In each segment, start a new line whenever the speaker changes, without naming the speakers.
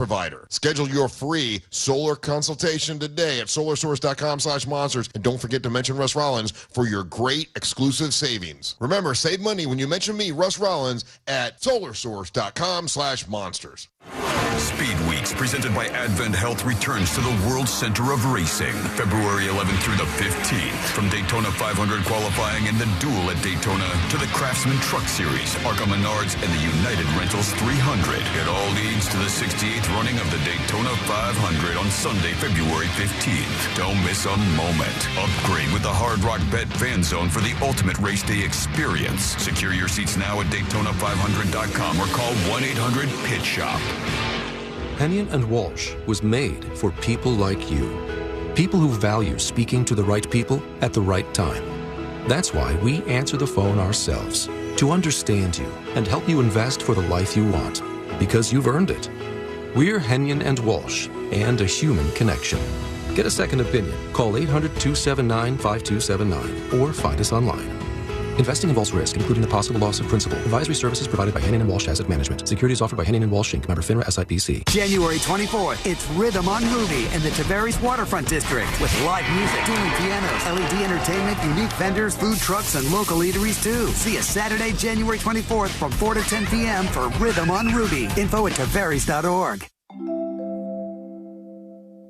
provider. Schedule your free solar consultation today at solarsource.com/monsters. And don't forget to mention Russ Rollins for your great exclusive savings. Remember, save money when you mention me, Russ Rollins, at solarsource.com/monsters.
Speed Weeks, presented by Advent Health, returns to the World Center of Racing, February 11th through the 15th. From Daytona 500 qualifying and the Duel at Daytona to the Craftsman Truck Series, ARCA Menards, and the United Rentals 300. It all leads to the 68th running of the Daytona 500 on Sunday, February 15th. Don't miss a moment. Upgrade with the Hard Rock Bet Fan Zone for the ultimate race day experience. Secure your seats now at Daytona500.com or call 1-800-PIT-SHOP.
Hennion and Walsh was made for people like you. People who value speaking to the right people at the right time. That's why we answer the phone ourselves, to understand you and help you invest for the life you want, because you've earned it. We're Hennion and Walsh, and a human connection. Get a second opinion. Call 800-279-5279 or find us online. Investing involves risk, including the possible loss of principal. Advisory services provided by Hennion & Walsh Asset Management. Securities offered by Hennion & Walsh Inc. Member FINRA SIPC.
January 24th, it's Rhythm on Ruby in the Tavares Waterfront District with live music, dueling pianos, LED entertainment, unique vendors, food trucks, and local eateries too. See us Saturday, January 24th from 4 to 10 p.m. for Rhythm on Ruby. Info at Tavares.org.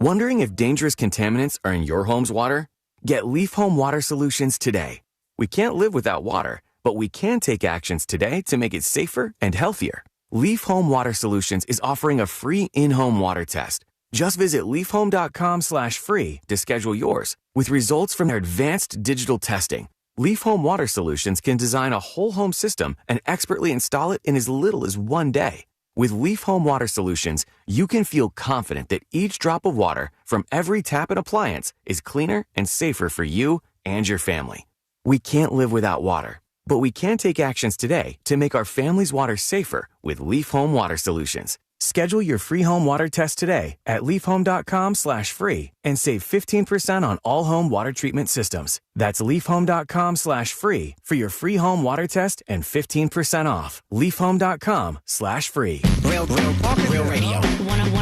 Wondering if dangerous contaminants are in your home's water? Get Leaf Home Water Solutions today. We can't live without water, but we can take actions today to make it safer and healthier. Leaf Home Water Solutions is offering a free in-home water test. Just visit leafhome.com/free to schedule yours. With results from their advanced digital testing, Leaf Home Water Solutions can design a whole home system and expertly install it in as little as 1 day. With Leaf Home Water Solutions, you can feel confident that each drop of water from every tap and appliance is cleaner and safer for you and your family. We can't live without water, but we can take actions today to make our family's water safer with Leaf Home Water Solutions. Schedule your free home water test today at leafhome.com/free and save 15% on all home water treatment systems. That's leafhome.com/free for your free home water test and 15% off. leafhome.com/free.
Real radio.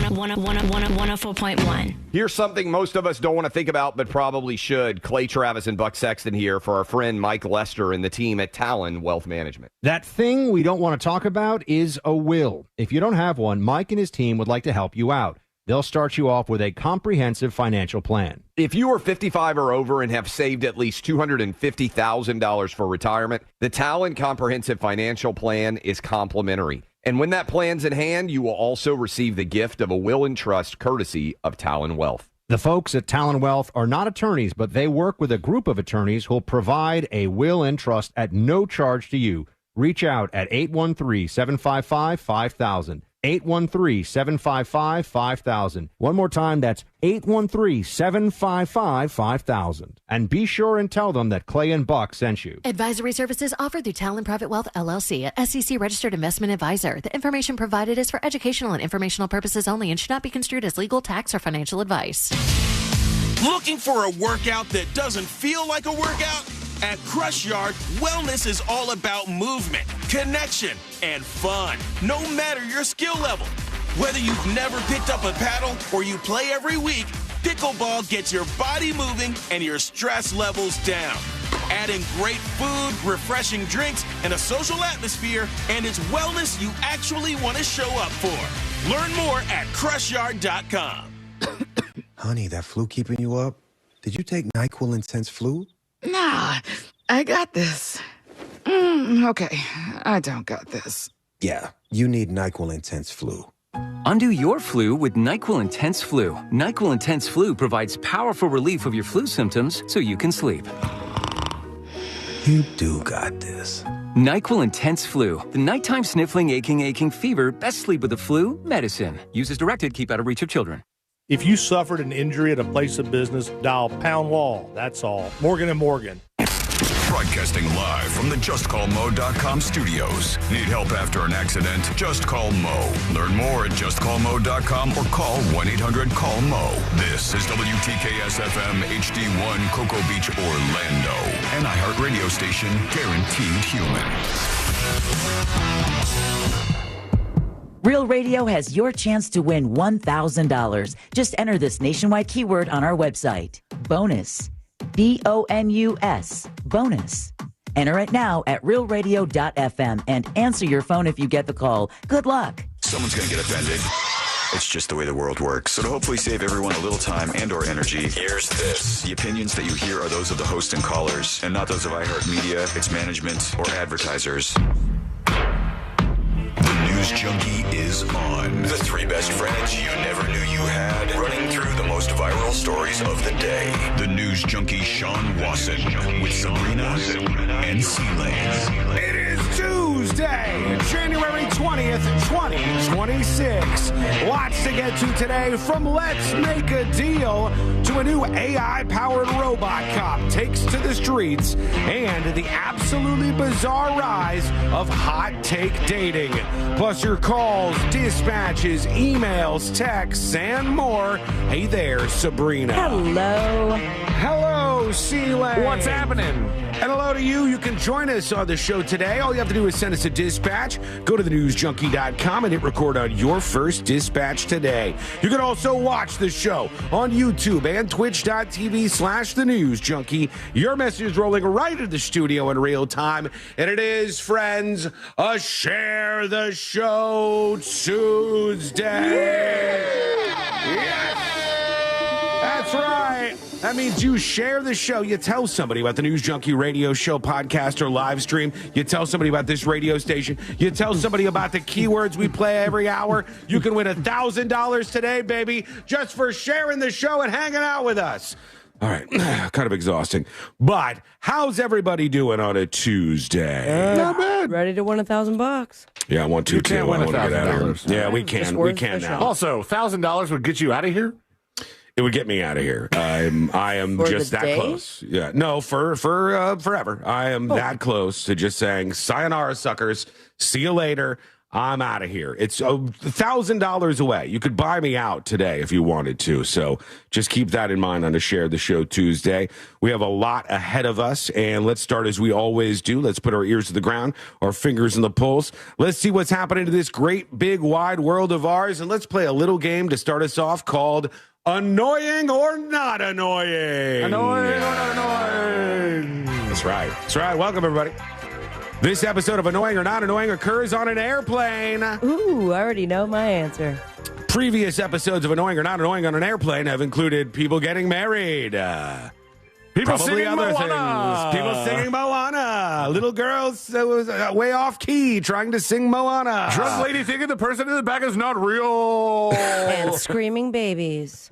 104.1.
Here's something most of us don't want to think about, but probably should. Clay Travis and Buck Sexton here for our friend Mike Lester and the team at Talon Wealth Management.
That thing we don't want to talk about is a will. If you don't have one, Mike and his team would like to help you out. They'll start you off with a comprehensive financial plan.
If you are 55 or over and have saved at least $250,000 for retirement, the Talon Comprehensive Financial Plan is complimentary. And when that plan's in hand, you will also receive the gift of a will and trust courtesy of Talon Wealth.
The folks at Talon Wealth are not attorneys, but they work with a group of attorneys who'll provide a will and trust at no charge to you. Reach out at 813-755-5000. 813-755-5000. One more time, that's 813-755-5000. And be sure and tell them that Clay and Buck sent you.
Advisory services offered through Talon Private Wealth, LLC, a SEC-registered investment advisor. The information provided is for educational and informational purposes only and should not be construed as legal, tax, or financial advice.
Looking for a workout that doesn't feel like a workout? At Crush Yard, wellness is all about movement, connection, and fun, no matter your skill level. Whether you've never picked up a paddle or you play every week, pickleball gets your body moving and your stress levels down. Adding great food, refreshing drinks, and a social atmosphere, and it's wellness you actually want to show up for. Learn more at CrushYard.com.
Honey, that flu keeping you up? Did you take NyQuil Intense Flu?
Nah, I got this. Okay, I don't got this.
Yeah, you need NyQuil Intense Flu.
Undo your flu with NyQuil Intense Flu. NyQuil Intense Flu provides powerful relief of your flu symptoms so you can sleep.
You do got this.
NyQuil Intense Flu. The nighttime sniffling, aching fever. Best sleep with the flu medicine. Use as directed. Keep out of reach of children.
If you suffered an injury at a place of business, dial Pound Law. That's all. Morgan & Morgan.
Broadcasting live from the JustCallMo.com studios. Need help after an accident? Just call Mo. Learn more at JustCallMo.com or call 1-800-CALL-MO. This is WTKS-FM HD1 Cocoa Beach, Orlando. An iHeart radio station guaranteed human.
Real Radio has your chance to win $1,000. Just enter this nationwide keyword on our website. Bonus. BONUS. Bonus. Enter it now at realradio.fm and answer your phone if you get the call. Good luck.
Someone's going to get offended. It's just the way the world works. So to hopefully save everyone a little time and or energy, here's this. The opinions that you hear are those of the host and callers, and not those of iHeartMedia, its management, or advertisers. The News Junkie is on. The three best friends you never knew you had, running through the most viral stories of the day. The News Junkie Sean Wasson with Sabrina and C-Lane.
It is Tuesday, January 20th, 2026. Lots to get to today, from Let's Make a Deal to a new AI-powered robot cop takes to the streets, and the absolutely bizarre rise of hot take dating. Plus your calls, dispatches, emails, texts, and more. Hey there, Sabrina.
Hello.
Hello, C-Lane.
What's happening?
And hello to you. You can join us on the show today. All you have to do is send us a dispatch. Go to thenewsjunkie.com and hit record on your first dispatch today. You can also watch the show on YouTube and twitch.tv/thenewsjunkie. Your message is rolling right into the studio in real time. And it is, friends, a Share the Show Tuesday. Yes! That's right. That means you share the show. You tell somebody about the News Junkie radio show, podcast, or live stream. You tell somebody about this radio station. You tell somebody about the keywords we play every hour. You can win $1,000 today, baby, just for sharing the show and hanging out with us. All right, kind of exhausting. But how's everybody doing on a Tuesday?
Not bad. Ready to win $1,000?
Yeah, I want to, too. I want to get out of here. Yeah, we can. We can now.
Also, $1,000 would get you out of here?
It would get me out of here. I am
For
just
the
that
day?
close. Yeah, no, for forever. I am that close to just saying, sayonara, suckers. See you later. I'm out of here. It's $1,000 away. You could buy me out today if you wanted to. So just keep that in mind on a Share the Show Tuesday. We have a lot ahead of us, and let's start as we always do. Let's put our ears to the ground, our fingers in the pulse. Let's see what's happening to this great, big, wide world of ours, and let's play a little game to start us off called Annoying or Not Annoying.
Annoying or not annoying.
That's right. That's right. Welcome, everybody. This episode of Annoying or Not Annoying occurs on an airplane.
Ooh, I already know my answer.
Previous episodes of Annoying or Not Annoying on an airplane have included people getting married.
People
Probably
singing
other
Moana.
things. People singing Moana. Little girls was way off key trying to sing Moana.
Drunk lady thinking the person in the back is not real.
And screaming babies.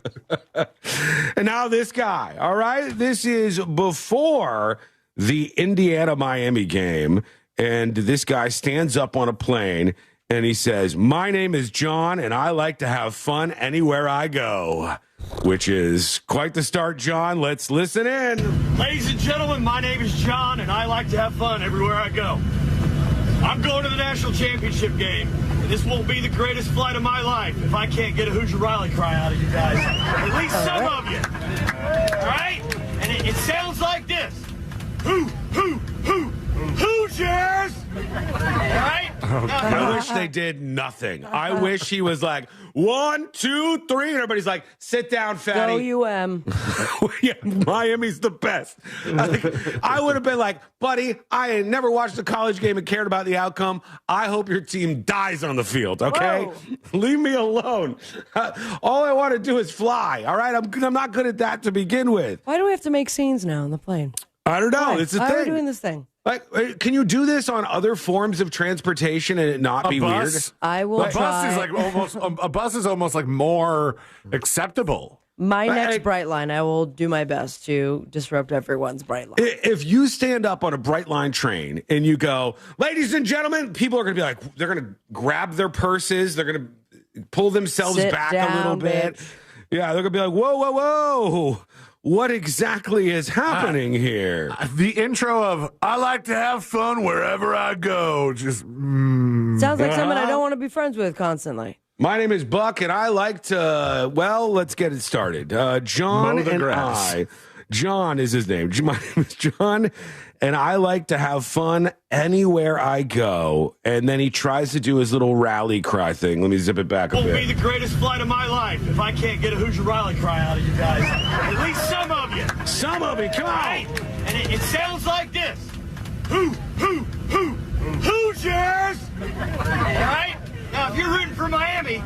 And now this guy, all right? This is before the Indiana-Miami game, and this guy stands up on a plane, and he says, "My name is John, and I like to have fun anywhere I go," which is quite the start, John. Let's listen in.
Ladies and gentlemen, my name is John, and I like to have fun everywhere I go. I'm going to the national championship game, and this won't be the greatest flight of my life if I can't get a Hoosier Riley cry out of you guys. At least some of you. All right? And it sounds like this. Hoosiers! All right?
I wish they did nothing. I wish he was like, 1, 2, 3, and everybody's like, sit down, fatty.
Go UM.
Yeah, Miami's the best. I would have been like, buddy, I ain't never watched a college game and cared about the outcome. I hope your team dies on the field, okay?
Whoa.
Leave me alone. All I want to do is fly, all right? I'm not good at that to begin with.
Why do we have to make scenes now on the plane?
I don't know.
Why?
It's a
Why
thing.
are we doing this thing?
Like, can you do this on other forms of transportation and it not be weird?
I will
A bus is like almost a bus is almost like more acceptable.
My next Brightline, I will do my best to disrupt everyone's Brightline.
If you stand up on a Brightline train and you go, ladies and gentlemen, people are going to be like, they're going to grab their purses. They're going to pull themselves
Sit
back
down,
a little bit.
bitch.
Yeah, they're going to be like, whoa, whoa, whoa. What exactly is happening here?
The intro of "I like to have fun wherever I go" just
Sounds like someone I don't want to be friends with constantly.
My name is Buck, and I like to, well, let's get it started. John
Mow the
and
grass.
I. John is his name. My name is John, and I like to have fun anywhere I go. And then he tries to do his little rally cry thing. Let me zip it back a
Won't
bit.
be the greatest flight of my life if I can't get a Hoosier Riley cry out of you guys. At least some of you.
Some of you, come on.
Right? And it sounds like this. Hoosiers! All right? Now, if you're rooting for Miami,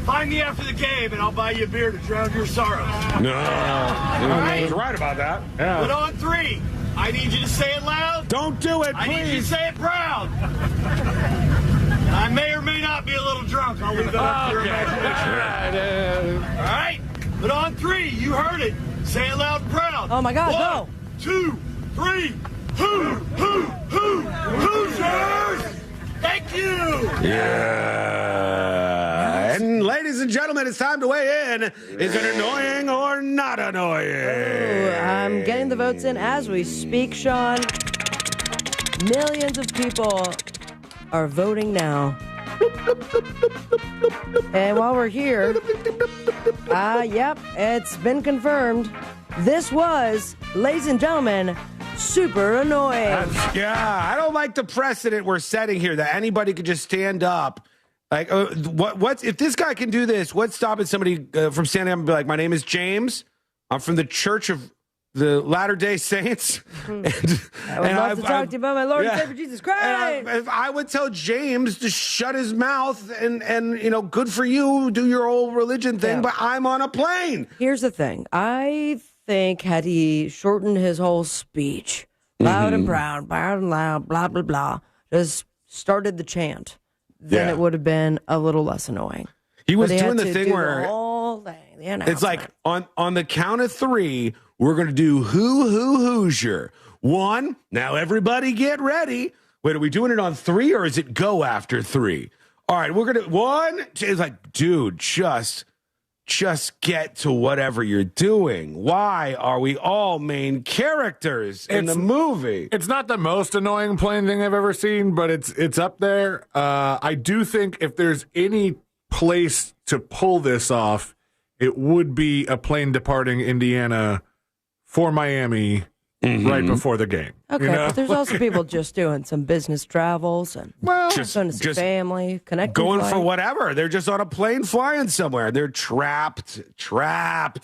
find me after the game and I'll buy you a beer to drown your sorrows.
No.
right?
You're right about that. Yeah.
But on 3, I need you to say it loud.
Don't do it, please.
I need you to say it proud. And I may or may not be a little drunk. I'll leave that up to your imagination. All right? But on 3, you heard it. Say it loud and proud.
Oh, my God,
1, 2, 3. Hoosiers! Thank you!
Yeah. And ladies and gentlemen, it's time to weigh in. Is it annoying or not annoying?
Ooh, I'm getting the votes in as we speak, Sean. Millions of people are voting now. And while we're here, yep, it's been confirmed. This was, ladies and gentlemen, super annoying.
I don't like the precedent we're setting here that anybody could just stand up. Like, what's if this guy can do this? What's stopping somebody from standing up and be like, "My name is James. I'm from the Church of the Latter-day Saints."
I would love to talk to you about my Lord and Savior Jesus Christ.
If I would tell James to shut his mouth and good for you, do your old religion thing, but I'm on a plane.
Here's the thing. I think had he shortened his whole speech, loud and proud, loud and loud, blah, blah, blah, just started the chant, then it would have been a little less annoying.
He was
But
doing
had
the
to
thing
do
where
the whole thing, the
it's
announcement.
like on the count of 3, we're going to do Hoosier. 1, now everybody get ready. Wait, are we doing it on 3 or is it go after 3? All right, we're going to 1. It's like, dude, just get to whatever you're doing. Why are we all main characters in the movie?
It's not the most annoying plane thing I've ever seen, but it's up there. I do think if there's any place to pull this off, it would be a plane departing Indiana for Miami right before the game.
Okay, but there's also people just doing some business travels and
just
going to see family, connecting.
Going
flight.
for whatever. They're just on a plane flying somewhere. They're trapped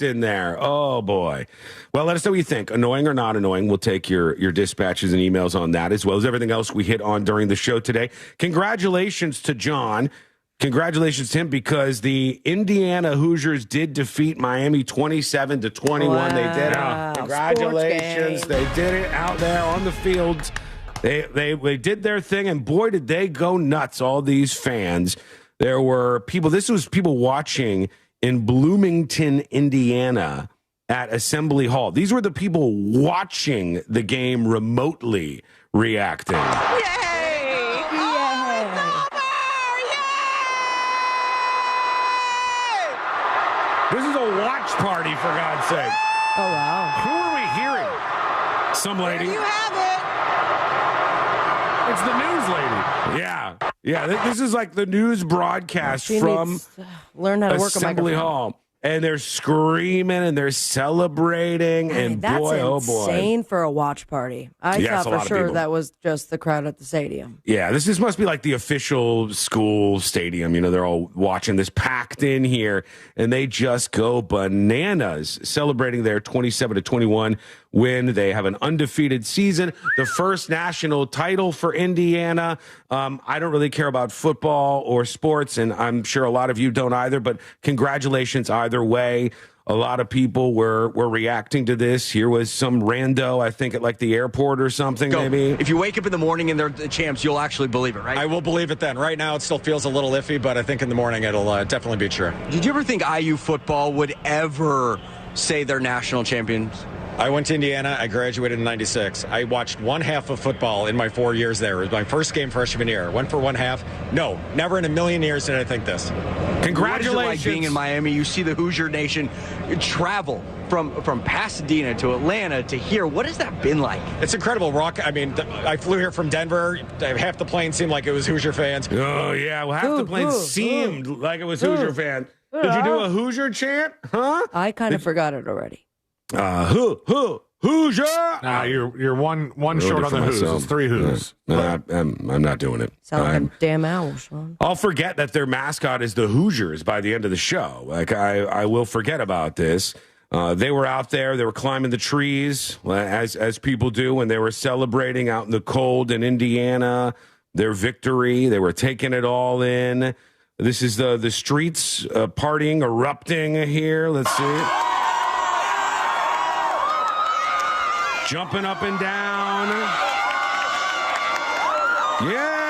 in there. Oh, boy. Well, let us know what you think. Annoying or not annoying. We'll take your dispatches and emails on that, as well as everything else we hit on during the show today. Congratulations to John. Congratulations to him because the Indiana Hoosiers did defeat Miami 27-21.
Wow.
They did it. Congratulations. They did it out there on the field. They did their thing, and boy, did they go nuts, all these fans. There were people, this was people watching in Bloomington, Indiana at Assembly Hall. These were the people watching the game remotely reacting. This is a watch party, for God's sake.
Oh, wow.
Who are we hearing? Some lady.
There you have it.
It's the news lady. Yeah. This is like the news broadcast
She
from
needs to learn how to work a
Assembly
microphone.
Hall. And they're screaming and they're celebrating. And
That's
boy, oh boy.
insane for a watch party. I
Yeah, it's a
thought
lot
for
of
sure
people.
that was just the crowd at the stadium.
Yeah, this must be like the official school stadium. You know, they're all watching this packed in here, and they just go bananas celebrating their 27-21 win. They have an undefeated season, the first national title for Indiana. I don't really care about football or sports, and I'm sure a lot of you don't either, but congratulations either way. A lot of people were reacting to this. Here was some rando, I think, at like the airport or something, maybe.
If you wake up in the morning and they're the champs, you'll actually believe it, right?
I will believe it then. Right now, it still feels a little iffy, but I think in the morning it'll definitely be true.
Did you ever think IU football would ever say they're national champions?
I went to Indiana. I graduated in '96. I watched one half of football in my 4 years there. It was my first game freshman year. Went for one half. No, never in a million years did I think this.
Congratulations. What is it like being in Miami? You see the Hoosier Nation travel from Pasadena to Atlanta to here. What has that been like?
It's incredible. I mean, I flew here from Denver. Half the plane seemed like it was Hoosier fans.
Oh, yeah. Well, half the plane seemed like it was Hoosier fan. Did you do a Hoosier chant? Huh?
I kind of forgot it already.
Hoosier.
Nah, you're one short on the Who's. It's 3 Who's.
I'm not doing it.
Sound like a damn owl, Sean.
I'll forget that their mascot is the Hoosiers by the end of the show. Like I will forget about this. They were out there. They were climbing the trees, as people do when they were celebrating out in the cold in Indiana their victory. They were taking it all in. This is the streets partying, erupting here. Let's see. Jumping up and down. Yeah.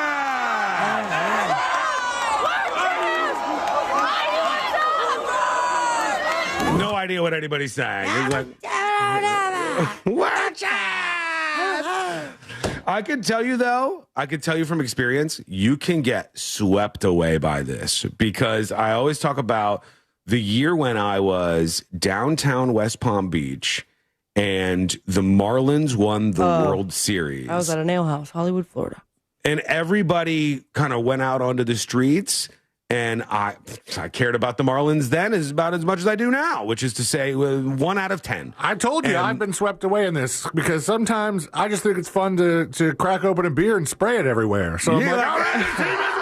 No idea what anybody's saying. It's like, watch out! I can tell you, though, from experience, you can get swept away by this because I always talk about the year when I was downtown West Palm Beach and the Marlins won the World Series.
I was at a nail house, Hollywood, Florida.
And everybody kind of went out onto the streets. And I cared about the Marlins then about as much as I do now, which is to say 1 out of 10.
I told you I've been swept away in this because sometimes I just think it's fun to crack open a beer and spray it everywhere. So I'm like, all right, the team is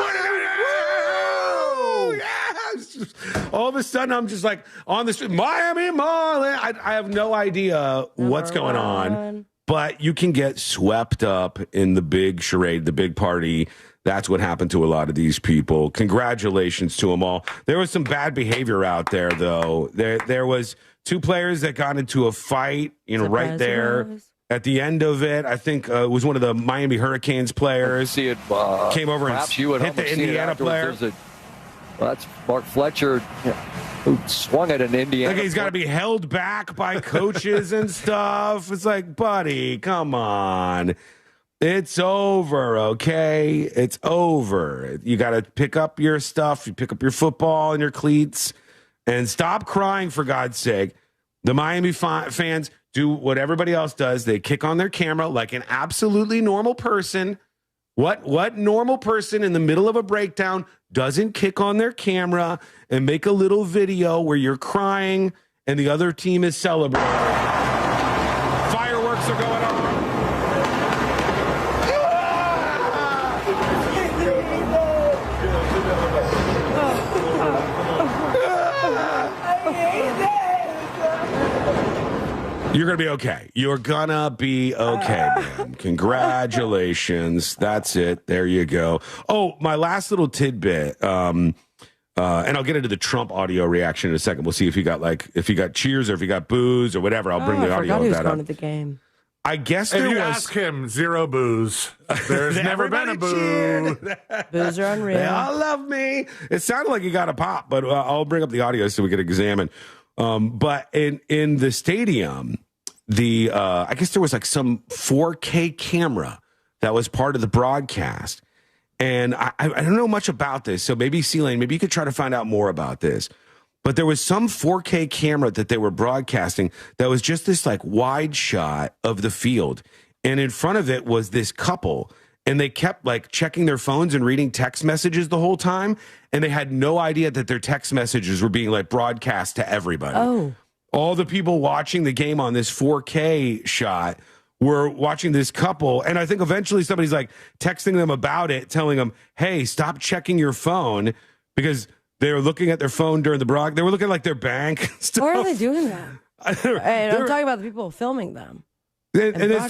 winning. Yes.
All of a sudden, I'm just like on the street, Miami Marlins. I have no idea what's going on, but you can get swept up in the big charade, the big party. That's what happened to a lot of these people. Congratulations to them all. There was some bad behavior out there, though. There was 2 players that got into a fight, right there at the end of it. I think it was one of the Miami Hurricanes players.
See it,
came over and hit the Indiana player.
That's Mark Fletcher, who swung at an Indiana.
Like he's got to be held back by coaches and stuff. It's like, buddy, come on. It's over, okay? It's over. You got to pick up your stuff. You pick up your football and your cleats and stop crying, for God's sake. The Miami fans do what everybody else does. They kick on their camera like an absolutely normal person. What normal person in the middle of a breakdown doesn't kick on their camera and make a little video where you're crying and the other team is celebrating? Fireworks are going on. You're going to be okay. You're going to be okay, man. Congratulations. That's it. There you go. Oh, my last little tidbit, and I'll get into the Trump audio reaction in a second. We'll see if you got cheers or if you got boos or whatever. I'll bring the audio of that up.
At the game.
I guess
if
there
you
was...
ask him, 0 boos. There's never been a boo.
Boos are unreal.
They all love me. It sounded like he got a pop, but I'll bring up the audio so we can examine. But in the stadium, I guess there was like some 4K camera that was part of the broadcast. And I don't know much about this. So maybe C-Lane, maybe you could try to find out more about this. But there was some 4K camera that they were broadcasting that was just this like wide shot of the field. And in front of it was this couple. And they kept like checking their phones and reading text messages the whole time. And they had no idea that their text messages were being like broadcast to everybody.
Oh.
All the people watching the game on this 4K shot were watching this couple. And I think eventually somebody's like texting them about it, telling them, hey, stop checking your phone, because they were looking at their phone during the broadcast. They were looking at like their bank stuff.
Why are they doing that? And I'm talking about the people filming them.
And then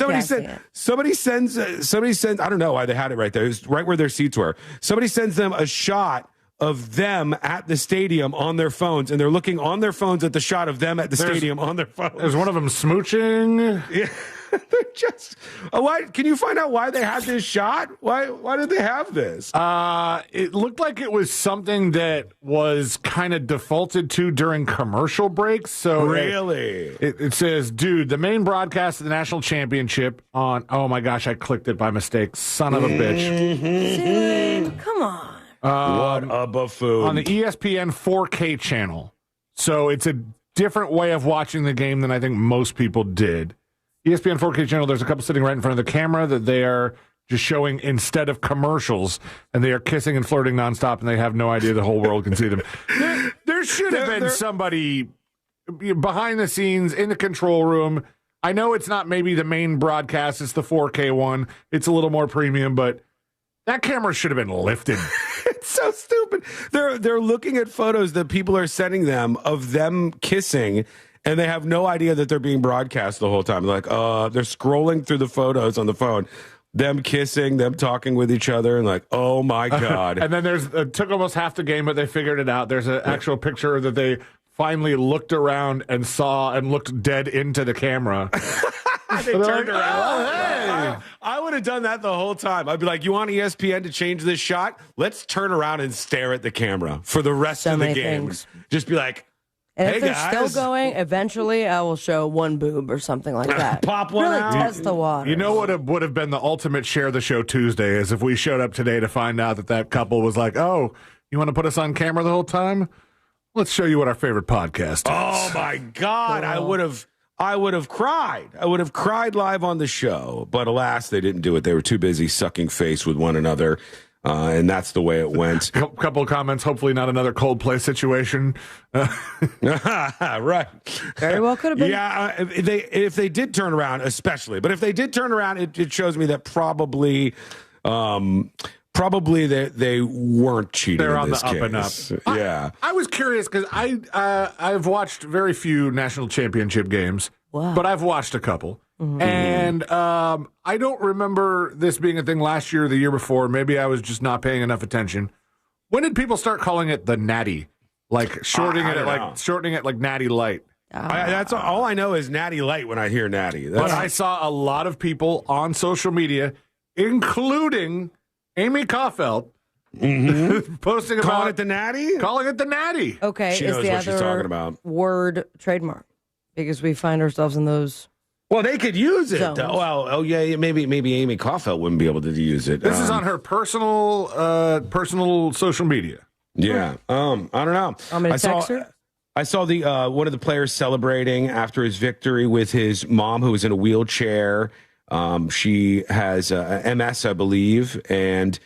somebody sends, I don't know why they had it right there. It was right where their seats were. Somebody sends them a shot of them at the stadium on their phones, and they're looking on their phones at the shot of them at the stadium on their phones.
There's one of them smooching.
Yeah. They're just, why? Can you find out why they had this shot? Why did they have this?
It looked like it was something that was kind of defaulted to during commercial breaks. So
really,
it says, dude, the main broadcast of the national championship on. Oh my gosh, I clicked it by mistake. Son of a bitch.
Come on.
What a buffoon.
On the ESPN 4K channel. So it's a different way of watching the game than I think most people did. ESPN 4K channel, there's a couple sitting right in front of the camera that they are just showing instead of commercials, and they are kissing and flirting nonstop, and they have no idea the whole world can see them. There should have been somebody behind the scenes in the control room. I know it's not maybe the main broadcast. It's the 4K one. It's a little more premium, but that camera should have been lifted.
It's so stupid. They're looking at photos that people are sending them of them kissing, and they have no idea that they're being broadcast the whole time. Like, they're scrolling through the photos on the phone, them kissing, them talking with each other, and like, oh my God.
And then it took almost half the game, but they figured it out. There's an actual picture that they finally looked around and saw and looked dead into the camera.
They turned around. Hey. I would have done that the whole time. I'd be like, you want ESPN to change this shot? Let's turn around and stare at the camera for the rest of the game. Just be like,
and
hey,
if they're
guys.
still going, eventually I will show one boob or something like that.
Pop one
really
out.
Test the water.
You know what would have been the ultimate share the show Tuesday is if we showed up today to find out that couple was like, oh, you want to put us on camera the whole time? Let's show you what our favorite podcast is.
Oh my God. I would have cried. I would have cried live on the show. But alas, they didn't do it. They were too busy sucking face with one another. And that's the way it went.
A couple of comments. Hopefully not another Coldplay situation.
Right.
Very well could have been.
Yeah, if they did turn around, especially. But if they did turn around, it shows me that probably they weren't cheating.
They're on
in this
the up
case.
and up.
Yeah.
I was curious because I've watched very few national championship games, but I've watched a couple. Mm-hmm. And I don't remember this being a thing last year or the year before. Maybe I was just not paying enough attention. When did people start calling it the Natty? Like shortening it like Natty Light.
That's all I know is Natty Light when I hear Natty.
But I saw a lot of people on social media, including Amy Kaufeld, posting about
calling it the Natty.
Calling it the Natty.
Okay,
she
is
knows
the
what she's
other
talking about.
word trademark because we find ourselves in those.
Well, they could use it.
Zones.
Well, maybe Amy Kaufeld wouldn't be able to use it.
This is on her personal social media.
Yeah. I don't know.
I'm going to text her.
I saw the one of the players celebrating after his victory with his mom, who was in a wheelchair. She has MS, I believe, and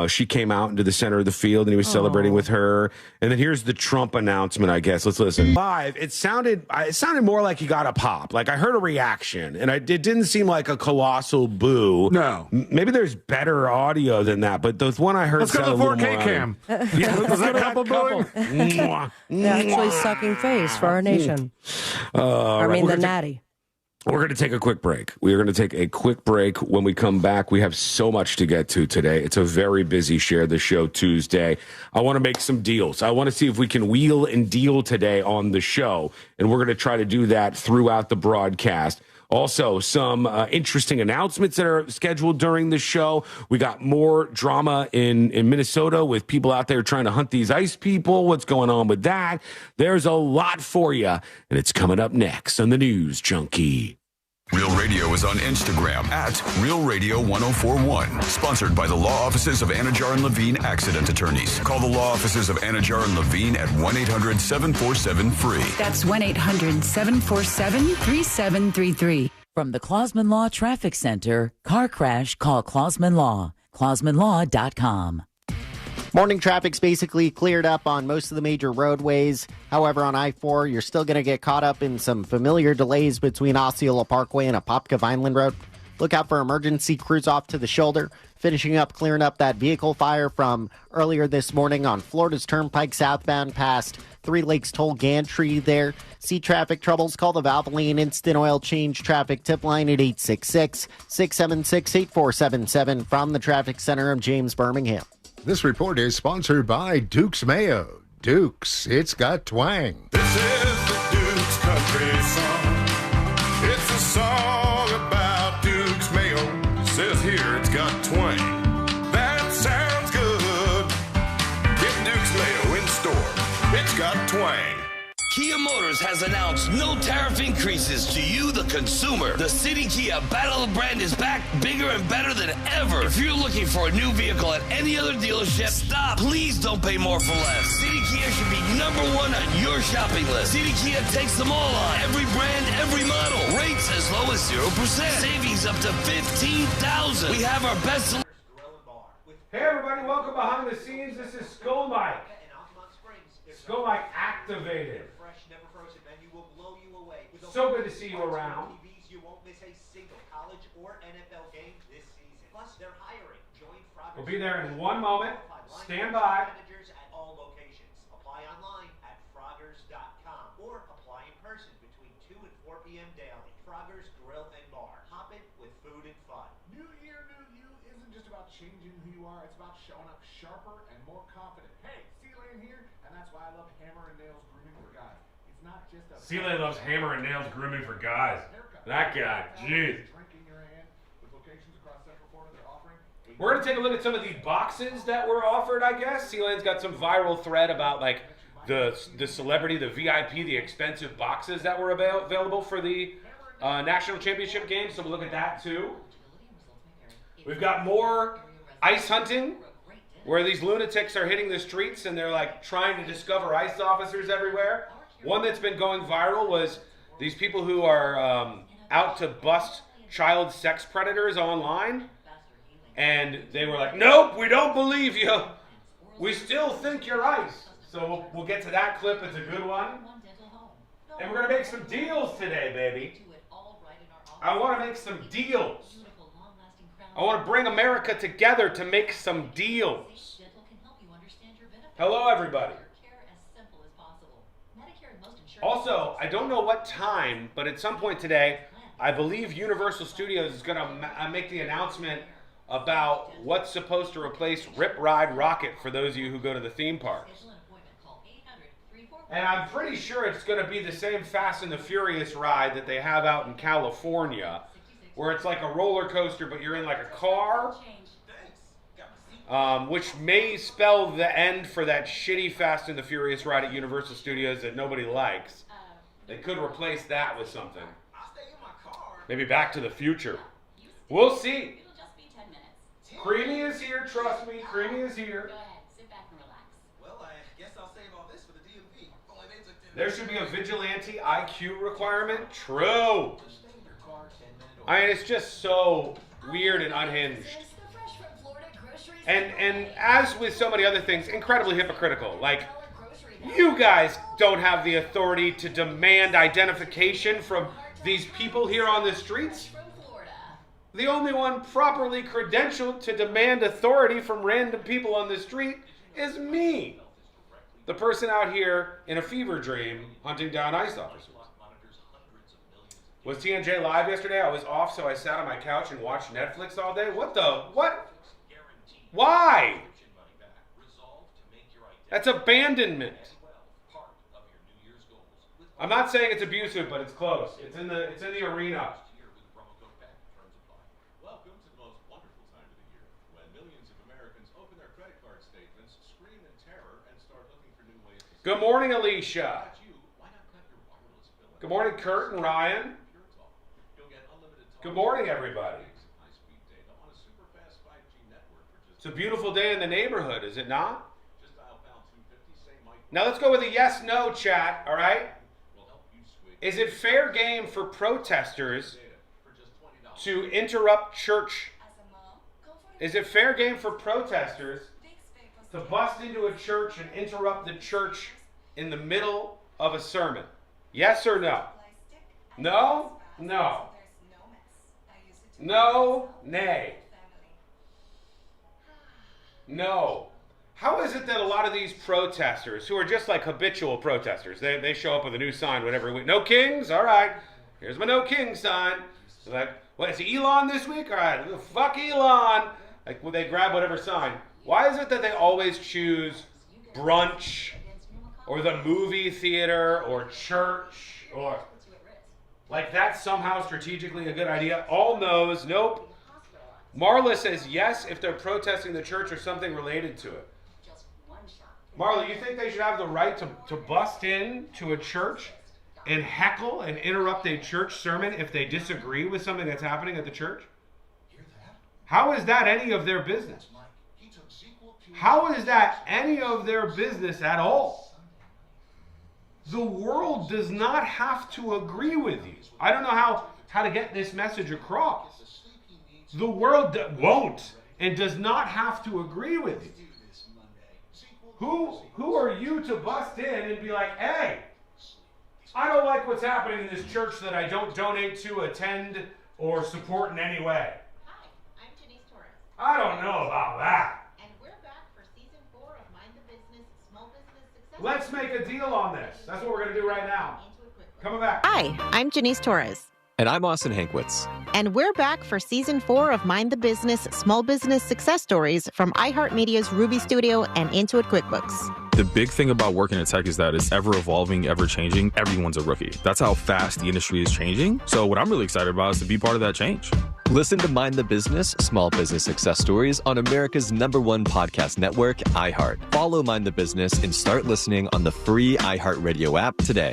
she came out into the center of the field, and he was celebrating with her. And then here's the Trump announcement, I guess. Let's listen. Live, it sounded more like he got a pop. Like I heard a reaction, and it didn't seem like a colossal boo.
No.
Maybe there's better audio than that, but the one I heard
Let's go to the 4K cam.
Yeah,
was that couple booing?
They're actually sucking face for our nation. The Natty.
We're going to take a quick break. We are going to take a quick break. When we come back, we have so much to get to today. It's a very busy Share the Show Tuesday. I want to make some deals. I want to see if we can wheel and deal today on the show, and we're going to try to do that throughout the broadcast. Also, some interesting announcements that are scheduled during the show. We got more drama in Minnesota with people out there trying to hunt these ice people. What's going on with that? There's a lot for you, and it's coming up next on the News Junkie.
Real Radio is on Instagram at Real Radio 1041. Sponsored by the law offices of Anajar and Levine Accident Attorneys. Call the law offices of Anajar and Levine at 1-800-747-FREE.
That's 1-800-747-3733.
From the Clausman Law Traffic Center, car crash, call Clausman Law. ClausmanLaw.com.
Morning traffic's basically cleared up on most of the major roadways. However, on I-4, you're still going to get caught up in some familiar delays between Osceola Parkway and Apopka Vineland Road. Look out for emergency crews off to the shoulder. Finishing up, clearing up that vehicle fire from earlier this morning on Florida's Turnpike southbound past Three Lakes Toll Gantry there. See traffic troubles? Call the Valvoline Instant Oil Change Traffic Tip Line at 866-676-8477 from the Traffic Center of James Birmingham.
This report is sponsored by Duke's Mayo. Duke's, it's got twang.
This is the Duke's country song. It's a song about Duke's Mayo. Says here it's got twang. That sounds good. Get Duke's Mayo in store. It's got twang.
Kia Motors has announced no tariff increases to you, the consumer. The City Kia Battle of Brand is back bigger and better than ever. If you're looking for a new vehicle at any other dealership, stop. Please don't pay more for less. City Kia should be number one on your shopping list. City Kia takes them all on. Every brand, every model. Rates as low as 0%. Savings up to $15,000. We have our best.
Hey everybody, welcome behind the scenes. This is Skull Mike. Skull Mike activated.
fresh, never frozen menu will blow you away. With
So good to see you around.
TVs, you won't miss a single college or NFL game this season. Plus, they're hiring. Join Frogger's.
We'll be there in 1 moment. Stand by.
Managers at all locations. Apply online at Froggers.com or apply in person between 2 and 4 p.m. daily. Froggers Grill and Bar. Hop it with food and fun.
New year, new you isn't just about changing who you are. It's about showing up sharper and more confident. Hey, C-Lane here, and that's why I love Hammer and Nails Grooming for Guys. It's not just a...
C-Lane loves Hammer and Nails Grooming for Guys. That guy, jeez. We're going to take a look at some of the boxes that were offered, I guess. C-Lane's got some viral thread about, like, the celebrity, the VIP, the expensive boxes that were available for the National Championship game. So we'll look at that, too. We've got more ice hunting, where these lunatics are hitting the streets and they're, like, trying to discover ICE officers everywhere. One that's been going viral was these people who are out to bust child sex predators online. And they were like, nope, we don't believe you. We still think you're ICE. So we'll get to that clip. It's a good one. And we're going to make some deals today, baby. I want to make some deals. I want to bring America together to make some deals. Hello, everybody. Also, I don't know what time, but at some point today, I believe Universal Studios is going to make the announcement about what's supposed to replace Rip Ride Rocket for those of you who go to the theme parks. And I'm pretty sure it's going to be the same Fast and the Furious ride that they have out in California, where it's like a roller coaster, but you're in like a car, which may spell the end for that shitty Fast and the Furious ride at Universal Studios that nobody likes. They could replace that with something. Maybe Back to the Future. We'll see. Creamy is here, trust me. Creamy is here.
Go ahead, sit back and relax. Well, I guess I'll save all this for the DMV. Only they took 10
There should be a vigilante IQ requirement. True. I mean, it's just so weird and unhinged. And as with so many other things, incredibly hypocritical. Like, you guys don't have the authority to demand identification from these people here on the streets. The only one properly credentialed to demand authority from random people on the street is me. The person out here in a fever dream hunting down ICE officers. Was TNJ live yesterday? I was off, so I sat on my couch and watched Netflix all day. What? Why? That's abandonment. I'm not saying it's abusive, but it's close. It's in the arena. Good morning, Alicia. Good morning, Kurt and Ryan. Good morning, everybody. It's a beautiful day in the neighborhood, is it not? Now let's go with a yes-no chat, all right? Is it fair game for protesters to interrupt church? Is it fair game for protesters to bust into a church and interrupt the church in the middle of a sermon? Yes or no? No? No. No? Nay. No. How is it that a lot of these protesters, who are just like habitual protesters, they show up with a new sign whenever we... No kings? All right. Here's my no king sign. They're like, what, is it Elon this week? All right. Fuck Elon. Like, they grab whatever sign. Why is it that they always choose brunch or the movie theater or church or like that's somehow strategically a good idea? All no's. Nope. Marla says yes if they're protesting the church or something related to it. Marla, you think they should have the right to bust in to a church and heckle and interrupt a church sermon if they disagree with something that's happening at the church? How is that any of their business? How is that any of their business at all? The world does not have to agree with you. I don't know how to get this message across. The world won't and does not have to agree with you. Who are you to bust in and be like, hey, like what's happening in this church that I don't donate to, attend, or support in any way?
Hi, I'm Janice Torres.
I don't know about that.
And we're back for season 4 of Mind the Business, Small Business Success.
Let's make a deal on this. That's what we're going to do right now. Coming back.
Hi, I'm Janice Torres.
And I'm Austin Hankwitz.
And we're back for season 4 of Mind the Business, Small Business Success Stories from iHeartMedia's Ruby Studio and Intuit QuickBooks.
The big thing about working in tech is that it's ever evolving, ever changing. Everyone's a rookie. That's how fast the industry is changing. So what I'm really excited about is to be part of that change. Listen to Mind the Business, Small Business Success Stories on America's #1 podcast network, iHeart. Follow Mind the Business and start listening on the free iHeartRadio app today.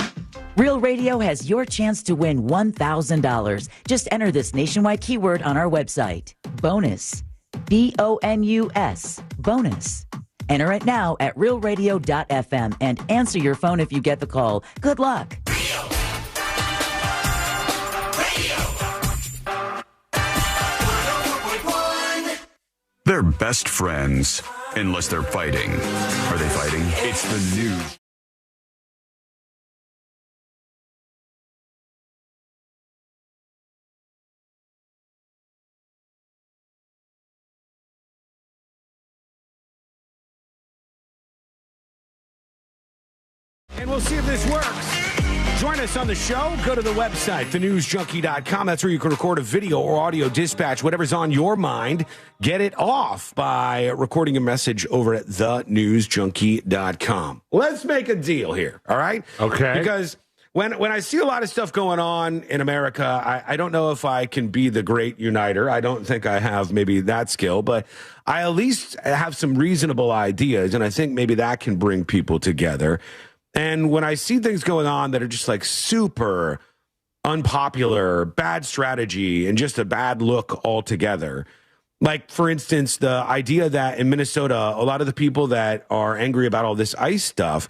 Real Radio has your chance to win $1,000. Just enter this nationwide keyword on our website. Bonus. BONUS. Bonus. Enter it now at realradio.fm and answer your phone if you get the call. Good luck.
They're best friends, unless they're fighting. Are they fighting? It's the news.
And we'll see if this works. Join us on the show. Go to the website, thenewsjunkie.com. That's where you can record a video or audio dispatch, whatever's on your mind. Get it off by recording a message over at thenewsjunkie.com. Let's make a deal here, all right?
Okay.
Because when I see a lot of stuff going on in America, I don't know if I can be the great uniter. I don't think I have maybe that skill, but I at least have some reasonable ideas, and I think maybe that can bring people together. And when I see things going on that are just like super unpopular, bad strategy, and just a bad look altogether, like, for instance, the idea that in Minnesota, a lot of the people that are angry about all this ICE stuff,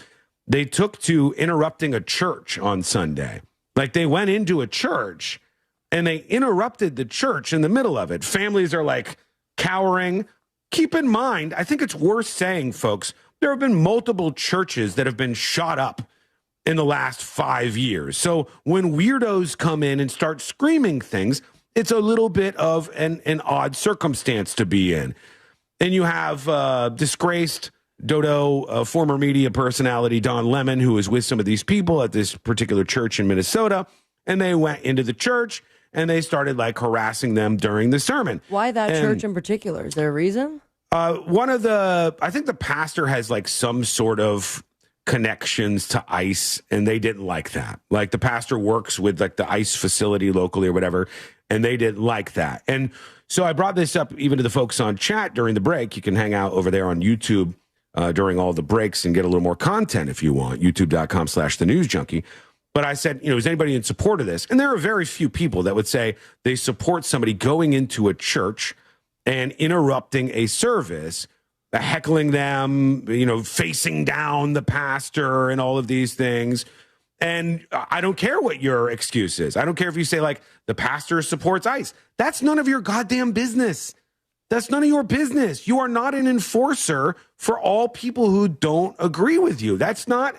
they took to interrupting a church on Sunday. Like, they went into a church and they interrupted the church in the middle of it. Families are like cowering. Keep in mind, I think it's worth saying, folks, there have been multiple churches that have been shot up in the last 5 years. So when weirdos come in and start screaming things, it's a little bit of an odd circumstance to be in. And you have disgraced Dodo, former media personality Don Lemon, who was with some of these people at this particular church in Minnesota. And they went into the church and they started like harassing them during the sermon.
Why that church in particular? Is there a reason?
I think the pastor has like some sort of connections to ICE, and they didn't like that. Like, the pastor works with like the ICE facility locally or whatever, and they didn't like that. And so I brought this up even to the folks on chat during the break. You can hang out over there on YouTube during all the breaks and get a little more content if you want. YouTube.com/thenewsjunkie. But I said, is anybody in support of this? And there are very few people that would say they support somebody going into a church and interrupting a service, heckling them, facing down the pastor and all of these things. And I don't care what your excuse is. I don't care if you say, like, the pastor supports ICE. That's none of your goddamn business. That's none of your business. You are not an enforcer for all people who don't agree with you. That's not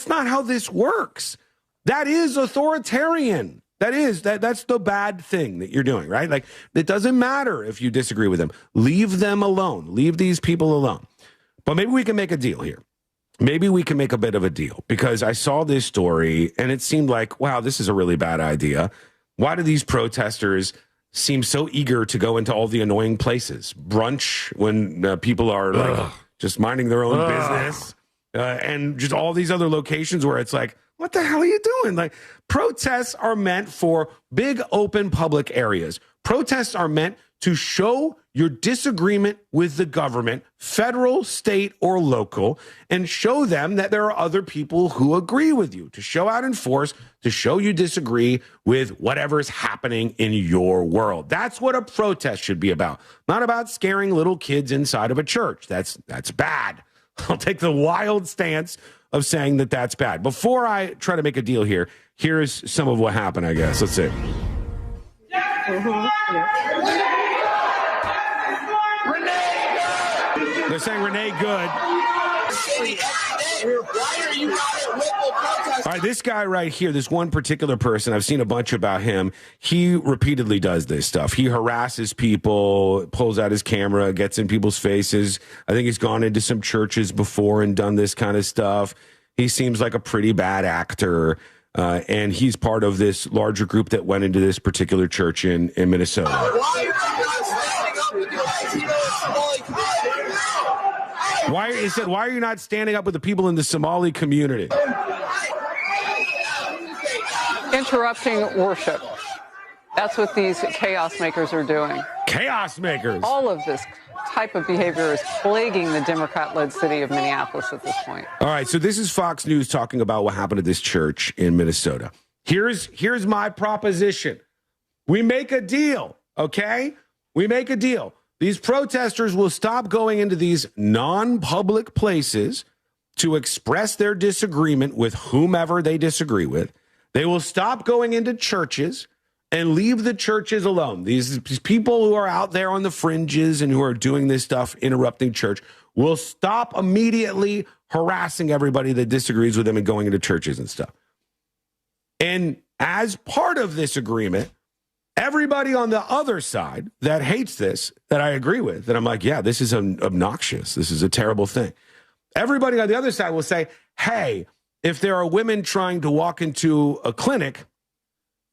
how this works. That is authoritarian. That's the bad thing that you're doing, right? Like, it doesn't matter if you disagree with them. Leave them alone. Leave these people alone. But maybe we can make a deal here. Maybe we can make a bit of a deal, because I saw this story and it seemed like, wow, this is a really bad idea. Why do these protesters seem so eager to go into all the annoying places? Brunch, when people are like just minding their own business, and just all these other locations where it's like, what the hell are you doing? Like, protests are meant for big, open, public areas. Protests are meant to show your disagreement with the government, federal, state, or local, and show them that there are other people who agree with you, to show out in force, to show you disagree with whatever's happening in your world. That's what a protest should be about. Not about scaring little kids inside of a church. That's bad. I'll take the wild stance of saying that that's bad. Before I try to make a deal here, here's some of what happened, I guess. Let's see. They're saying Renee Good.
Why are you not at Whipple protesting?
All right, this guy right here, this one particular person, I've seen a bunch about him. He repeatedly does this stuff. He harasses people, pulls out his camera, gets in people's faces. I think he's gone into some churches before and done this kind of stuff. He seems like a pretty bad actor. And he's part of this larger group that went into this particular church in Minnesota.
Why are you not standing up with the Latino and Somali community?
Why are you not standing up with the people in the Somali community?
Interrupting worship. That's what these chaos makers are doing.
Chaos makers.
All of this type of behavior is plaguing the Democrat-led city of Minneapolis at this point.
All right, so this is Fox News talking about what happened at this church in Minnesota. Here's my proposition. We make a deal, okay? We make a deal. These protesters will stop going into these non-public places to express their disagreement with whomever they disagree with. They will stop going into churches and leave the churches alone. These people who are out there on the fringes and who are doing this stuff, interrupting church, will stop immediately harassing everybody that disagrees with them and going into churches and stuff. And as part of this agreement, everybody on the other side that hates this, that I agree with, that I'm like, yeah, this is obnoxious. This is a terrible thing. Everybody on the other side will say, hey, if there are women trying to walk into a clinic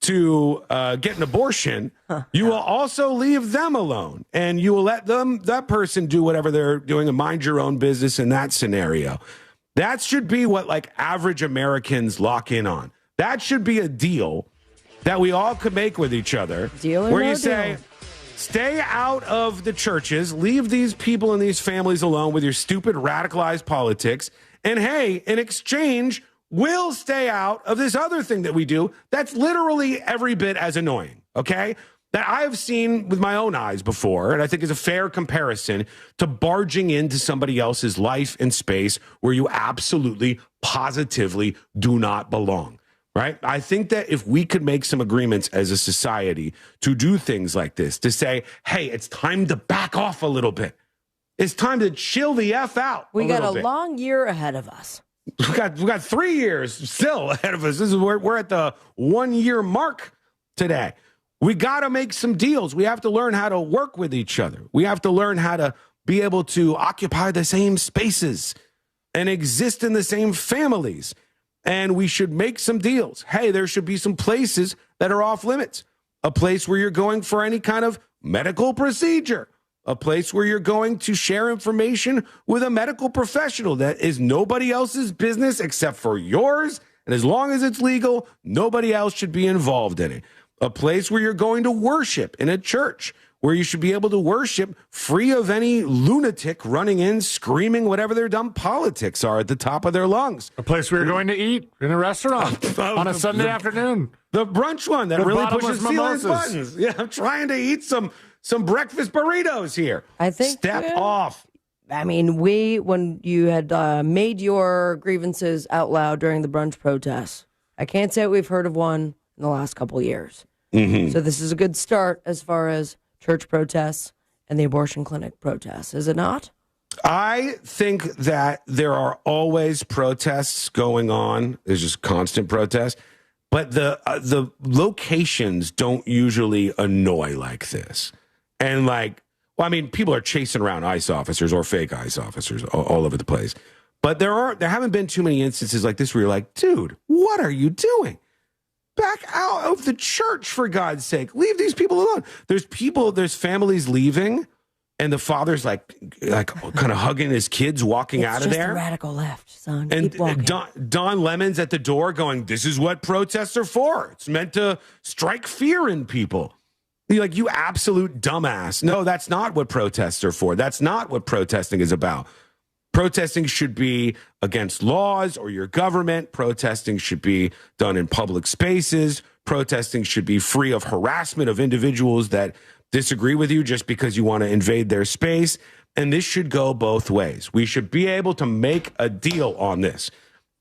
to get an abortion, you will also leave them alone and you will let that person do whatever they're doing and mind your own business in that scenario. That should be what like average Americans lock in on. That should be a deal that we all could make with each other.
Deal or
where
no
you say,
deal?
Stay out of the churches, leave these people and these families alone with your stupid radicalized politics. And hey, in exchange, we'll stay out of this other thing that we do that's literally every bit as annoying, okay? That I have seen with my own eyes before, and I think is a fair comparison to barging into somebody else's life and space where you absolutely, positively do not belong, right? I think that if we could make some agreements as a society to do things like this, to say, hey, it's time to back off a little bit. It's time to chill the F out.
We got a long year ahead of us.
We got 3 years still ahead of us. This is where we're at the 1 year mark today. We got to make some deals. We have to learn how to work with each other. We have to learn how to be able to occupy the same spaces and exist in the same families. And we should make some deals. Hey, there should be some places that are off limits. A place where you're going for any kind of medical procedure. A place where you're going to share information with a medical professional that is nobody else's business except for yours. And as long as it's legal, nobody else should be involved in it. A place where you're going to worship in a church where you should be able to worship free of any lunatic running in, screaming whatever their dumb politics are at the top of their lungs.
A place where you're going to eat in a restaurant on a Sunday afternoon.
The brunch one that really pushes
mimosas.
buttons. Yeah, I'm trying to eat some breakfast burritos here.
I think
step off.
I mean, when you had made your grievances out loud during the brunch protests, I can't say we've heard of one in the last couple of years.
Mm-hmm.
So this is a good start as far as church protests and the abortion clinic protests, is it not?
I think that there are always protests going on. There's just constant protests. But the locations don't usually annoy like this. And people are chasing around ICE officers or fake ICE officers all over the place. But there haven't been too many instances like this where you're like, dude, what are you doing? Back out of the church, for God's sake. Leave these people alone. There's families leaving, and the father's like kind of hugging his kids, walking out of there.
It's just the radical left, son.
And
keep walking.
Don Lemon's at the door going, this is what protests are for. It's meant to strike fear in people. You're like, you absolute dumbass. No, that's not what protests are for. That's not what protesting is about. Protesting should be against laws or your government. Protesting should be done in public spaces. Protesting should be free of harassment of individuals that disagree with you just because you want to invade their space. And this should go both ways. We should be able to make a deal on this.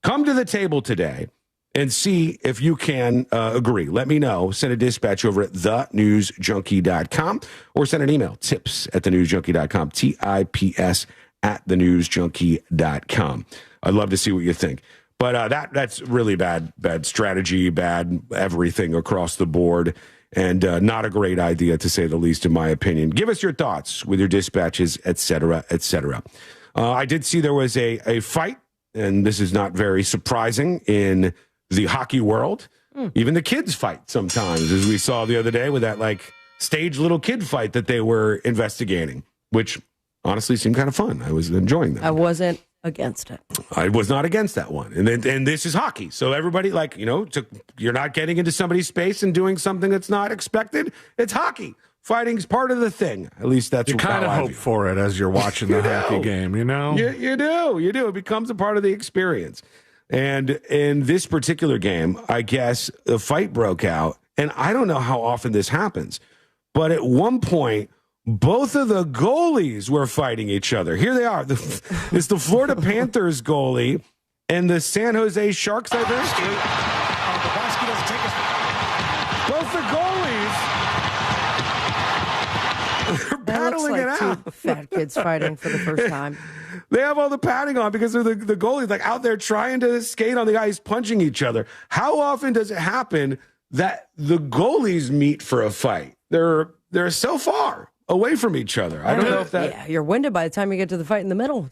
Come to the table today and see if you can agree. Let me know. Send a dispatch over at thenewsjunkie.com or send an email, tips@thenewsjunkie.com, TIPS@thenewsjunkie.com. I'd love to see what you think. But that's really bad strategy, bad everything across the board, and not a great idea, to say the least, in my opinion. Give us your thoughts with your dispatches, et cetera, et cetera. I did see there was a fight, and this is not very surprising in the hockey world. Even the kids fight sometimes, as we saw the other day with that staged little kid fight that they were investigating, which honestly seemed kind of fun. I was enjoying that.
I wasn't against it.
I was not against that one. And this is hockey. So everybody, you're not getting into somebody's space and doing something that's not expected. It's hockey. Fighting's part of the thing. At least that's
you kind of hope for it as you're watching the hockey game, you know?
You do. It becomes a part of the experience. And in this particular game, I guess a fight broke out. And I don't know how often this happens, but at one point, both of the goalies were fighting each other. Here they are. It's the Florida Panthers goalie and the San Jose Sharks, I think. Both the goalies are battling it out.
Two fat kids fighting for the first time.
They have all the padding on because they're the goalies out there trying to skate on the ice, punching each other. How often does it happen that the goalies meet for a fight? They're so far away from each other. I don't know if that...
Yeah, you're winded by the time you get to the fight in the middle.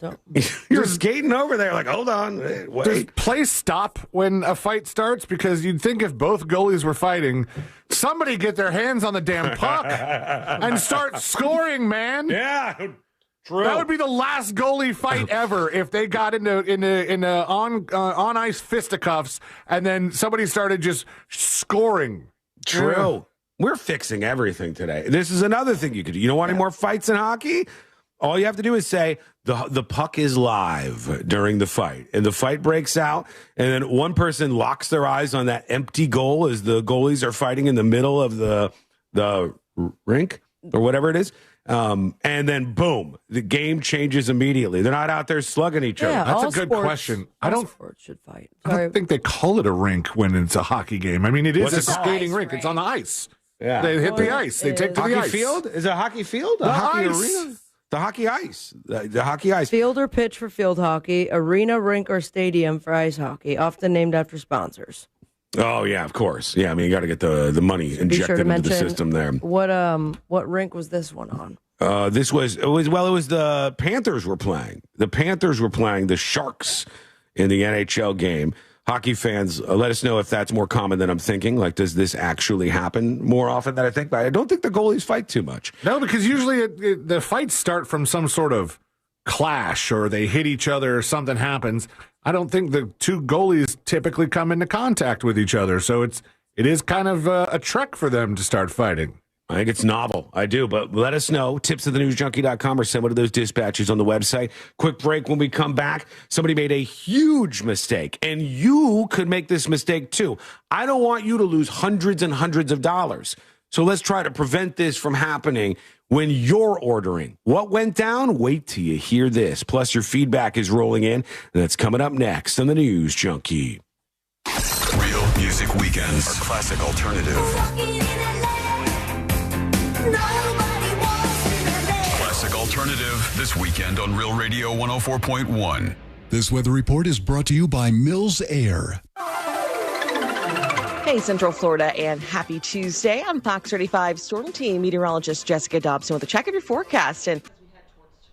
You're skating over there hold on, wait.
Does play stop when a fight starts? Because you'd think if both goalies were fighting, somebody get their hands on the damn puck and start scoring, man.
Yeah, true.
That would be the last goalie fight ever if they got into on ice fisticuffs and then somebody started just scoring.
True.
Yeah.
We're fixing everything today. This is another thing you could do. You don't want any more fights in hockey? All you have to do is say the puck is live during the fight, and the fight breaks out, and then one person locks their eyes on that empty goal as the goalies are fighting in the middle of the rink or whatever it is. And then boom, the game changes immediately. They're not out there slugging each other.
That's a good question.
Sports should fight.
I don't think they call it a rink when it's a hockey game. I mean, it is a skating rink. It's on the ice.
Yeah.
They hit the ice. They take to
hockey
the ice.
Field? Is it a hockey field?
The
hockey
ice.
arena? The hockey ice. The hockey ice.
Field or pitch for field hockey, arena, rink, or stadium for ice hockey, often named after sponsors.
Oh, yeah, of course. Yeah, I mean, you got to get the money injected into the system there.
What rink was this one on?
It was the Panthers were playing. The Panthers were playing the Sharks in the NHL game. Hockey fans, let us know if that's more common than I'm thinking. Does this actually happen more often than I think? But I don't think the goalies fight too much.
No, because usually the fights start from some sort of clash or they hit each other or something happens. I don't think the two goalies typically come into contact with each other. So it is kind of a trek for them to start fighting.
I think it's novel. I do, but let us know. Tips@thenewsjunkie.com or send one of those dispatches on the website. Quick break. When we come back, somebody made a huge mistake, and you could make this mistake too. I don't want you to lose hundreds and hundreds of dollars. So let's try to prevent this from happening when you're ordering. What went down? Wait till you hear this. Plus, your feedback is rolling in, and that's coming up next on the News Junkie.
Real Music Weekends, our classic alternative. Classic alternative this weekend on Real Radio 104.1.
This weather report is brought to you by Mills Air.
Hey, Central Florida, and happy Tuesday. I'm Fox 35 Storm Team meteorologist Jessica Dobson with a check of your forecast. And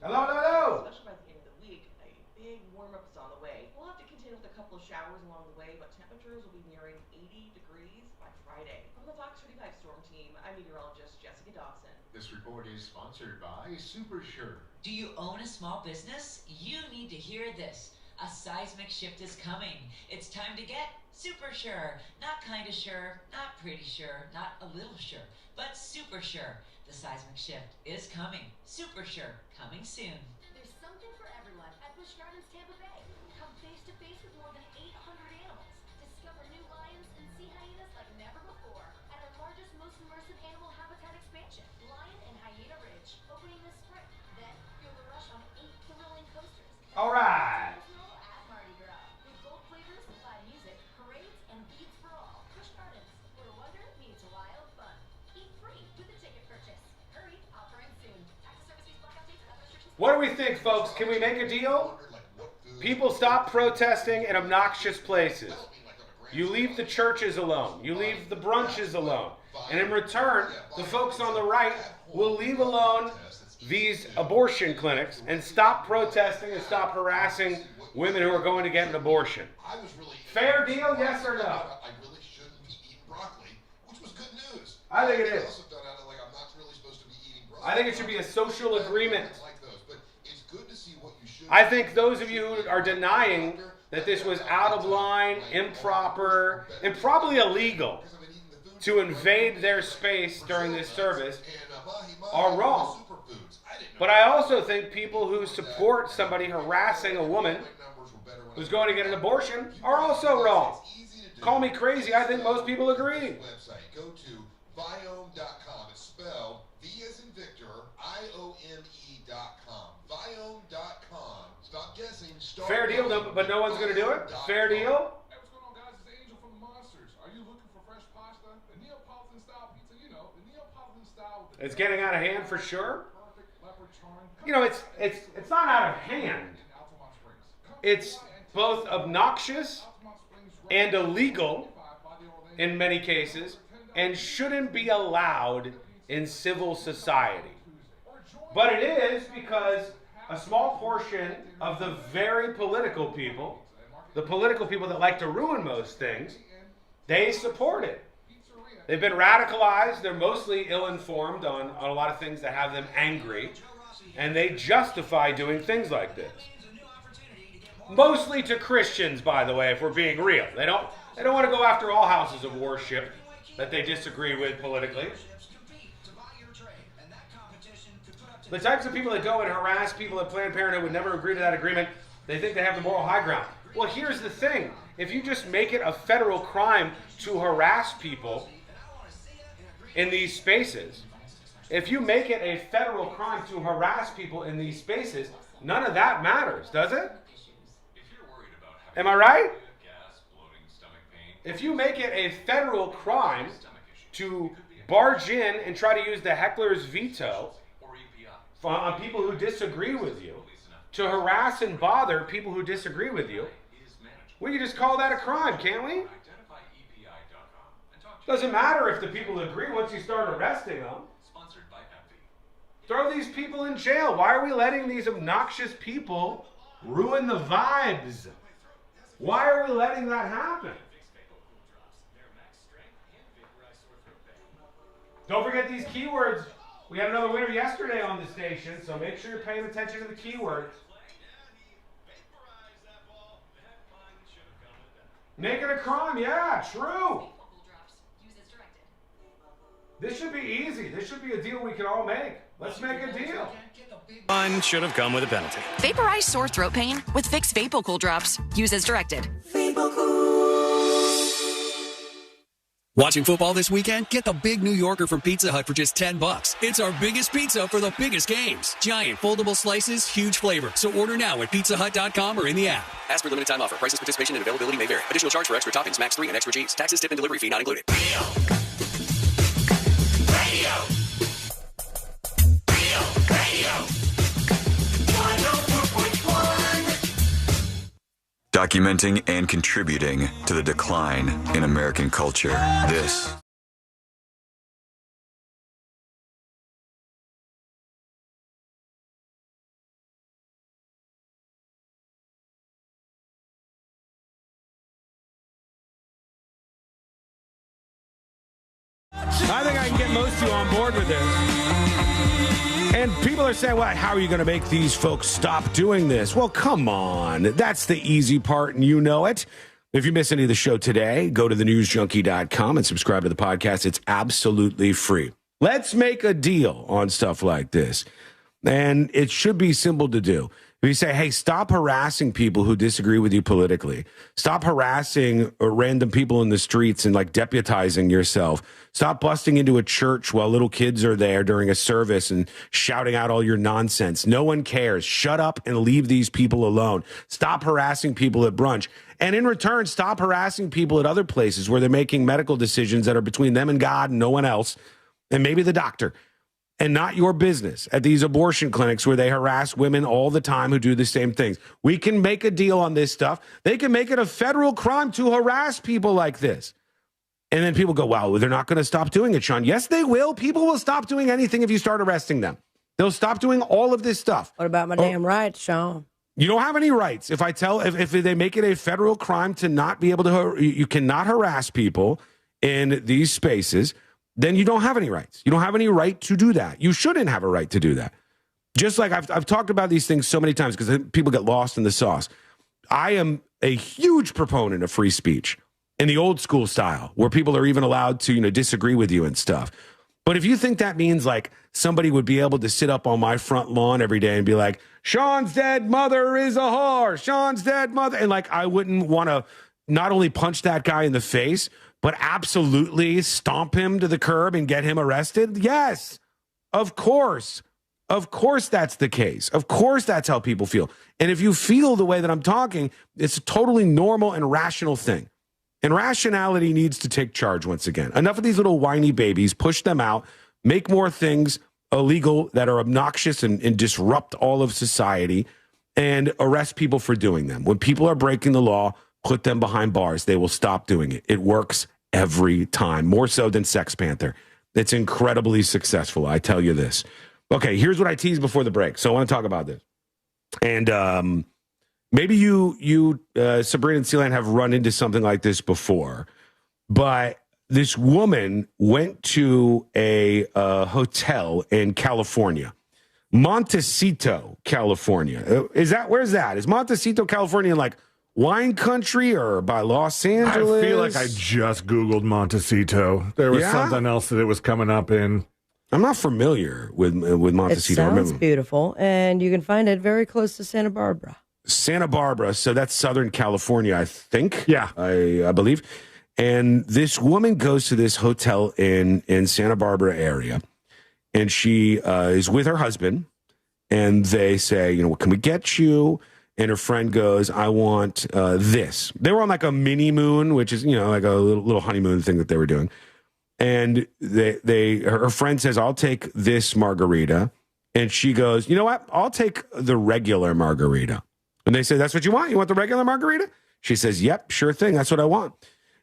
Hello.
especially by the end of the week, a big warm-up is on the way. We'll have to contend with a couple of showers along the way, but temperatures will be nearing 80 degrees by Friday. From the Fox 35 Storm Team, I'm meteorologist Jessica Dobson.
This report is sponsored by Supersure.
Do you own a small business? You need to hear this. A seismic shift is coming. It's time to get super sure. Not kind of sure, not pretty sure, not a little sure, but super sure. The seismic shift is coming. Super sure, coming soon.
There's something for everyone at Busch Gardens Tampa Bay. Come face to face with more than 800 animals. Discover new lions and sea hyenas like never before at our largest, most immersive animal habitat expansion, Lion and Hyena Ridge, opening this spring. Then feel the rush on 8 thrilling coasters.
All right.
At Mardi Gras, with gold flavors, live music, parades, and beads for all. Busch Gardens, where wonder meets wild fun. Eat free with a ticket purchase. Hurry, offering soon. Tax and service fees, blackout dates, and other restrictions.
What do we think, folks? Can we make a deal?
People stop protesting in obnoxious places. You leave the churches alone. You leave the brunches alone. And in return, the folks on the right will leave alone these abortion clinics and stop protesting and stop harassing women who are going to get an abortion. Fair deal, yes or no?
I really shouldn't be eating broccoli, which was good news.
I think it
I
is.
also found out like I'm not really supposed to be eating broccoli.
I think it should be a social agreement.
I like those, but it's good to see what you should.
I think those of you who are denying that this was out of line, improper, and probably illegal to invade their space during this service are wrong. But I also think people who support somebody harassing a woman who's going to get an abortion are also wrong. Call me crazy, I think most people agree.
Go to Viome.com. It's spelled V as in Victor, IOME.com. Viome.com. Stop guessing.
Fair deal, but no one's going to do it? Fair deal?
Hey, what's going on, guys? It's Angel from the Monsters. Are you looking for fresh pasta? The Neapolitan style pizza, the Neapolitan style.
It's getting out of hand for sure. It's not out of hand. It's both obnoxious and illegal in many cases and shouldn't be allowed in civil society. But it is because a small portion of the very political people, the political people that like to ruin most things, they support it. They've been radicalized. They're mostly ill-informed on a lot of things that have them angry. And they justify doing things like this. Mostly to Christians, by the way, if we're being real. They don't want to go after all houses of worship that they disagree with politically. The types of people that go and harass people at Planned Parenthood would never agree to that agreement. They think they have the moral high ground. Well, here's the thing. If you just make it a federal crime to harass people in these spaces, if you make it a federal crime to harass people in these spaces, none of that matters, does it? Am I right? If you make it a federal crime to barge in and try to use the heckler's veto on people who disagree with you, to harass and bother people who disagree with you, we can just call that a crime, can't we? Doesn't matter if the people agree once you start arresting them. Throw these people in jail. Why are we letting these obnoxious people ruin the vibes? Why are we letting that happen? Don't forget these keywords. We had another winner yesterday on the station, so make sure you're paying attention to the keywords. Make it a crime, yeah, true. This should be easy. This should be a deal we can all make. Let's make a deal.
Fun should have come with a penalty.
Vaporize sore throat pain with Vicks VapoCool drops. Use as directed.
Watching football this weekend? Get the big New Yorker from Pizza Hut for just $10. It's our biggest pizza for the biggest games. Giant foldable slices, huge flavor. So order now at pizzahut.com or in the app. Ask for limited time offer. Prices, participation, and availability may vary. Additional charge for extra toppings, max 3 and extra cheese. Taxes, tip, and delivery fee not included.
Documenting and contributing to the decline in American culture. This
I think I can get most of you on board with this. And people are saying, well, how are you going to make these folks stop doing this? Well, come on. That's the easy part, and you know it. If you miss any of the show today, go to thenewsjunkie.com and subscribe to the podcast. It's absolutely free. Let's make a deal on stuff like this. And it should be simple to do. If you say, hey, stop harassing people who disagree with you politically. Stop harassing random people in the streets and like deputizing yourself. Stop busting into a church while little kids are there during a service and shouting out all your nonsense. No one cares. Shut up and leave these people alone. Stop harassing people at brunch. And in return, stop harassing people at other places where they're making medical decisions that are between them and God and no one else, and maybe the doctor. and not your business at these abortion clinics where they harass women all the time who do the same things. We can make a deal on this stuff. They can make it a federal crime to harass people like this. And then people go, wow, they're not going to stop doing it, Sean. Yes, they will. People will stop doing anything if you start arresting them. They'll stop doing all of this stuff.
What about my damn rights, Sean?
You don't have any rights. If they make it a federal crime to not be able to, you cannot harass people in these spaces, then you don't have any rights. You don't have any right to do that. You shouldn't have a right to do that. Just like I've talked about these things so many times because people get lost in the sauce. I am a huge proponent of free speech in the old school style where people are even allowed to, disagree with you and stuff. But if you think that means like somebody would be able to sit up on my front lawn every day and be like, Sean's dead mother is a whore, Sean's dead mother. And like, I wouldn't want to not only punch that guy in the face, but absolutely stomp him to the curb and get him arrested. Yes, of course. Of course that's the case. Of course that's how people feel. And if you feel the way that I'm talking, it's a totally normal and rational thing. And rationality needs to take charge once again. Enough of these little whiny babies. Push them out. Make more things illegal that are obnoxious and disrupt all of society, and arrest people for doing them. When people are breaking the law, put them behind bars. They will stop doing it. It works every time, more so than Sex Panther. It's incredibly successful, I tell you this. Okay, here's what I teased before the break. So I want to talk about this. And maybe you Sabrina and Sealand, have run into something like this before, but this woman went to a hotel in California, Montecito, California. Where's that? Is Montecito, California, like wine country or by Los Angeles?
I feel like I just Googled Montecito. There was something else that it was coming up in.
I'm not familiar with Montecito.
It sounds beautiful, and you can find it very close to Santa Barbara.
Santa Barbara, so that's Southern California, I think.
Yeah.
I believe. And this woman goes to this hotel in Santa Barbara area, and she is with her husband, and they say, what can we get you? And her friend goes, I want this. They were on like a mini moon, which is, like a little honeymoon thing that they were doing. And her friend says, I'll take this margarita. And she goes, you know what? I'll take the regular margarita. And they say, that's what you want? You want the regular margarita? She says, yep, sure thing. That's what I want.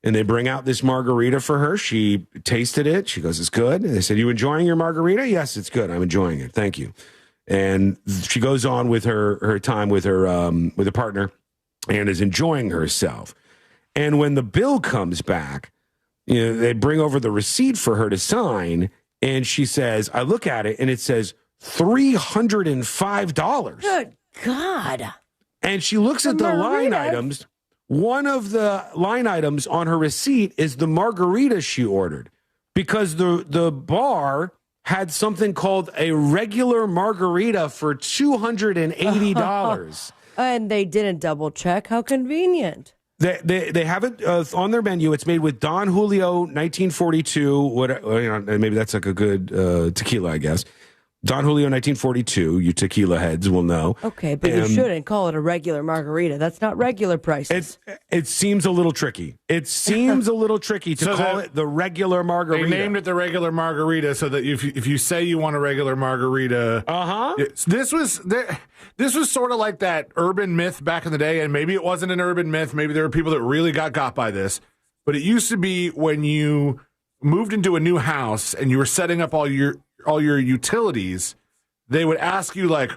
And they bring out this margarita for her. She tasted it. She goes, it's good. And they said, you enjoying your margarita? Yes, it's good. I'm enjoying it. Thank you. And she goes on with her time with her partner and is enjoying herself. And when the bill comes back, they bring over the receipt for her to sign. And she says, I look at it and it says $305.
Good God.
And she looks at the line items. One of the line items on her receipt is the margarita she ordered, because the bar had something called a regular margarita for $280.
And they didn't double check. How convenient.
They have it on their menu. It's made with Don Julio 1942. Maybe that's like a good tequila, I guess. Don Julio 1942, you tequila heads will know.
Okay, but you shouldn't call it a regular margarita. That's not regular prices.
It seems a little tricky. It seems a little tricky to call it the regular margarita.
They named it the regular margarita so that if you say you want a regular margarita, this was sort of like that urban myth back in the day, and maybe it wasn't an urban myth. Maybe there were people that really got by this, but it used to be when you moved into a new house and you were setting up all your utilities, they would ask you like,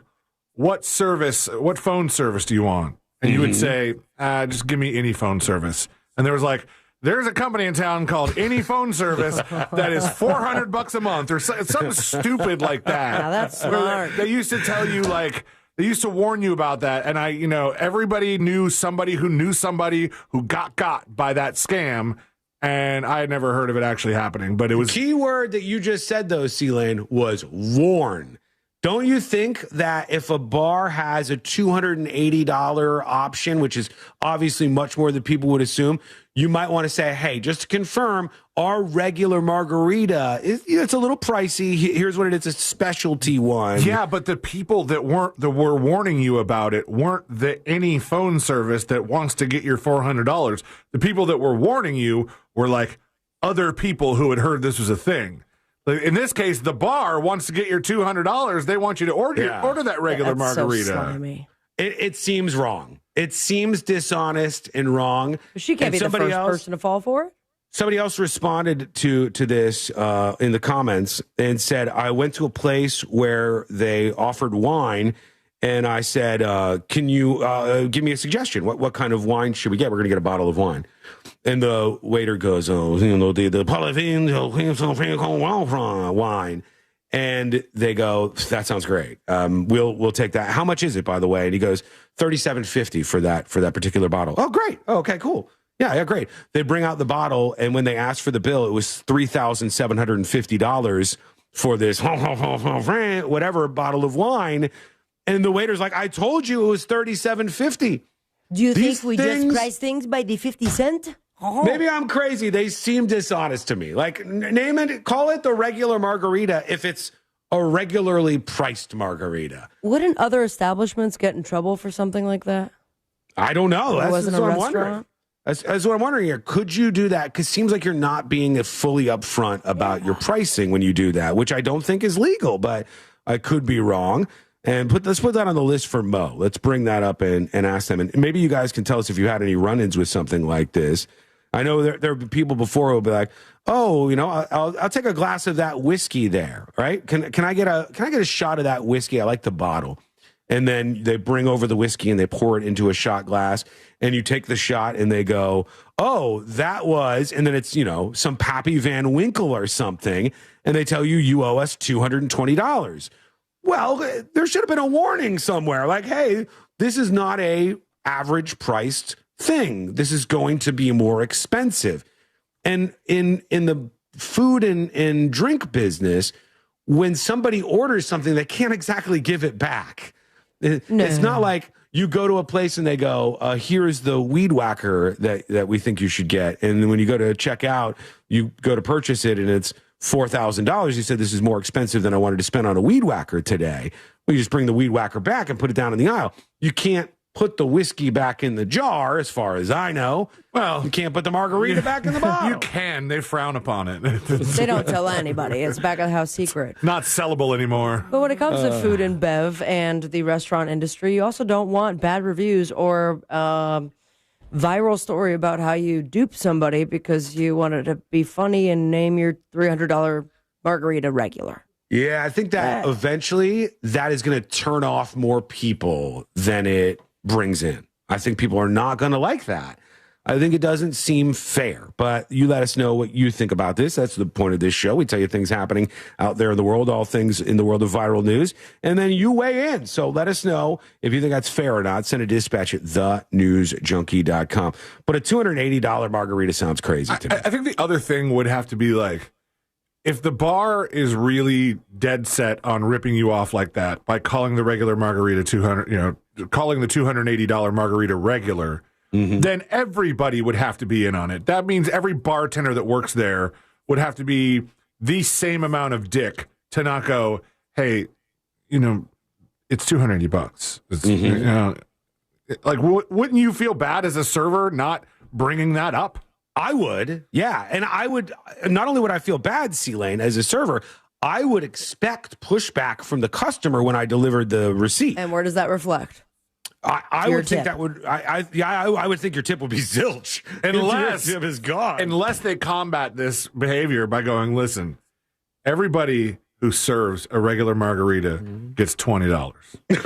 what phone service do you want? And you would say, just give me any phone service. And there was like, there's a company in town called Any Phone Service that is $400 a month or something stupid like that.
Now that's smart.
They used to tell you like, they used to warn you about that. And everybody knew somebody who got by that scam. And I had never heard of it actually happening, but it was...
The key word that you just said, though, C-Lane, was warn. Don't you think that if a bar has a $280 option, which is obviously much more than people would assume, you might want to say, hey, just to confirm, our regular margarita, it's a little pricey. Here's what it is, a specialty one.
Yeah, but the people that were warning you about it weren't any phone service that wants to get your $400. The people that were warning you were like other people who had heard this was a thing. In this case, the bar wants to get your $200. They want you to order that regular margarita.
So slimy.
It seems wrong. It seems dishonest and wrong.
She can't be the first person to fall for it.
Somebody else responded to this in the comments and said, I went to a place where they offered wine, and I said, can you give me a suggestion? What kind of wine should we get? We're going to get a bottle of wine. And the waiter goes, the wine. And they go, that sounds great. We'll take that. How much is it, by the way? And he goes, $37.50 for that particular bottle. Oh, great. Oh, okay, cool. Yeah, great. They bring out the bottle, and when they asked for the bill, it was $3,750 for this whatever bottle of wine. And the waiter's like, I told you it was $37.50.
Do you think we just price things by the 50 cent?
Maybe I'm crazy. They seem dishonest to me. Like, name it, call it the regular margarita if it's a regularly priced margarita.
Wouldn't other establishments get in trouble for something like that?
I don't know. That's what I'm wondering. That's what I'm wondering here. Could you do that? Because it seems like you're not being fully upfront about your pricing when you do that, which I don't think is legal, but I could be wrong. And let's put that on the list for Mo. Let's bring that up and ask them. And maybe you guys can tell us if you had any run-ins with something like this. I know there have been people before who will be like, oh, I'll take a glass of that whiskey there, right? Can I get a shot of that whiskey? I like the bottle. And then they bring over the whiskey and they pour it into a shot glass, and you take the shot and they go, oh, that was, and then it's, some Pappy Van Winkle or something, and they tell you owe us $220. Well, there should have been a warning somewhere like, hey, this is not a average priced thing. This is going to be more expensive. And in the food and drink business, when somebody orders something, they can't exactly give it back. It's not like you go to a place and they go, here's the weed whacker that we think you should get. And then when you go to check out, you go to purchase it and it's $4,000. You said, this is more expensive than I wanted to spend on a weed whacker today. Well, you just bring the weed whacker back and put it down in the aisle. You can't put the whiskey back in the jar, as far as I know. Well, you can't put the margarita back in the bottle.
You can. They frown upon it.
They don't tell anybody. It's back of the house secret.
Not sellable anymore.
But when it comes to food and bev and the restaurant industry, you also don't want bad reviews or viral story about how you duped somebody because you wanted to be funny and name your $300 margarita regular.
Yeah, I think that eventually that is going to turn off more people than it brings in. I think people are not going to like that. I think it doesn't seem fair, but you let us know what you think about this. That's the point of this show. We tell you things happening out there in the world, all things in the world of viral news, and then you weigh in. So let us know if you think that's fair or not. Send a dispatch at thenewsjunkie.com. But a $280 margarita sounds crazy to me.
I think the other thing would have to be like, if the bar is really dead set on ripping you off like that by calling the regular margarita calling the $280 margarita regular, then everybody would have to be in on it. That means every bartender that works there would have to be the same amount of dick to not go, hey, it's $280. Wouldn't you feel bad as a server not bringing that up?
I would, yeah. And I would, not only would I feel bad, C-Lane, as a server, I would expect pushback from the customer when I delivered the receipt.
And where does that reflect?
I would think that would, I would think your tip would be zilch.
Unless
your tip is gone.
Unless they combat this behavior by going, listen, everybody who serves a regular margarita gets $20.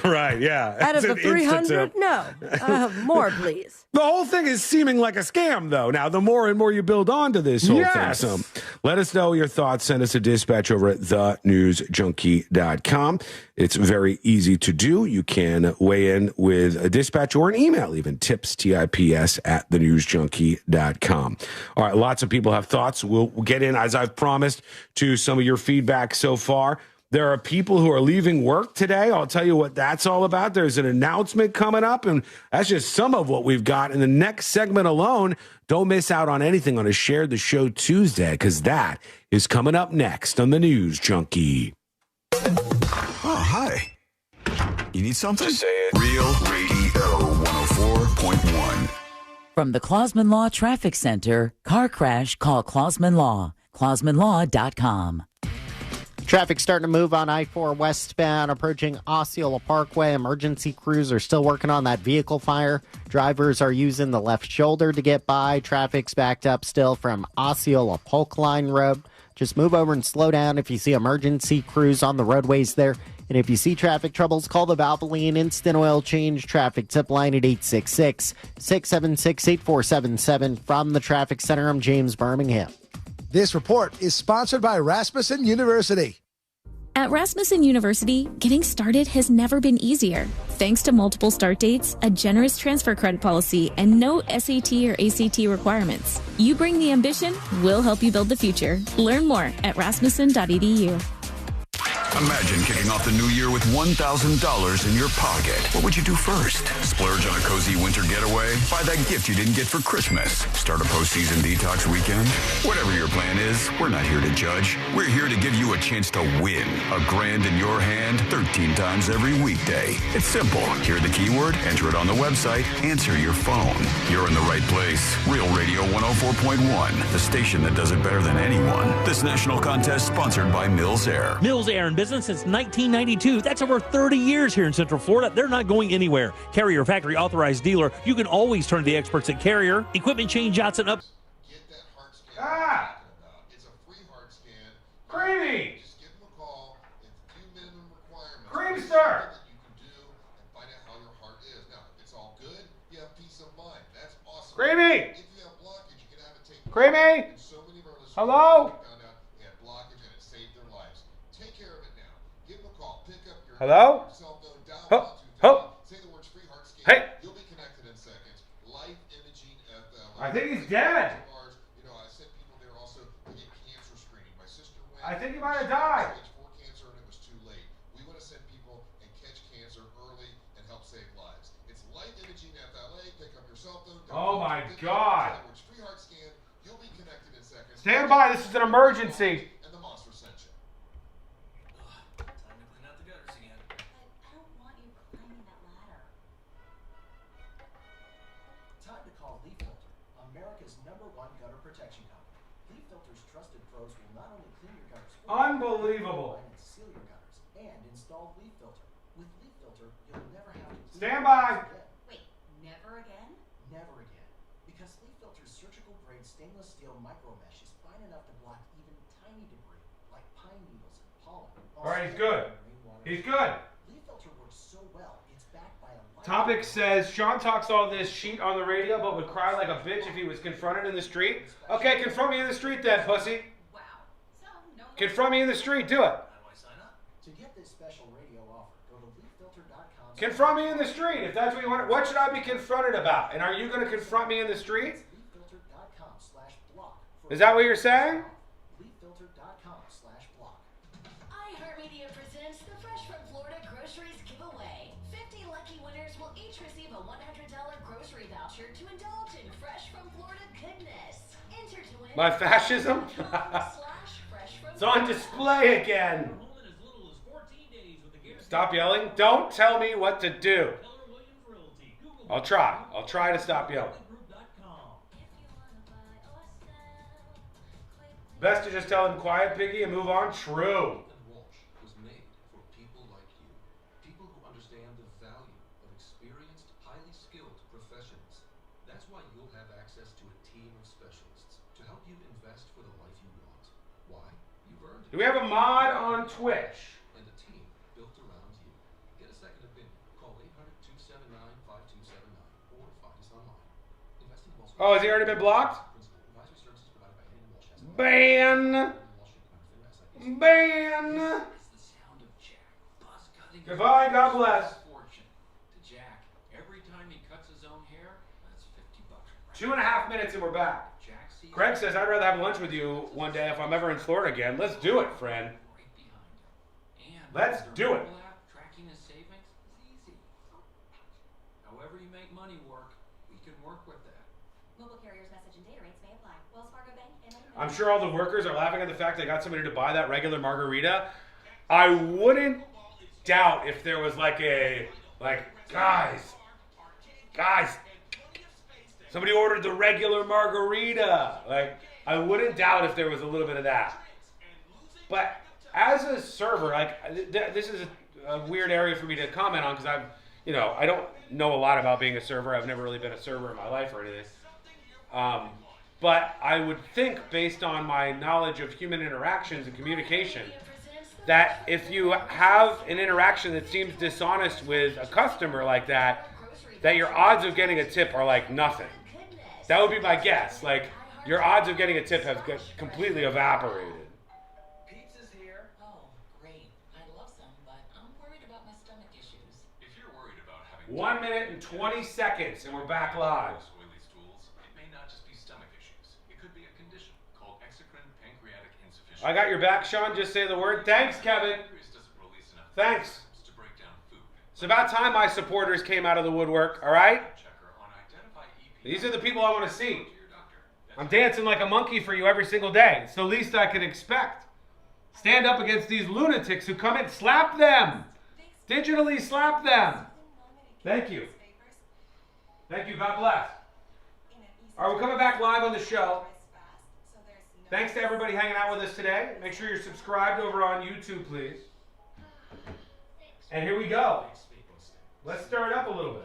Right, yeah.
Out of the 300? No. More, please.
The whole thing is seeming like a scam, though. Now, the more and more you build onto this whole thing. So let us know your thoughts. Send us a dispatch over at thenewsjunkie.com. It's very easy to do. You can weigh in with a dispatch or an email, even tips, TIPS, at thenewsjunkie.com. All right, lots of people have thoughts. We'll get in, as I've promised, to some of your feedback so far. There are people who are leaving work today. I'll tell you what that's all about. There's an announcement coming up, and that's just some of what we've got in the next segment alone. Don't miss out on anything on a Share the Show Tuesday, because that is coming up next on the News Junkie.
Oh, hi. You need something? Just say it. Real Radio 104.1.
From the Clausman Law Traffic Center, car crash, call Clausman Law. ClausmanLaw.com.
Traffic starting to move on I-4 westbound, approaching Osceola Parkway. Emergency crews are still working on that vehicle fire. Drivers are using the left shoulder to get by. Traffic's backed up still from Osceola Polk Line Road. Just move over and slow down if you see emergency crews on the roadways there. And if you see traffic troubles, call the Valvoline Instant Oil Change Traffic Tip Line at 866-676-8477. From the Traffic Center, I'm James Birmingham.
This report is sponsored by Rasmussen University.
At Rasmussen University, getting started has never been easier. Thanks to multiple start dates, a generous transfer credit policy, and no SAT or ACT requirements. You bring the ambition, we'll help you build the future. Learn more at rasmussen.edu.
Imagine kicking off the new year with $1,000 in your pocket. What would you do first? Splurge on a cozy winter getaway? Buy that gift you didn't get for Christmas? Start a postseason detox weekend? Whatever your plan is, we're not here to judge. We're here to give you a chance to win. $1,000 in your hand 13 times every weekday. It's simple. Hear the keyword, enter it on the website, answer your phone. You're in the right place. Real Radio 104.1, the station that does it better than anyone. This national contest sponsored by Mills Air.
Mills Air in business since 1992. That's over 30 years here in Central Florida. They're not going anywhere. Carrier factory authorized dealer. You can always turn to the experts at Carrier. Equipment changeouts and up.
Ah!
It's a free heart scan.
Creamy!
Just give them a call. It's a few minimum requirements.
Creamster!
That you can do and find out how your heart is. Now, if it's all good, you have peace of mind. That's awesome.
Creamy!
If you have blockage, you can have it taken.
Creamy!
So many of our listeners
Hello?
found out they had blockage and it saved their lives. Take care of it now. Give them a call. Pick up your
Hello?
cell phone, dial
Ho,
123,
ho.
say the words free heart scan.
Hey.
You'll be connected in seconds. Life Imaging FLA.
I think he's dead.
You know, I sent people there also to get cancer screening. My sister went.
I think he might have died.
Stage 4 cancer and it was too late. We want to send people and catch cancer early and help save lives. It's Life Imaging FLA. Pick up your cell phone.
Oh my God.
Say the words free heart scan. You'll be connected in seconds.
Stand by. This is an emergency.
And the monster sent you.
Time to clean out the gutters again. I don't want you climbing that ladder.
Time to call Leaf Filter, America's #1 gutter protection company. Leaf Filter's trusted pros will not only clean your gutters for you,
Unbelievable.
but seal your gutters and install Leaf Filter. With Leaf Filter, you'll never have to clean
Stand
your
by.
gutters again.
Wait, never again?
Never again. Because Leaf Filter's surgical grade stainless steel micro mesh is fine enough to block even tiny debris like pine needles and pollen.
All right, he's good. He's good.
Leaf Filter works so well, it's backed by a
Topic says, Sean talks all this shit on the radio, but would cry like a bitch if he was confronted in the street. Okay, confront me in the street then, pussy.
Wow. So, no more.
Confront me in the street. Do it.
How do I sign up? To get this special radio offer, go to leaffilter.com.
Confront me in the street if that's what you want. What should I be confronted about? And are you going to confront me in the street?
leaffilter.com/block.
Is that what you're saying?
leaffilter.com/block.
iHeartMedia presents the Fresh from Florida Groceries Giveaway. 50 lucky winners will each receive a $100 grocery voucher to indulge in Fresh from Florida goodness. Enter to win.
My fascism? It's on display again. Stop yelling. Don't tell me what to do. I'll try. I'll try to stop yelling. Best to just tell him quiet, Piggy, and move on. True.
Walsh was made for people like you. People who understand the value of experienced, highly skilled professionals. That's why you'll have access to a team of specialists to help you invest for the life you want. Why? You've earned it.
Do we have a mod on Twitch?
And a team built around you. Get a second opinion. Call 800-279-5279 or find us online. Investing in Wall Street.
Oh, has he already been blocked? Ban. Ban. Goodbye. God bless.
To Jack, every time he cuts his own hair, that's $50.
2.5 minutes and we're back. Greg says, I'd rather have lunch with you one day if I'm ever in Florida again. Let's do it, friend. Let's do it.
Tracking his savings is easy. However you make money work, we can work with that.
Mobile carriers message and data rates may apply. Wells Fargo Bank and
I'm sure all the workers are laughing at the fact they got somebody to buy that regular margarita. I wouldn't doubt if there was guys, somebody ordered the regular margarita. I wouldn't doubt if there was a little bit of that. But as a server, like this is a weird area for me to comment on because I don't know a lot about being a server. I've never really been a server in my life or anything. But I would think, based on my knowledge of human interactions and communication, that if you have an interaction that seems dishonest with a customer like that your odds of getting a tip are like nothing. That would be my guess. Like, your odds of getting a tip have completely evaporated.
Pizza's here. Oh, great. I love some, but I'm worried about my stomach issues.
If you're worried about having
1 minute and 20 seconds, and we're back live.
oily stools, it may not just be stomach issues. It could be a condition called exocrine pancreatic insufficiency.
I got your back, Sean. Just say the word. Thanks, Kevin. Thanks.
To break down food.
It's about time my supporters came out of the woodwork, all right? These are the people I want to see. I'm dancing like a monkey for you every single day. It's the least I could expect. Stand up against these lunatics who come in. Slap them. Digitally slap them. Thank you. Thank you. God bless. All right, we're coming back live on the show. Thanks to everybody hanging out with us today. Make sure you're subscribed over on YouTube, please. And here we go. Let's stir it up a little bit.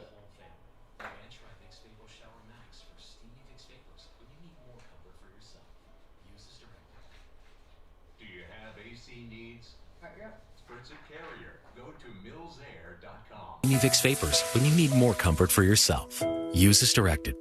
Do you have AC needs? Spritz It Carrier. Go to millsair.com.
Univix Vapors when you need more comfort for yourself. Use as directed.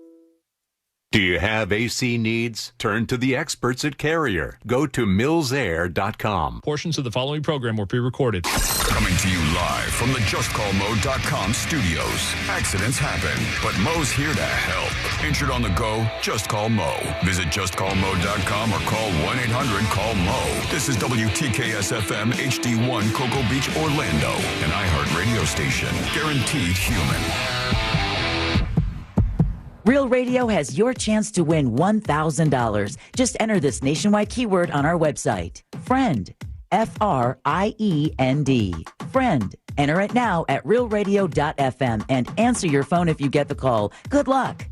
Do you have AC needs? Turn to the experts at Carrier. Go to millsair.com.
Portions of the following program were pre-recorded.
Coming to you live from the JustCallMo.com studios. Accidents happen, but Mo's here to help. Injured on the go? Just call Mo. Visit JustCallMo.com or call 1-800-CALL-MO. This is WTKS-FM HD1 Cocoa Beach, Orlando. An iHeart radio station. Guaranteed human.
Real Radio has your chance to win $1,000. Just enter this nationwide keyword on our website. Friend. F-R-I-E-N-D. Friend. Enter it now at realradio.fm and answer your phone if you get the call. Good luck.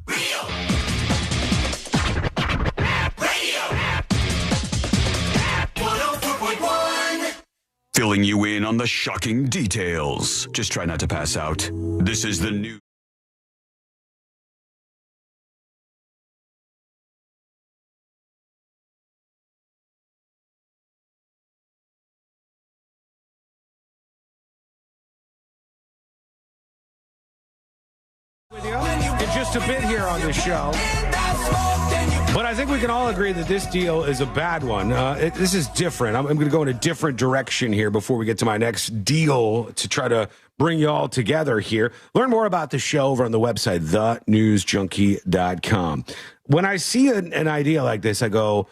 Filling you in on the shocking details. Just try not to pass out. This is the new.
With you in just a bit here on the show. But I think we can all agree that this deal is a bad one. This is different. I'm going to go in a different direction here before we get to my next deal to try to bring you all together here. Learn more about the show over on the website, thenewsjunkie.com. When I see an idea like this, I go,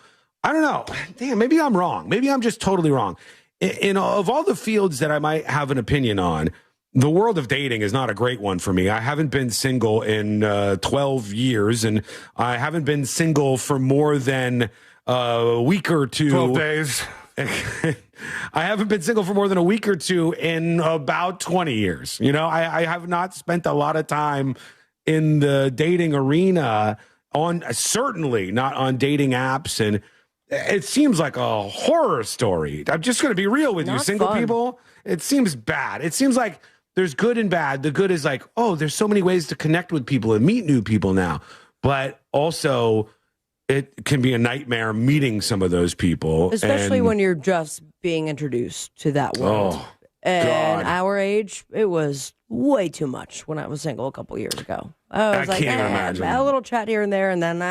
I don't know. Damn, maybe I'm wrong. Maybe I'm just totally wrong. Of all the fields that I might have an opinion on, the world of dating is not a great one for me. I haven't been single in 12 years, and I haven't been single for more than a week or two.
12 days.
I haven't been single for more than a week or two in about 20 years. You know, I have not spent a lot of time in the dating arena, certainly not on dating apps, and it seems like a horror story. I'm just going to be real with you. Single people, it seems bad. It seems like there's good and bad. The good is like, oh, there's so many ways to connect with people and meet new people now. But also, it can be a nightmare meeting some of those people.
Especially when you're just being introduced to that world.
Oh,
and
God.
our age, it was way too much when I was single a couple years ago. I was
can't imagine.
a little chat here and there, and then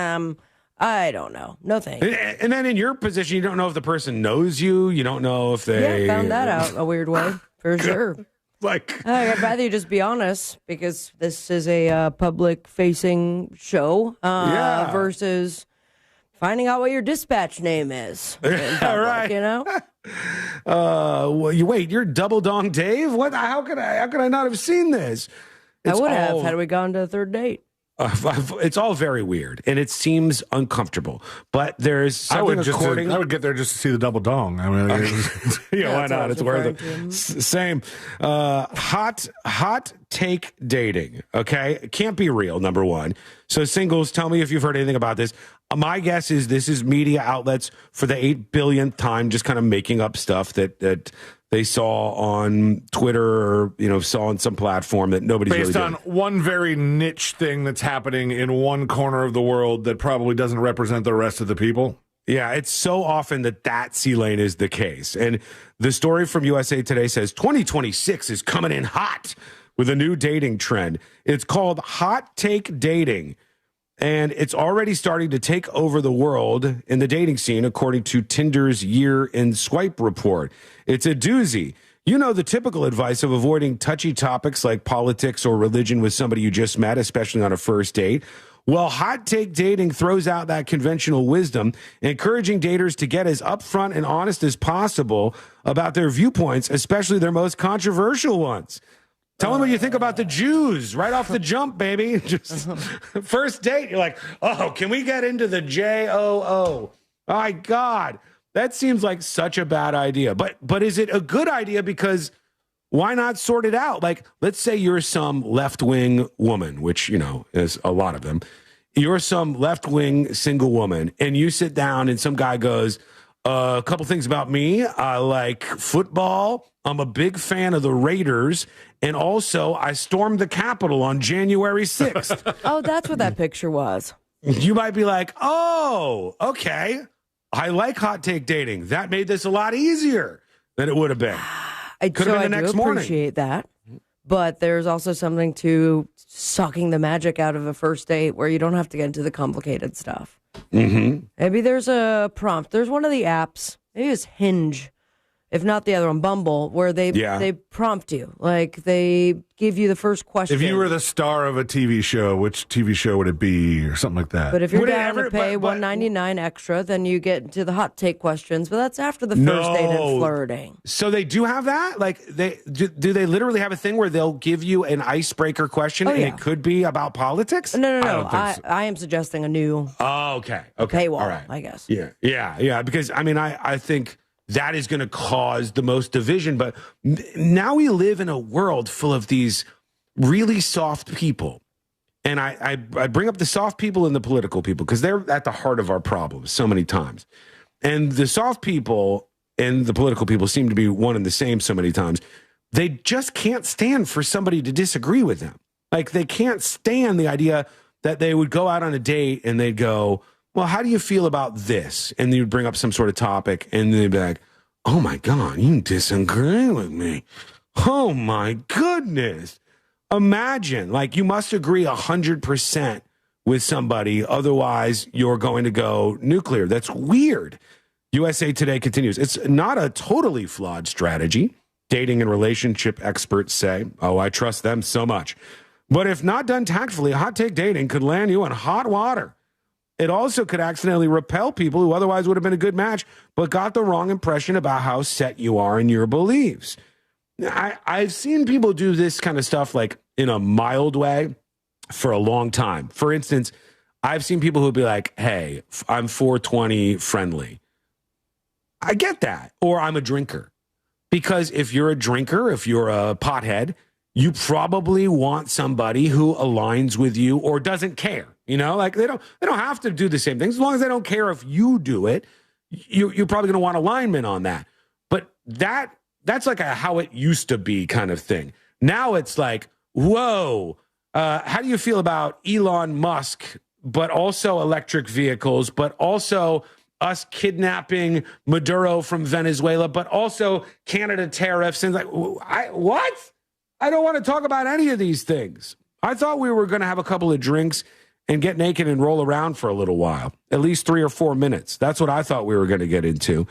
I don't know. No thanks.
And then in your position, you don't know if the person knows you. You don't know if they...
Yeah, found that out a weird way, for sure.
Like,
I'd rather you just be honest, because this is a public-facing show versus finding out what your dispatch name is.
All right.
You know?
Well, you're Double Dong Dave? What? How could I not have seen this?
I would have had we gone to a third date.
It's all very weird, and it seems uncomfortable. But there's something
I would get there just to see the double dong. I mean,
why not? It's worth it. Same. Hot take dating. Okay, it can't be real. Number one. So singles, tell me if you've heard anything about this. My guess is this is media outlets for the 8 billionth time just kind of making up stuff that they saw on Twitter or, saw on some platform that nobody's
based
really
on
doing.
one very niche thing that's happening in one corner of the world that probably doesn't represent the rest of the people.
Yeah, it's so often that C-Lane is the case. And the story from USA Today says 2026 is coming in hot with a new dating trend. It's called hot take dating. And it's already starting to take over the world in the dating scene, according to Tinder's year-end swipe report. It's a doozy. You know the typical advice of avoiding touchy topics like politics or religion with somebody you just met, especially on a first date. Well, hot take dating throws out that conventional wisdom, encouraging daters to get as upfront and honest as possible about their viewpoints, especially their most controversial ones. Tell them what you think about the Jews right off the jump, baby. Just first date, you're like, oh, can we get into the JOO? My God, that seems like such a bad idea. But is it a good idea? Because why not sort it out? Like, let's say you're some left-wing woman, which, is a lot of them. You're some left-wing single woman, and you sit down and some guy goes, a couple things about me. I like football. I'm a big fan of the Raiders. And also, I stormed the Capitol on January 6th.
Oh, that's what that picture was.
You might be like, oh, okay. I like hot take dating. That made this a lot easier than it would have been. Could have been the next morning.
I appreciate that. But there's also something to sucking the magic out of a first date where you don't have to get into the complicated stuff.
Mm-hmm.
Maybe there's a prompt. There's one of the apps. Maybe it's Hinge, if not the other one, Bumble, where they prompt you. Like, they give you the first question.
If you were the star of a TV show, which TV show would it be, or something like that?
But if you're down to pay $1.99 extra, then you get into the hot take questions. But that's after the first date and flirting.
So they do have that? Like, do they literally have a thing where they'll give you an icebreaker question and it could be about politics?
No.
I don't think so.
I am suggesting a new paywall,
all right.
I guess.
Yeah. Because, I think that is going to cause the most division. But now we live in a world full of these really soft people. And I bring up the soft people and the political people because they're at the heart of our problems so many times. And the soft people and the political people seem to be one and the same so many times. They just can't stand for somebody to disagree with them. Like, they can't stand the idea that they would go out on a date and they'd go, well, how do you feel about this? And you'd bring up some sort of topic, and they'd be like, oh, my God, you disagree with me. Oh, my goodness. Imagine, like, you must agree 100% with somebody. Otherwise, you're going to go nuclear. That's weird. USA Today continues. It's not a totally flawed strategy. Dating and relationship experts say, oh, I trust them so much. But if not done tactfully, hot take dating could land you in hot water. It also could accidentally repel people who otherwise would have been a good match, but got the wrong impression about how set you are in your beliefs. I've seen people do this kind of stuff like in a mild way for a long time. For instance, I've seen people who be like, hey, I'm 420 friendly. I get that. Or I'm a drinker. Because if you're a drinker, if you're a pothead, you probably want somebody who aligns with you or doesn't care. Like they don't have to do the same things. As long as they don't care if you do it, you're probably going to want alignment on that. But that's like a how it used to be kind of thing. Now it's like, whoa, how do you feel about Elon Musk, but also electric vehicles, but also us kidnapping Maduro from Venezuela, but also Canada tariffs? And like, what? I don't want to talk about any of these things. I thought we were going to have a couple of drinks and get naked and roll around for a little while, at least 3 or 4 minutes. That's what I thought we were going to get into,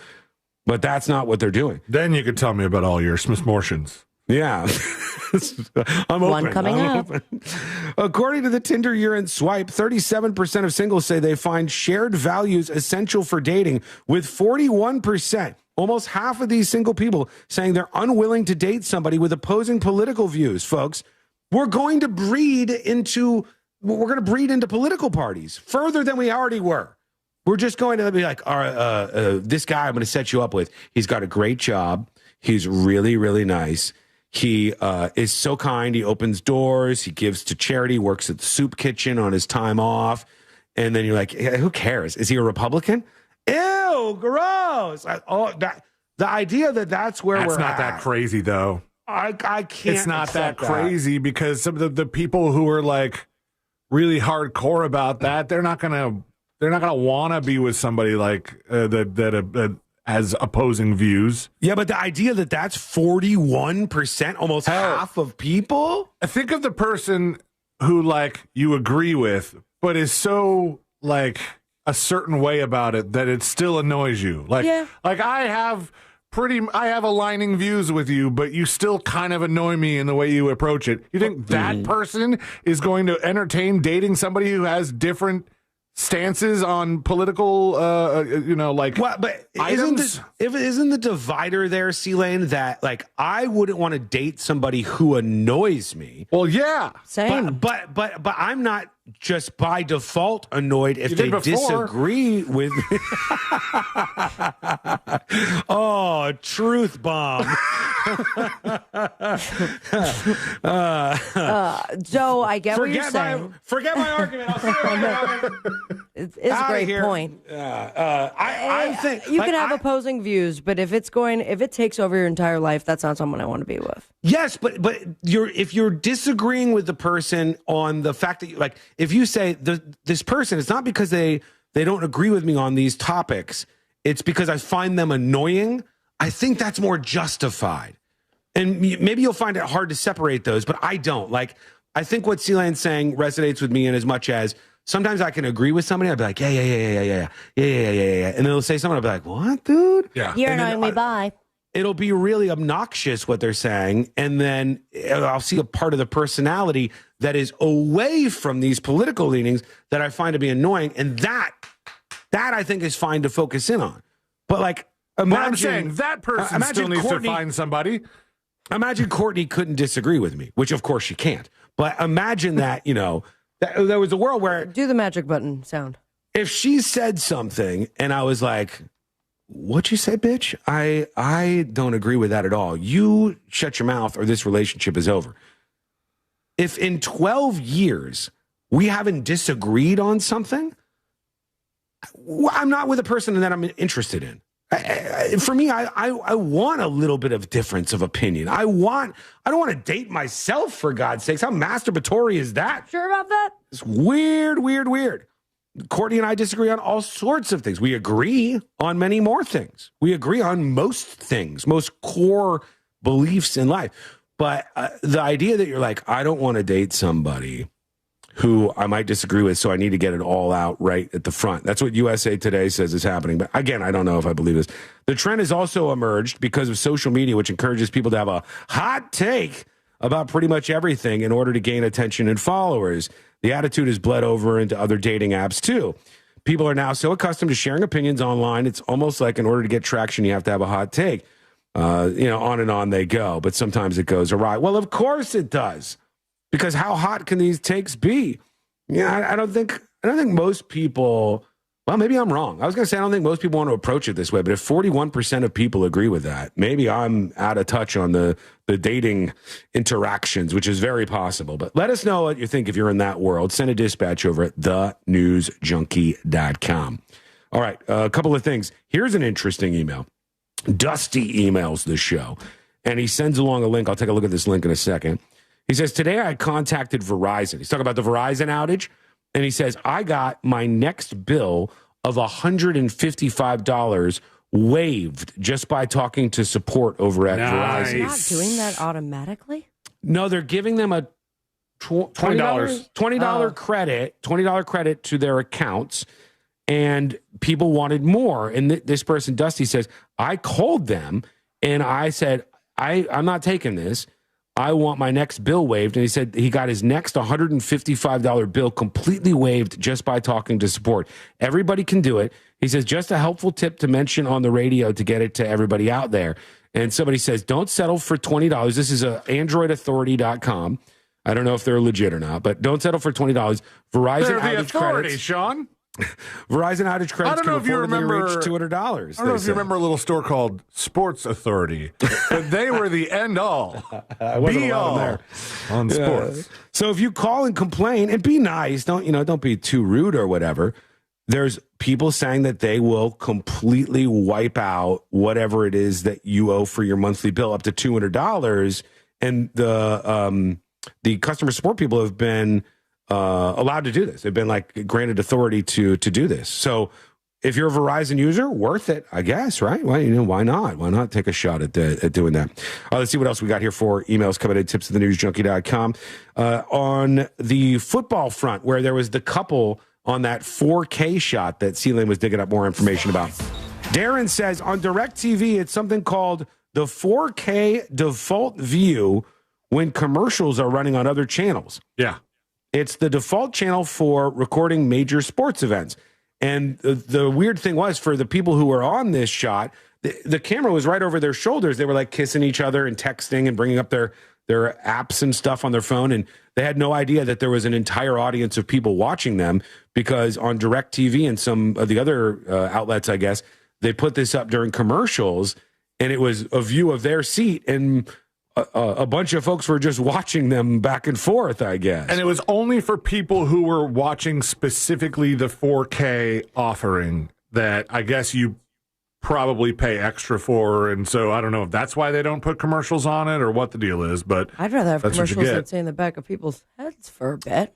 but that's not what they're doing.
Then you could tell me about all your misfortunes.
Yeah. I'm open.
One coming up.
Open. According to the Tinder year-end swipe, 37% of singles say they find shared values essential for dating, with 41%. Almost half of these single people saying they're unwilling to date somebody with opposing political views, folks. We're going to breed into political parties further than we already were. We're just going to be like, this guy I'm going to set you up with, he's got a great job. He's really, really nice. He is so kind. He opens doors. He gives to charity, works at the soup kitchen on his time off.
and then you're like, yeah, who cares? Is he a Republican? Ew, gross. The idea that's where
that's
we're
not
at.
That crazy though.
I can't.
It's not that
accept
crazy because some of the people who are like really hardcore about that, they're not gonna want to be with somebody like that has opposing views.
Yeah, but the idea that's 41%, almost half of people.
Think of the person who like you agree with, but is so like a certain way about it that it still annoys you. Like I have aligning views with you, but you still kind of annoy me in the way you approach it. You think that person is going to entertain dating somebody who has different stances on political,
what? But
items?
Isn't the divider there, C-Lane, that like I wouldn't want to date somebody who annoys me?
Well, yeah,
same.
But I'm not just by default annoyed if they disagree with me. Oh, truth bomb.
Joe, I get what you're saying.
Forget my argument. I'll see you later.
It's a great point.
I think
you can have opposing views, but if it takes over your entire life, that's not someone I want to be with.
Yes, but if you're disagreeing with the person on the fact that if you say this person, it's not because they don't agree with me on these topics, it's because I find them annoying. I think that's more justified. And maybe you'll find it hard to separate those, but I don't. Like, I think what C-Lane's saying resonates with me in as much as sometimes I can agree with somebody. I'll be like, yeah. And then they'll say something, I'll be like, what, dude?
Yeah.
You're annoying me, bye.
It'll be really obnoxious what they're saying. And then I'll see a part of the personality that is away from these political leanings that I find to be annoying. And that I think is fine to focus in on. But like, imagine,
I'm saying that person still needs to find somebody.
Imagine Courtney couldn't disagree with me, which of course she can't. But imagine that, that there was a world where...
Do the magic button sound.
If she said something and I was like, what'd you say, bitch? I don't agree with that at all. You shut your mouth or this relationship is over. If in 12 years we haven't disagreed on something, I'm not with a person that I'm interested in. For me, I want a little bit of difference of opinion. I don't want to date myself, for God's sakes. How masturbatory is that?
Sure about that?
It's weird. Courtney and I disagree on all sorts of things. We agree on many more things. We agree on most things, most core beliefs in life. But the idea that you're like, I don't want to date somebody who I might disagree with, so I need to get it all out right at the front. That's what USA Today says is happening. But again, I don't know if I believe this. The trend has also emerged because of social media, which encourages people to have a hot take about pretty much everything in order to gain attention and followers. The attitude has bled over into other dating apps too. People are now so accustomed to sharing opinions online, it's almost like in order to get traction, you have to have a hot take. On and on they go, but sometimes it goes awry. Well, of course it does. Because how hot can these takes be? Yeah, I don't think most people. Well, maybe I'm wrong. I was going to say I don't think most people want to approach it this way. But if 41% of people agree with that, maybe I'm out of touch on the dating interactions, which is very possible. But let us know what you think if you're in that world. Send a dispatch over at thenewsjunkie.com. All right, a couple of things. Here's an interesting email. Dusty emails the show, and he sends along a link. I'll take a look at this link in a second. He says, today I contacted Verizon. He's talking about the Verizon outage. And he says, I got my next bill of $155 waived just by talking to support over at Verizon.
They're not doing that automatically?
No, they're giving them a $20 credit to their accounts. And people wanted more. And this person, Dusty, says, I called them and I said, I'm not taking this. I want my next bill waived. And he said he got his next $155 bill completely waived just by talking to support. Everybody can do it. He says, just a helpful tip to mention on the radio to get it to everybody out there. And somebody says, don't settle for $20. This is AndroidAuthority.com. I don't know if they're legit or not, but don't settle for $20. Verizon
they're the
outage
authority,
credits.
Sean.
Verizon outage
I
credits
don't know
can
if you
affordably
remember
reach $200.
I don't know if you remember a little store called Sports Authority, but they were the end all, be all
there
on sports.
So if you call and complain and be nice, don't be too rude or whatever. There's people saying that they will completely wipe out whatever it is that you owe for your monthly bill up to $200, and the customer support people have been allowed to do this. They've been granted authority to do this. So if you're a Verizon user, worth it, I guess, right? Well, why not? Why not take a shot at doing that? Let's see what else we got here for emails coming in, tipsofthenewsjunkie.com. On the football front, where there was the couple on that 4K shot that C-Lane was digging up more information about. Darren says on DirecTV, it's something called the 4K default view when commercials are running on other channels.
Yeah.
It's the default channel for recording major sports events. And the weird thing was, for the people who were on this shot, the camera was right over their shoulders. They were kissing each other and texting and bringing up their apps and stuff on their phone. And they had no idea that there was an entire audience of people watching them, because on DirecTV and some of the other outlets, I guess, they put this up during commercials, and it was a view of their seat, and a bunch of folks were just watching them back and forth, I guess.
And it was only for people who were watching specifically the 4K offering that I guess you probably pay extra for. And so I don't know if that's why they don't put commercials on it or what the deal is, but
I'd rather have
that's
commercials that say in the back of people's heads for a bit.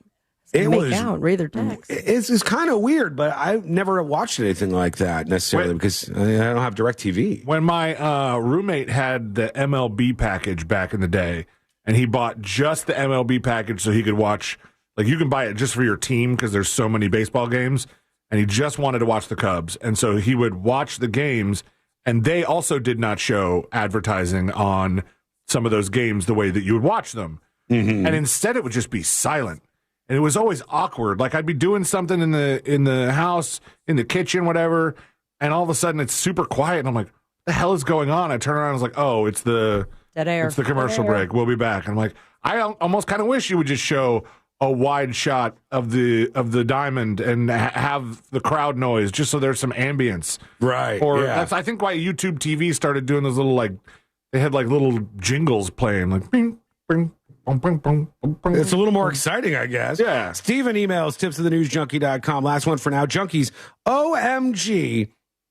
Make out and read their text.
It's kind of weird, but I've never watched anything like that necessarily because I don't have DirecTV.
When my roommate had the MLB package back in the day, and he bought just the MLB package so he could watch, you can buy it just for your team because there's so many baseball games, and he just wanted to watch the Cubs. And so he would watch the games, and they also did not show advertising on some of those games the way that you would watch them.
Mm-hmm.
And instead it would just be silent. And it was always awkward. I'd be doing something in the house, in the kitchen, whatever, and all of a sudden it's super quiet. And I'm like, what the hell is going on? I turn around and I was like, oh, it's the
dead air.
It's the commercial break. We'll be back. And I'm like, I almost kind of wish you would just show a wide shot of the diamond and have the crowd noise just so there's some ambience.
Right.
Or
yeah.
that's I think why YouTube TV started doing those little they had little jingles playing bing, bing.
It's a little more exciting, I guess.
Yeah.
Steven emails tipsofthenewsjunkie.com. Last one for now. Junkies, OMG,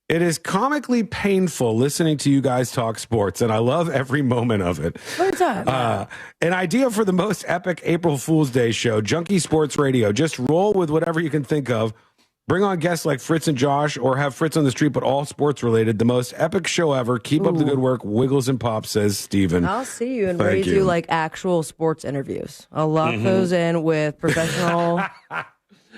it is comically painful listening to you guys talk sports, and I love every moment of it.
What's that?
An idea for the most epic April Fool's Day show, Junkie Sports Radio. Just roll with whatever you can think of. Bring on guests like Fritz and Josh, or have Fritz on the street, but all sports related. The most epic show ever. Keep up the good work. Wiggles and Pops, says Steven.
I'll see you and
Thank
raise
you.
you actual sports interviews. I'll lock those in with professional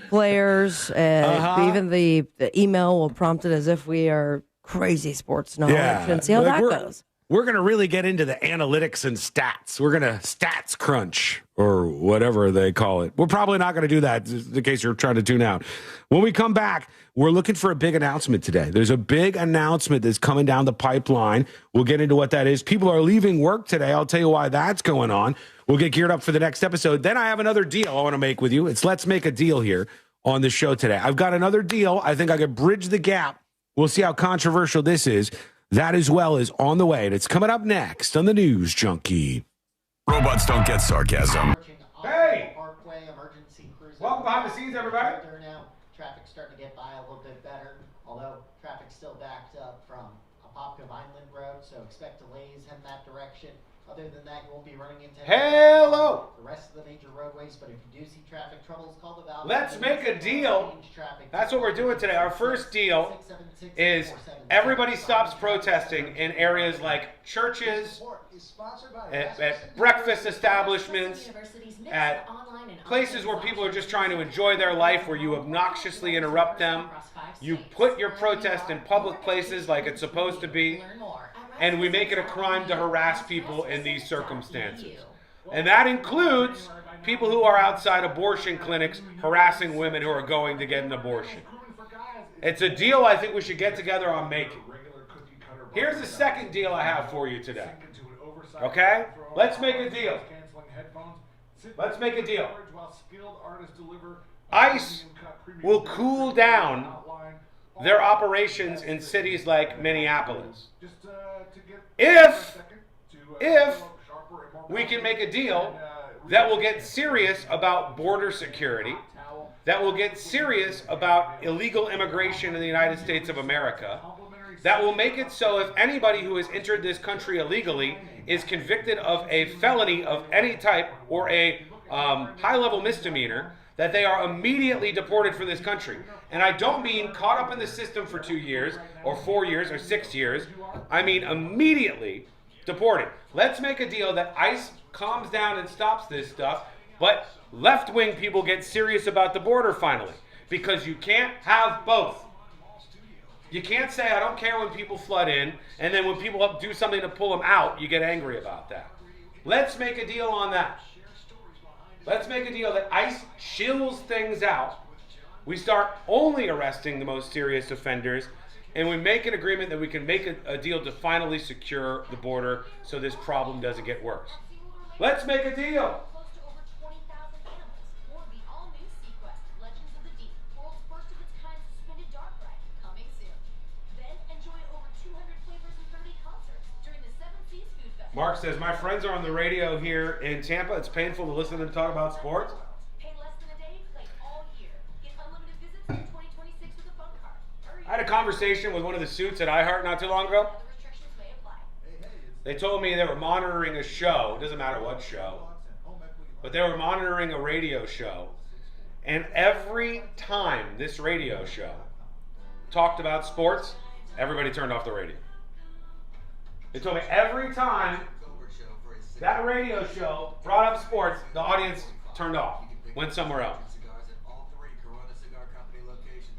players. Even the email will prompt it as if we are crazy sports knowledge and see how that goes.
We're going to really get into the analytics and stats. We're going to stats crunch or whatever they call it. We're probably not going to do that in case you're trying to tune out. When we come back, we're looking for a big announcement today. There's a big announcement that's coming down the pipeline. We'll get into what that is. People are leaving work today. I'll tell you why that's going on. We'll get geared up for the next episode. Then I have another deal I want to make with you. Let's make a deal here on the show today. I've got another deal. I think I could bridge the gap. We'll see how controversial this is. That as well is on the way, and it's coming up next on the News Junkie.
Robots don't get sarcasm.
Hey! Welcome behind the scenes, everybody. Now, traffic's starting to get by a little bit better, although traffic's still backed up from Apopka Vineland Road, so expect delays in that direction. Other than that, you won't be running into
Hello!
the rest of the major roadways, but if you do see traffic troubles, call the Valley.
Let's make a deal. That's what we're doing today. Our first deal is everybody stops protesting in areas like churches, at breakfast establishments, at places where people are just trying to enjoy their life, where you obnoxiously interrupt them. You put your protest in public places like it's supposed to be, and we make it a crime to harass people in these circumstances. And that includes people who are outside abortion clinics harassing women who are going to get an abortion. It's a deal I think we should get together on making. Here's the second deal I have for you today. Okay? Let's make a deal. Let's make a deal. ICE will cool down their operations in cities like Minneapolis. If we can make a deal that will get serious about border security, that will get serious about illegal immigration in the United States of America, that will make it so if anybody who has entered this country illegally is convicted of a felony of any type or a high-level misdemeanor, that they are immediately deported from this country. And I don't mean caught up in the system for 2 years or 4 years or 6 years. I mean immediately deported. Let's make a deal that ICE calms down and stops this stuff, but left-wing people get serious about the border finally, because you can't have both. You can't say, I don't care when people flood in, and then when people do something to pull them out, you get angry about that. Let's make a deal on that. Let's make a deal that ICE chills things out. We start only arresting the most serious offenders, and we make an agreement that we can make a deal to finally secure the border so this problem doesn't get worse. Let's make a deal. Mark says, my friends are on the radio here in Tampa. It's painful to listen to them talk about sports. I had a conversation with one of the suits at iHeart not too long ago. They told me they were monitoring a show. It doesn't matter what show. But they were monitoring a radio show. And every time this radio show talked about sports, everybody turned off the radio. They told me every time that radio show brought up sports, the audience turned off, went somewhere else.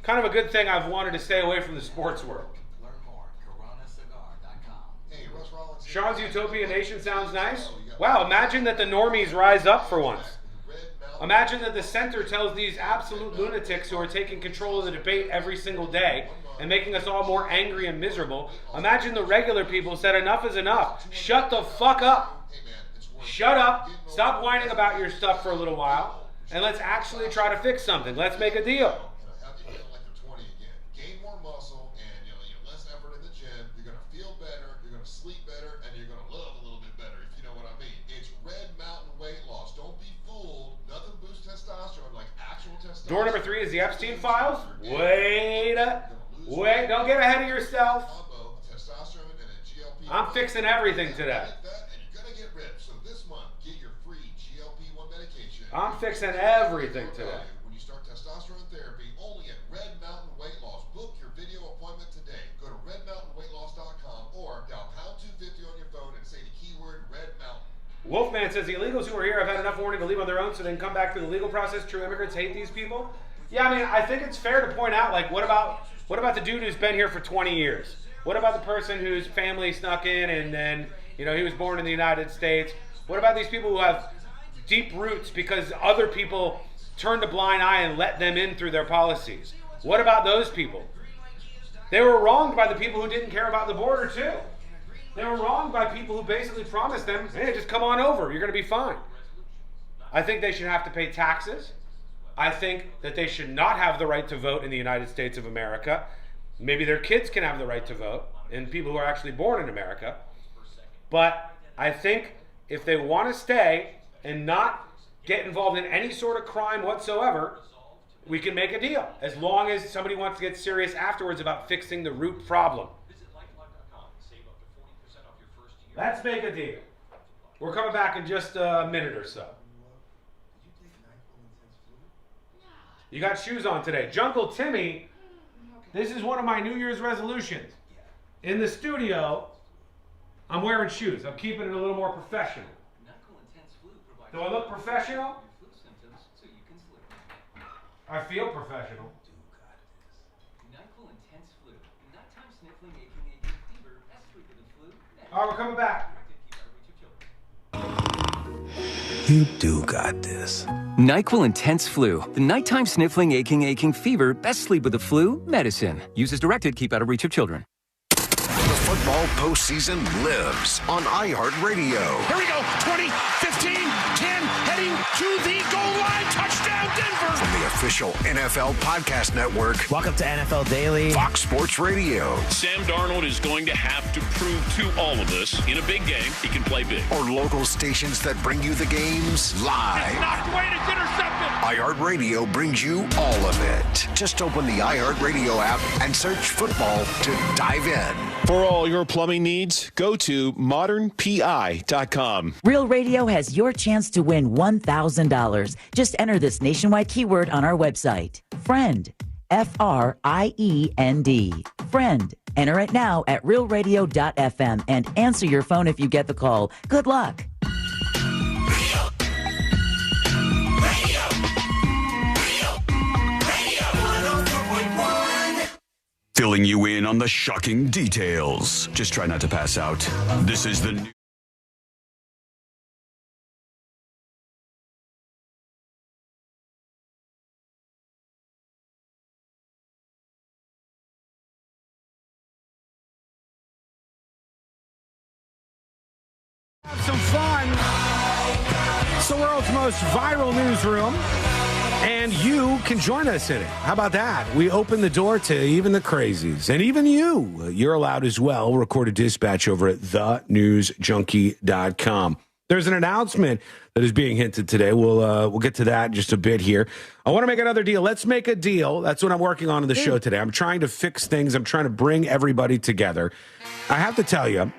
Kind of a good thing I've wanted to stay away from the sports world. Sean's Utopia Nation sounds nice. Wow, imagine that the normies rise up for once. Imagine that the center tells these absolute lunatics who are taking control of the debate every single day and making us all more angry and miserable. Imagine the regular people said enough is enough. Shut the fuck up. Shut up. Stop whining about your stuff for a little while. And let's actually try to fix something. Let's make a deal.
Gain more muscle and less effort in the gym. You're going to feel better. You're going to sleep better. And you're going to love a little bit better, if you know what I mean. It's Red Mountain Weight Loss. Don't be fooled. Nothing boosts testosterone like actual testosterone.
Door number 3 is the Epstein files. Wait, don't get ahead of yourself. I'm fixing everything today. I'm fixing everything today.
When you start testosterone therapy, only at Red Mountain Weight Loss. Book your video appointment today. Go to redmountainweightloss.com or dial #250 on your phone and say the keyword Red Mountain.
Wolfman says the illegals who are here have had enough warning to leave on their own so they can come back through the legal process. True immigrants hate these people. Yeah, I mean, I think it's fair to point out, like, what about the dude who's been here for 20 years? What about the person whose family snuck in and then, he was born in the United States? What about these people who have deep roots because other people turned a blind eye and let them in through their policies? What about those people? They were wronged by the people who didn't care about the border too. They were wronged by people who basically promised them, hey, just come on over, you're going to be fine. I think they should have to pay taxes. I think that they should not have the right to vote in the United States of America. Maybe their kids can have the right to vote, and people who are actually born in America. But I think if they want to stay and not get involved in any sort of crime whatsoever, we can make a deal. As long as somebody wants to get serious afterwards about fixing the root problem. Let's make a deal. We're coming back in just a minute or so. You got shoes on today. Jungle Timmy, this is one of my New Year's resolutions. In the studio, I'm wearing shoes. I'm keeping it a little more professional. Do I look professional? I feel professional. All right, we're coming back.
You do got this. NyQuil Intense Flu. The nighttime sniffling, aching fever. Best sleep with the flu. Medicine. Use as directed. Keep out of reach of children.
The
football postseason lives on iHeartRadio.
Here we go. 20, 15, 10, heading to the goal line. Touchdown, Denver.
From the official NFL podcast network.
Welcome to NFL Daily.
Fox Sports Radio.
Sam Darnold is going to have to prove to all of us in a big game he can play big.
Or local stations that bring you the games live.
Knocked away, and it's intercepted.
iHeartRadio brings you all of it. Just open the iHeartRadio app and search football to dive in.
For all your plumbing needs, go to modernpi.com.
Real Radio has your chance to win $1,000. Just enter this nationwide keyword on our website. Friend. F-R-I-E-N-D. Friend. Enter it now at realradio.fm and answer your phone if you get the call. Good luck.
Filling you in on the shocking details. Just try not to pass out. This is the new.
Have some fun. It's the world's most viral newsroom, and you can join us in it. How about that? We open the door to even the crazies, and even you. You're allowed as well. Recorded dispatch over at thenewsjunkie.com. There's an announcement that is being hinted today. We'll get to that in just a bit here. I want to make another deal. Let's make a deal. That's what I'm working on in the show today. I'm trying to fix things. I'm trying to bring everybody together. I have to tell you,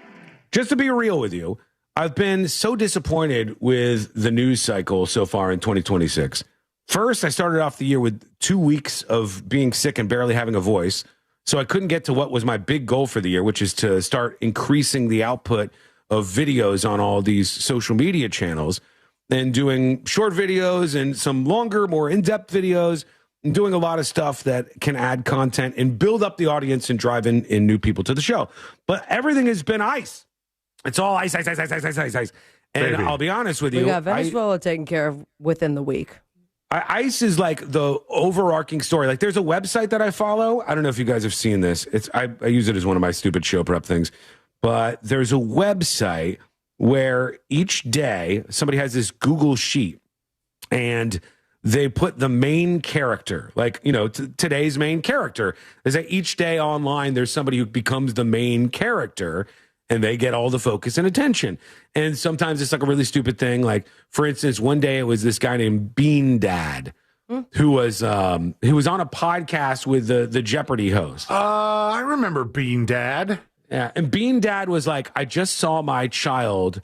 just to be real with you, I've been so disappointed with the news cycle so far in 2026. First, I started off the year with 2 weeks of being sick and barely having a voice. So I couldn't get to what was my big goal for the year, which is to start increasing the output of videos on all these social media channels and doing short videos and some longer, more in-depth videos and doing a lot of stuff that can add content and build up the audience and drive in new people to the show. But everything has been ice. It's all ice. And baby, I'll be honest with you.
We got Venezuela taken care of within the week.
ICE is like the overarching story. Like there's a website that I follow. I don't know if you guys have seen this. I use it as one of my stupid show prep things. But there's a website where each day somebody has this Google sheet and they put the main character, like, you know, today's main character is that each day online there's somebody who becomes the main character and they get all the focus and attention. And sometimes it's like a really stupid thing. Like, for instance, one day it was this guy named Bean Dad who was on a podcast with the Jeopardy host.
I remember Bean Dad.
Yeah, and Bean Dad was like, I just saw my child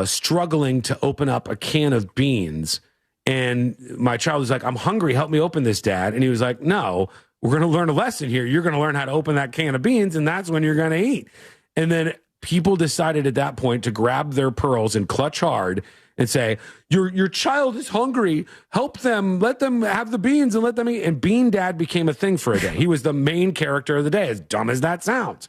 struggling to open up a can of beans. And my child was like, I'm hungry. Help me open this, Dad. And he was like, no, we're going to learn a lesson here. You're going to learn how to open that can of beans, and that's when you're going to eat. And then people decided at that point to grab their pearls and clutch hard and say, your child is hungry. Help them. Let them have the beans and let them eat. And Bean Dad became a thing for a day. He was the main character of the day, as dumb as that sounds.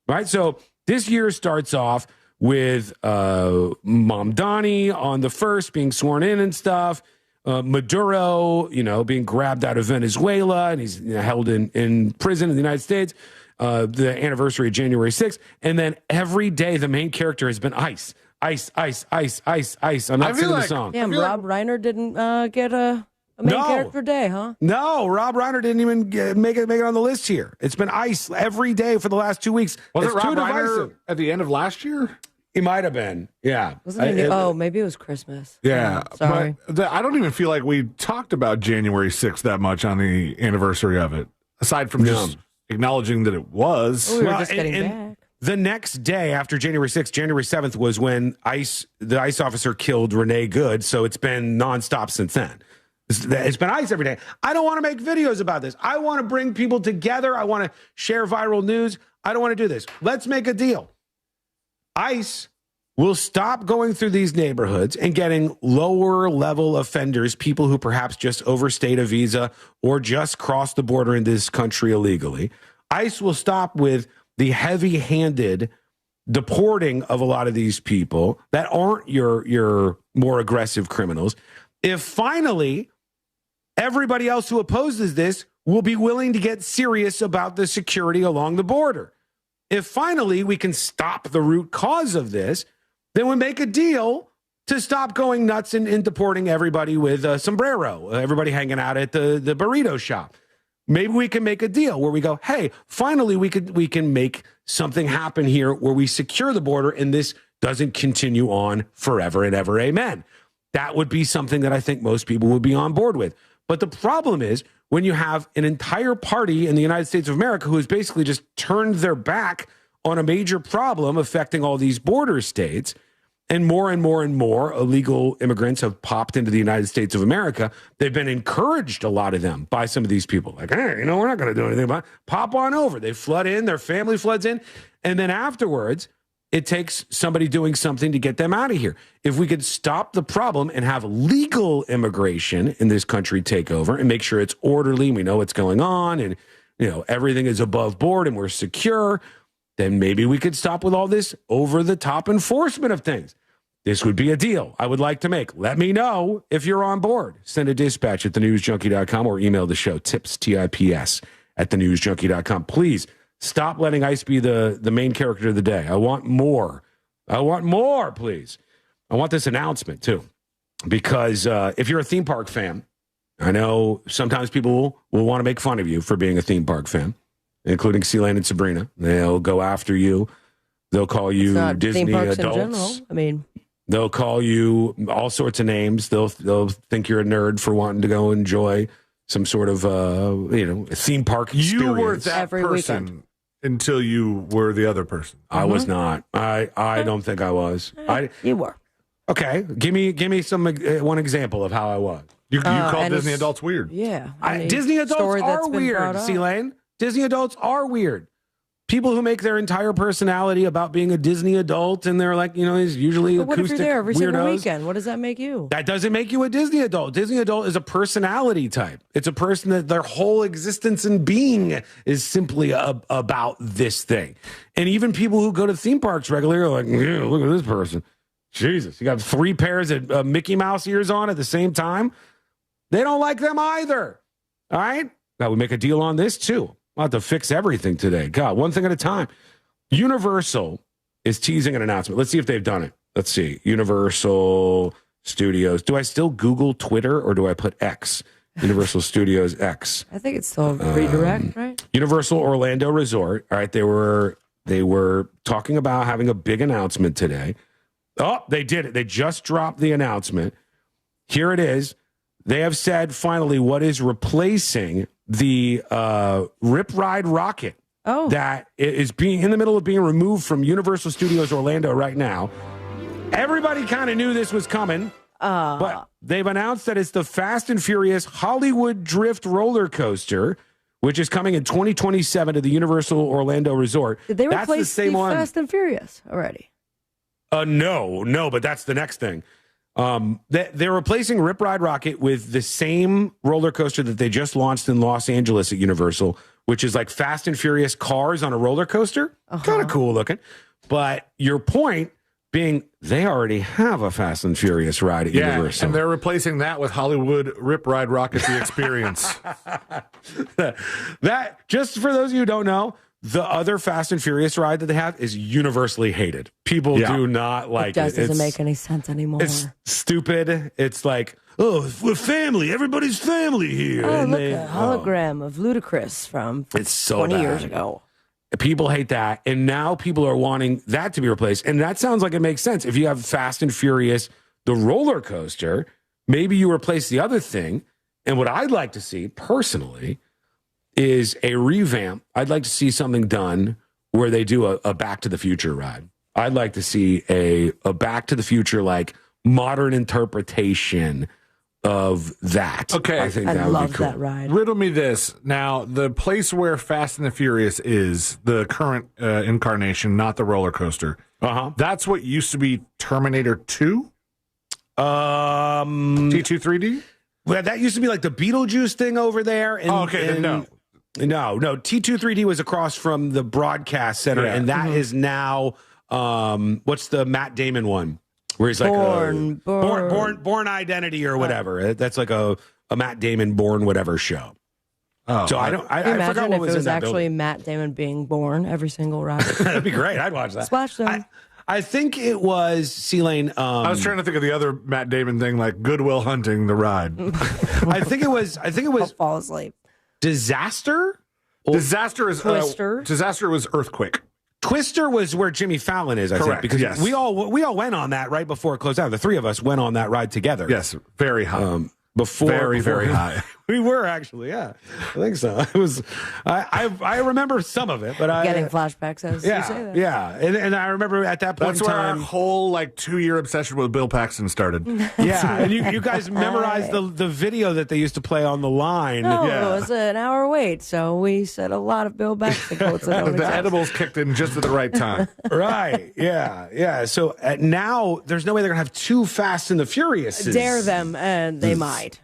Right? So this year starts off with Mom Donnie on the first being sworn in and stuff. Maduro, being grabbed out of Venezuela, and he's held in prison in the United States. The anniversary of January 6th. And then every day the main character has been ice. Ice, ice, ice, ice, ice. I'm not singing the song.
Damn, Rob Reiner didn't get a main character day, huh?
No, Rob Reiner didn't even make it on the list here. It's been ice every day for the last 2 weeks.
Was it Rob Reiner at the end of last year?
He might have been, yeah.
Maybe it was Christmas.
Yeah.
Sorry.
But I don't even feel like we talked about January 6th that much on the anniversary of it, aside from just acknowledging that it was.
We were just getting back.
The next day after January 6th, January 7th, was when the ICE officer killed Renee Good, so it's been nonstop since then. It's been ice every day. I don't want to make videos about this. I want to bring people together. I want to share viral news. I don't want to do this. Let's make a deal. ICE will stop going through these neighborhoods and getting lower level offenders, people who perhaps just overstayed a visa or just crossed the border in this country illegally. ICE will stop with the heavy-handed deporting of a lot of these people that aren't your more aggressive criminals. If finally everybody else who opposes this will be willing to get serious about the security along the border. if finally we can stop the root cause of this, then we make a deal to stop going nuts and deporting everybody with a sombrero, everybody hanging out at the burrito shop. Maybe we can make a deal where we go, hey, finally we can make something happen here where we secure the border and this doesn't continue on forever and ever. Amen. That would be something that I think most people would be on board with. But the problem is when you have an entire party in the United States of America who has basically just turned their back on a major problem affecting all these border states, and more illegal immigrants have popped into the United States of America. They've been encouraged, a lot of them, by some of these people. Like, hey, we're not going to do anything about it. Pop on over. They flood in. Their family floods in. And then afterwards, it takes somebody doing something to get them out of here. If we could stop the problem and have legal immigration in this country take over and make sure it's orderly and we know what's going on and, everything is above board and we're secure, then maybe we could stop with all this over-the-top enforcement of things. This would be a deal I would like to make. Let me know if you're on board. Send a dispatch at thenewsjunkie.com or email the show, tips, at thenewsjunkie.com. Please stop letting ICE be the main character of the day. I want more. Please. I want this announcement, too, because if you're a theme park fan, I know sometimes people will want to make fun of you for being a theme park fan, including Sealand and Sabrina. They'll go after you. They'll call you Disney adults. They'll call you all sorts of names. They'll think you're a nerd for wanting to go enjoy some sort of theme park experience.
You were that person until you were the other person.
I was not. I don't think I was.
You were.
Okay, give me some one example of how I was.
You called Disney adults weird.
Yeah,
Disney adults are weird. C-Lane. Disney adults are weird. People who make their entire personality about being a Disney adult, and they're like, is usually
but what
acoustic
if you're there every single
weirdos.
weekend? What does that make you?
That doesn't make you a Disney adult. Disney adult is a personality type. It's a person that their whole existence and being is simply about this thing. And even people who go to theme parks regularly are like, look at this person. Jesus, you got 3 pairs of Mickey Mouse ears on at the same time. They don't like them either. All right? Now we make a deal on this too. I'll have to fix everything today. God, one thing at a time. Universal is teasing an announcement. Let's see if they've done it. Let's see. Universal Studios. Do I still Google Twitter or do I put X? Universal Studios X.
I think it's still redirect, right?
Universal Orlando Resort. All right, they were talking about having a big announcement today. Oh, they did it. They just dropped the announcement. Here it is. They have said finally what is replacing the Rip Ride Rocket that is being in the middle of being removed from Universal Studios Orlando right now. Everybody kind of knew this was coming, but they've announced that it's the Fast and Furious Hollywood Drift roller coaster, which is coming in 2027 to the Universal Orlando Resort.
Did they
That's
replace
the same one.
Fast and Furious already?
No, but that's the next thing. They're replacing Rip Ride Rocket with the same roller coaster that they just launched in Los Angeles at Universal, which is like Fast and Furious cars on a roller coaster. Kind of cool looking. But your point being they already have a Fast and Furious ride at Universal.
And they're replacing that with Hollywood Rip Ride Rocket the Experience.
That, just for those of you who don't know, the other Fast and Furious ride that they have is universally hated. People do not like it.
It doesn't make any sense anymore.
It's stupid. It's like, we're family. Everybody's family here.
Oh, look, a hologram of Ludacris from
it's so
20
bad.
years ago.
People hate that. And now people are wanting that to be replaced. And that sounds like it makes sense. If you have Fast and Furious, the roller coaster, maybe you replace the other thing. And what I'd like to see personally is a revamp. I'd like to see something done where they do a Back to the Future ride. I'd like to see a Back to the Future, like modern interpretation of that.
Okay.
I think that would be cool.
That ride.
Riddle me this. Now, the place where Fast and the Furious is, the current incarnation, not the roller coaster. That's what used to be Terminator 2? T2 3D?
Well, that used to be like the Beetlejuice thing over there. And,
then no.
No. T2 3D was across from the broadcast center, and that is now what's the Matt Damon one? Where he's like Born Identity or whatever. That's like a Matt Damon Born whatever show.
Oh,
so I
Can you
forgot
imagine
what
if
was
it
in
was
that
actually
building.
Matt Damon being born every single ride?
That'd be great. I'd watch that.
Splash Zone.
I think it was C-Lane.
I was trying to think of the other Matt Damon thing, like Goodwill Hunting, the ride.
I think it was
I'll fall asleep.
Disaster.
Disaster is
Twister.
Disaster was Earthquake.
Twister was where Jimmy Fallon is, I think,
Correct,
because
yes.
we all went on that right before it closed out. The three of us went on that ride together.
Yes, very high.
Very
very high.
We were actually, yeah, I think so. It was. I remember some of it, but
Getting flashbacks as you say that.
yeah, and I remember at that point
That's
in
where
time,
our whole 2-year obsession with Bill Paxton started.
yeah, and you guys memorized the video that they used to play on the line.
No,
yeah.
it was an hour wait, so we said a lot of Bill Paxton quotes. That don't
The
exist.
edibles kicked in just at the right time.
Right, yeah. So now there's no way they're gonna have two Fast and the Furious.
Dare them, and they might.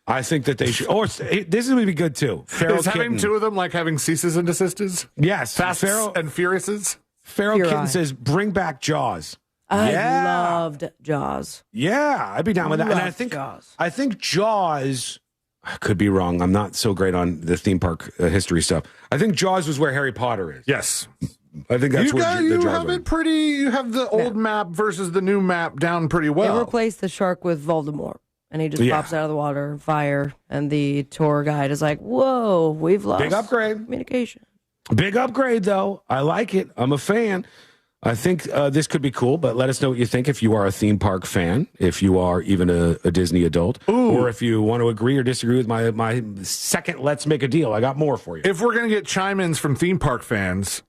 I think that they should. Or this is going to be good too.
Is having two of them like having ceases and desistes?
Yes,
Fasts and Furiouses?
Pharaoh
Fury.
Kitten says, "Bring back Jaws."
I
Yeah.
loved Jaws.
Yeah, I'd be down with that. And I
Loved
think
Jaws.
Jaws. I could be wrong. I'm not so great on the theme park history stuff. I think Jaws was where Harry Potter is.
Yes.
I think that's where the
you
Jaws
have
were.
it pretty. You have the old map versus the new map down pretty well.
They replaced the shark with Voldemort, and he just
Yeah.
pops out of the water, fire, and the tour guide is like, "Whoa, we've lost
Big upgrade.
communication."
Big upgrade, though. I like it. I'm a fan. I think this could be cool, but let us know what you think if you are a theme park fan, if you are even a Disney adult, or if you want to agree or disagree with my second Let's Make a Deal. I got more for you.
If we're going to get chime-ins from theme park fans,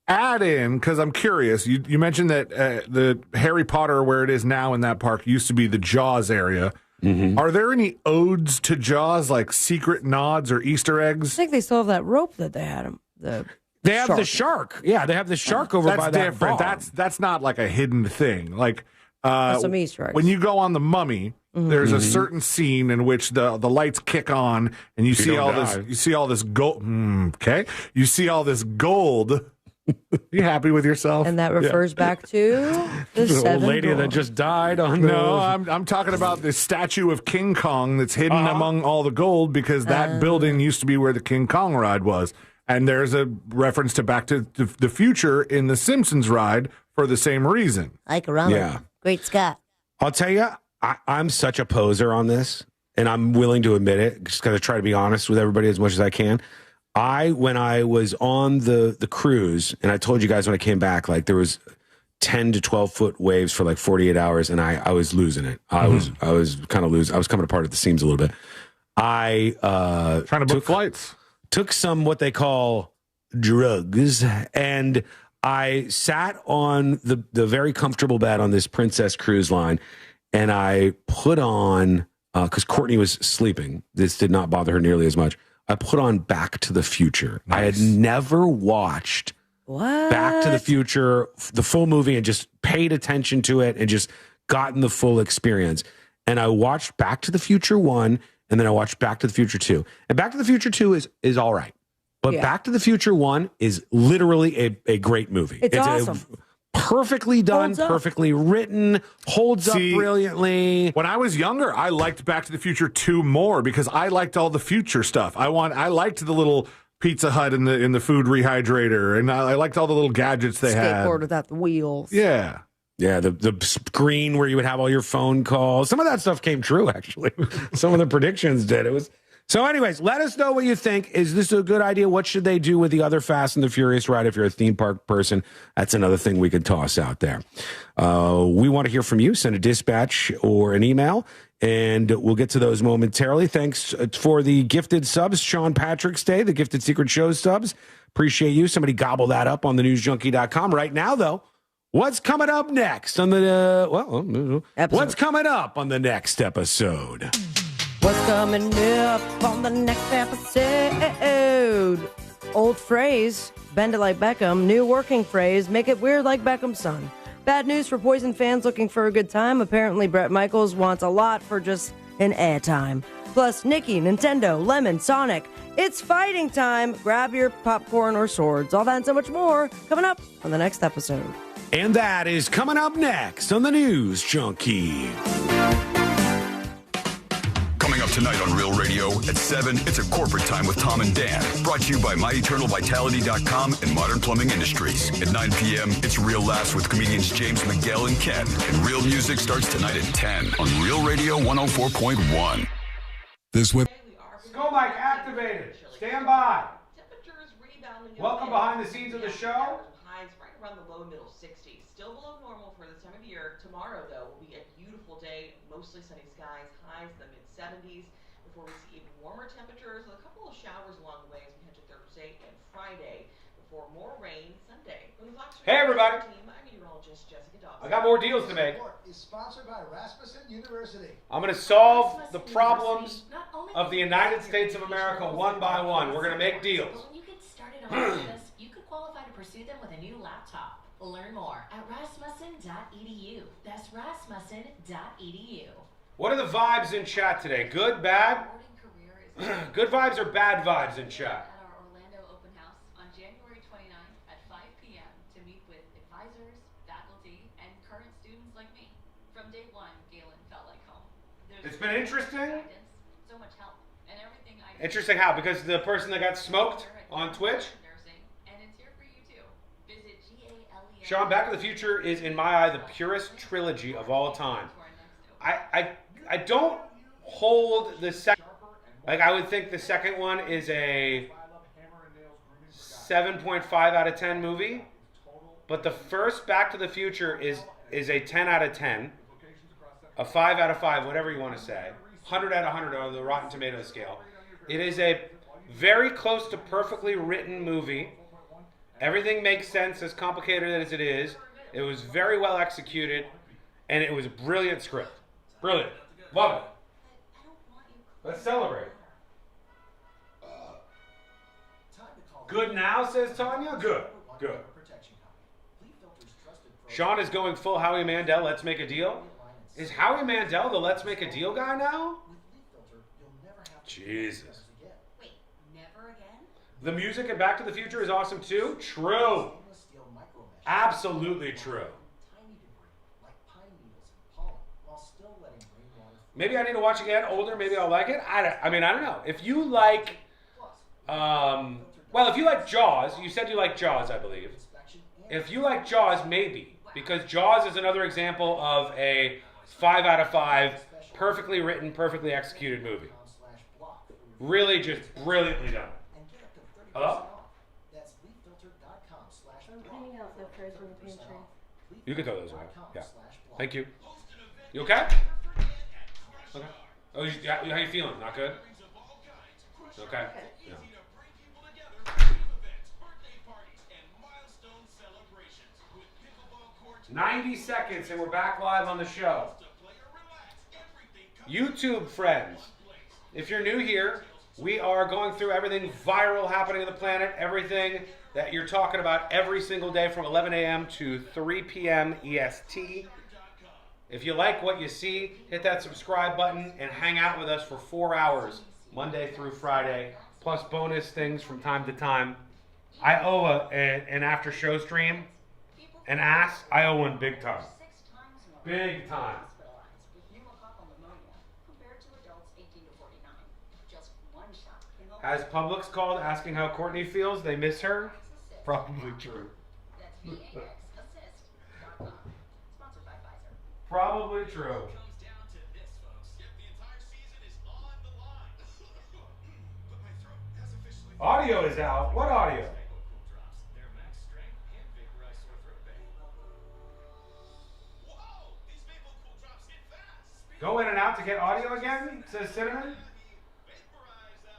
add in, because I'm curious, you mentioned that the Harry Potter, where it is now in that park, used to be the Jaws area.
Mm-hmm.
Are there any odes to Jaws, like secret nods or Easter
I
eggs?
think they still have that rope that they had him.
They have the shark. Yeah, they have the shark over
That's
by that
different.
bar.
That's not like a hidden thing. Like
some Easter eggs.
when you go on the Mummy, there's a certain scene in which the lights kick on and you see
don't
all
die.
this. You see all this gold. Okay, you see all this gold. You happy with yourself?
And that refers back to the
The old
seven
lady that
dwarfs.
just died on the...
No, I'm talking about the statue of King Kong that's hidden among all the gold because that building used to be where the King Kong ride was. And there's a reference to Back to the Future in the Simpsons ride for the same reason.
Ike Raleigh.
Yeah.
Great Scott.
I'll tell you, I'm such a poser on this, and I'm willing to admit it, just because I try to be honest with everybody as much as I can. When I was on the cruise, and I told you guys when I came back, like there was 10 to 12 foot waves for like 48 hours, and I was losing it. I was kind of losing. I was coming apart at the seams a little bit. Trying
to book flights.
Took some what they call drugs, and I sat on the very comfortable bed on this Princess Cruise Line, and I put on, because Courtney was sleeping, this did not bother her nearly as much, I put on Back to the Future. Nice. I had never watched Back to the Future, the full movie, and just paid attention to it and just gotten the full experience. And I watched Back to the Future 1, and then I watched Back to the Future 2. And Back to the Future 2 is all right. But Back to the Future 1 is literally a great movie.
It's awesome.
Perfectly done, perfectly written, holds up brilliantly.
When I was younger, I liked Back to the Future 2 more because I liked all the future stuff. I liked the little Pizza Hut in the food rehydrator, and I liked all the little gadgets they had.
Skateboard without the wheels.
Yeah.
Yeah, the screen where you would have all your phone calls. Some of that stuff came true, actually. Some of the predictions did. It was... So anyways, let us know what you think. Is this a good idea? What should they do with the other Fast and the Furious ride if you're a theme park person? That's another thing we could toss out there. We want to hear from you. Send a dispatch or an email, and we'll get to those momentarily. Thanks for the gifted subs, Sean Patrick's Day, the Gifted Secret Shows subs. Appreciate you. Somebody gobble that up on thenewsjunkie.com. Right now, though, what's coming up next on the what's coming up on the next episode?
What's coming up on the next episode? Old phrase, bend it like Beckham. New working phrase, make it weird like Beckham's son. Bad news for Poison fans looking for a good time. Apparently, Bret Michaels wants a lot for just an airtime. Plus, Nikki, Nintendo, Lemon, Sonic. It's fighting time. Grab your popcorn or swords. All that and so much more coming up on the next episode.
And that is coming up next on the News Junkie.
Coming up Tonight on Real Radio at 7, it's a corporate time with Tom and Dan. Brought to you by MyEternalVitality.com and Modern Plumbing Industries. At 9 p.m., it's Real Laughs with comedians James Miguel and Ken. And Real Music starts tonight at 10 on Real Radio 104.1.
This web.
Go Mike activated. Stand by. Welcome behind the scenes of the show.
Highs right around the low middle 60s. Still below normal for this time of year. Tomorrow, though, will be a beautiful day. Mostly sunny skies. Highs in the mid-70s. Before we see even warmer temperatures with a couple of showers along the way as we head to Thursday and Friday. Before more rain Sunday. From the Fox
Hey, everybody.
Team, I'm meteorologist Jessica Dawson.
I got more deals to make.
Is sponsored by Rasmussen University.
I'm going to solve the problems of the United States of America one by one. We're going to make deals.
You could qualify to pursue them with a new laptop. Learn more at rasmussen.edu. That's rasmussen.edu.
What are the vibes in chat today? Good, bad? Good vibes or bad vibes in chat?
At our Orlando open house on January 29th at 5 p.m. to meet with advisors, faculty, and current students like me. From day one, Galen felt like home.
It's been interesting.
So much help and everything I
Interesting how? Because the person that got smoked on Twitch?
and it's here for you too. Visit GALEN.
Sean, Back to the Future is, in my eye, the purest trilogy of all time. I don't hold the second. Like, I would think the second one is a 7.5 out of 10 movie. But the first Back to the Future is a 10 out of 10. A 5 out of 5, whatever you want to say. 100 out of 100 on the Rotten Tomatoes scale. It is a very close to perfectly written movie. Everything makes sense, as complicated as it is. It was very well executed, and it was a brilliant script. Brilliant. Love it. Let's celebrate. Good now, says Tanya. Good. Good. Sean is going full Howie Mandel. Let's make a deal. Is Howie Mandel the Let's Make a Deal guy now? Jesus.
Wait, never again?
The music in Back to the Future is awesome too. True. Absolutely true. Maybe I need to watch it again. Older, maybe I'll like it. I mean, I don't know. If you like, if you like Jaws, you said you like Jaws, I believe. If you like Jaws, maybe. Because Jaws is another example of a 5 out of 5, perfectly written, perfectly executed movie. Really just brilliantly done. Hello?
I'm cleaning out the fridge in the pantry.
You can throw those away. Yeah. Thank you. You okay? Okay. Oh, how you feeling? Not good? Okay. Yeah. 90 seconds and we're back live on the show. YouTube friends, if you're new here, we are going through everything viral happening on the planet, everything that you're talking about every single day from 11 a.m. to 3 p.m. EST. If you like what you see, hit that subscribe button and hang out with us for 4 hours, Monday through Friday, plus bonus things from time to time. I owe an after show stream. An ass, I owe one big time. Big time. Has Publix called asking how Courtney feels? They miss her? Probably true. Probably true. Audio is out. What audio? Go in and out to get audio again, says Cinnamon.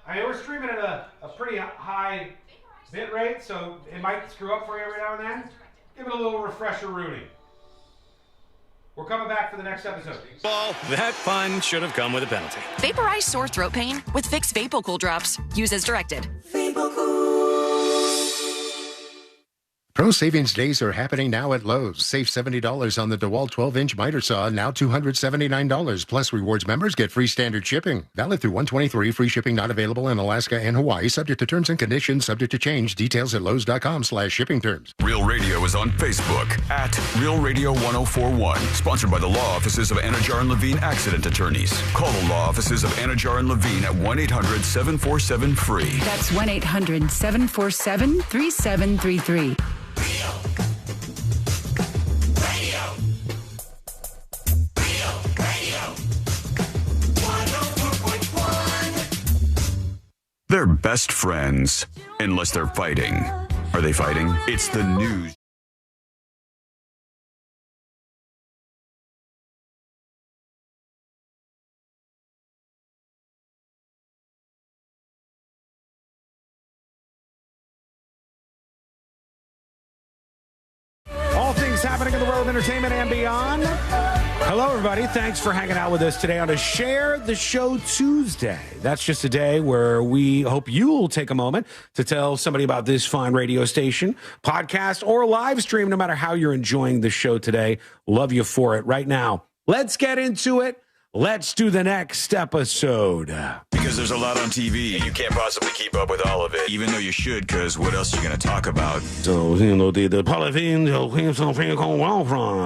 I mean, we're streaming at a pretty high bit rate, so it might screw up for you every now and then. Give it a little refresher, Rooney. We're coming back for the next episode.
Well, that fun should have come with a penalty.
Vaporize sore throat pain with Vicks VapoCool drops. Use as directed.
Pro Savings Days are happening now at Lowe's. Save $70 on the DeWalt 12-inch miter saw, now $279. Plus, rewards members get free standard shipping. Valid through 1/23. Free shipping not available in Alaska and Hawaii. Subject to terms and conditions. Subject to change. Details at lowes.com/shipping terms.
Real Radio is on Facebook at Real Radio 1041. Sponsored by the law offices of Anajar and Levine Accident Attorneys. Call the law offices of Anajar and Levine at 1-800-747-FREE.
That's 1-800-747-3733.
They're best friends, unless they're fighting. Are they fighting? It's the news.
All things happening in the world of entertainment and beyond. Hello, everybody. Thanks for hanging out with us today on a Share the Show Tuesday. That's just a day where we hope you'll take a moment to tell somebody about this fine radio station, podcast, or live stream, no matter how you're enjoying the show today. Love you for it. Right now, let's get into it. Let's do the next episode.
Because there's a lot on TV, you can't possibly keep up with all of it. Even though you should, because what else are you going to talk about?
So, the polythene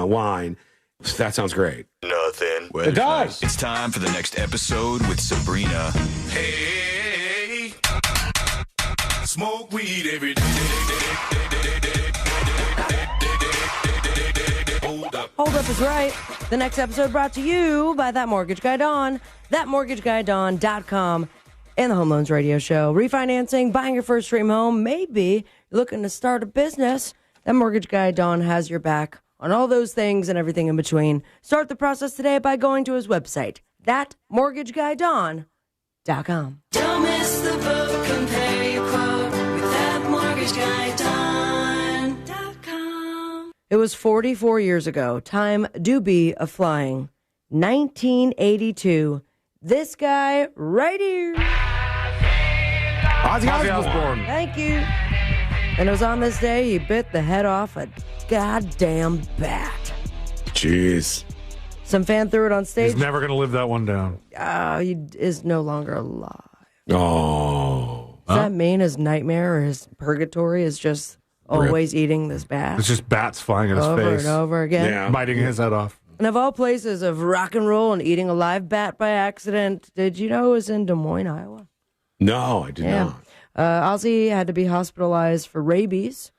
wine. That sounds great.
Nothing. Well,
it does.
It's time for the next episode with Sabrina. Hey,
smoke weed every day.
Hold up is right. The next episode brought to you by That Mortgage Guy Dawn, thatmortgageguydawn.com, and the Home Loans Radio Show. Refinancing, buying your first dream home, maybe you're looking to start a business. That Mortgage Guy Dawn has your back on all those things and everything in between. Start the process today by going to his website, thatmortgageguydawn.com.
Don't miss the boat, compare your quote with thatmortgageguydawn.com.
It was 44 years ago. Time do be a flying. 1982. This guy right here.
Ozzy Osbourne.
Thank you. And it was on this day he bit the head off a goddamn bat.
Jeez.
Some fan threw it on stage.
He's never going to live that one down.
He is no longer alive.
Oh.
Does that mean his nightmare or his purgatory is just always eating this bat?
It's just bats flying in his
over
face.
and over again.
Biting his head off.
And of all places of rock and roll and eating a live bat by accident, did you know it was in Des Moines, Iowa?
No, I did not.
Ozzy had to be hospitalized for rabies.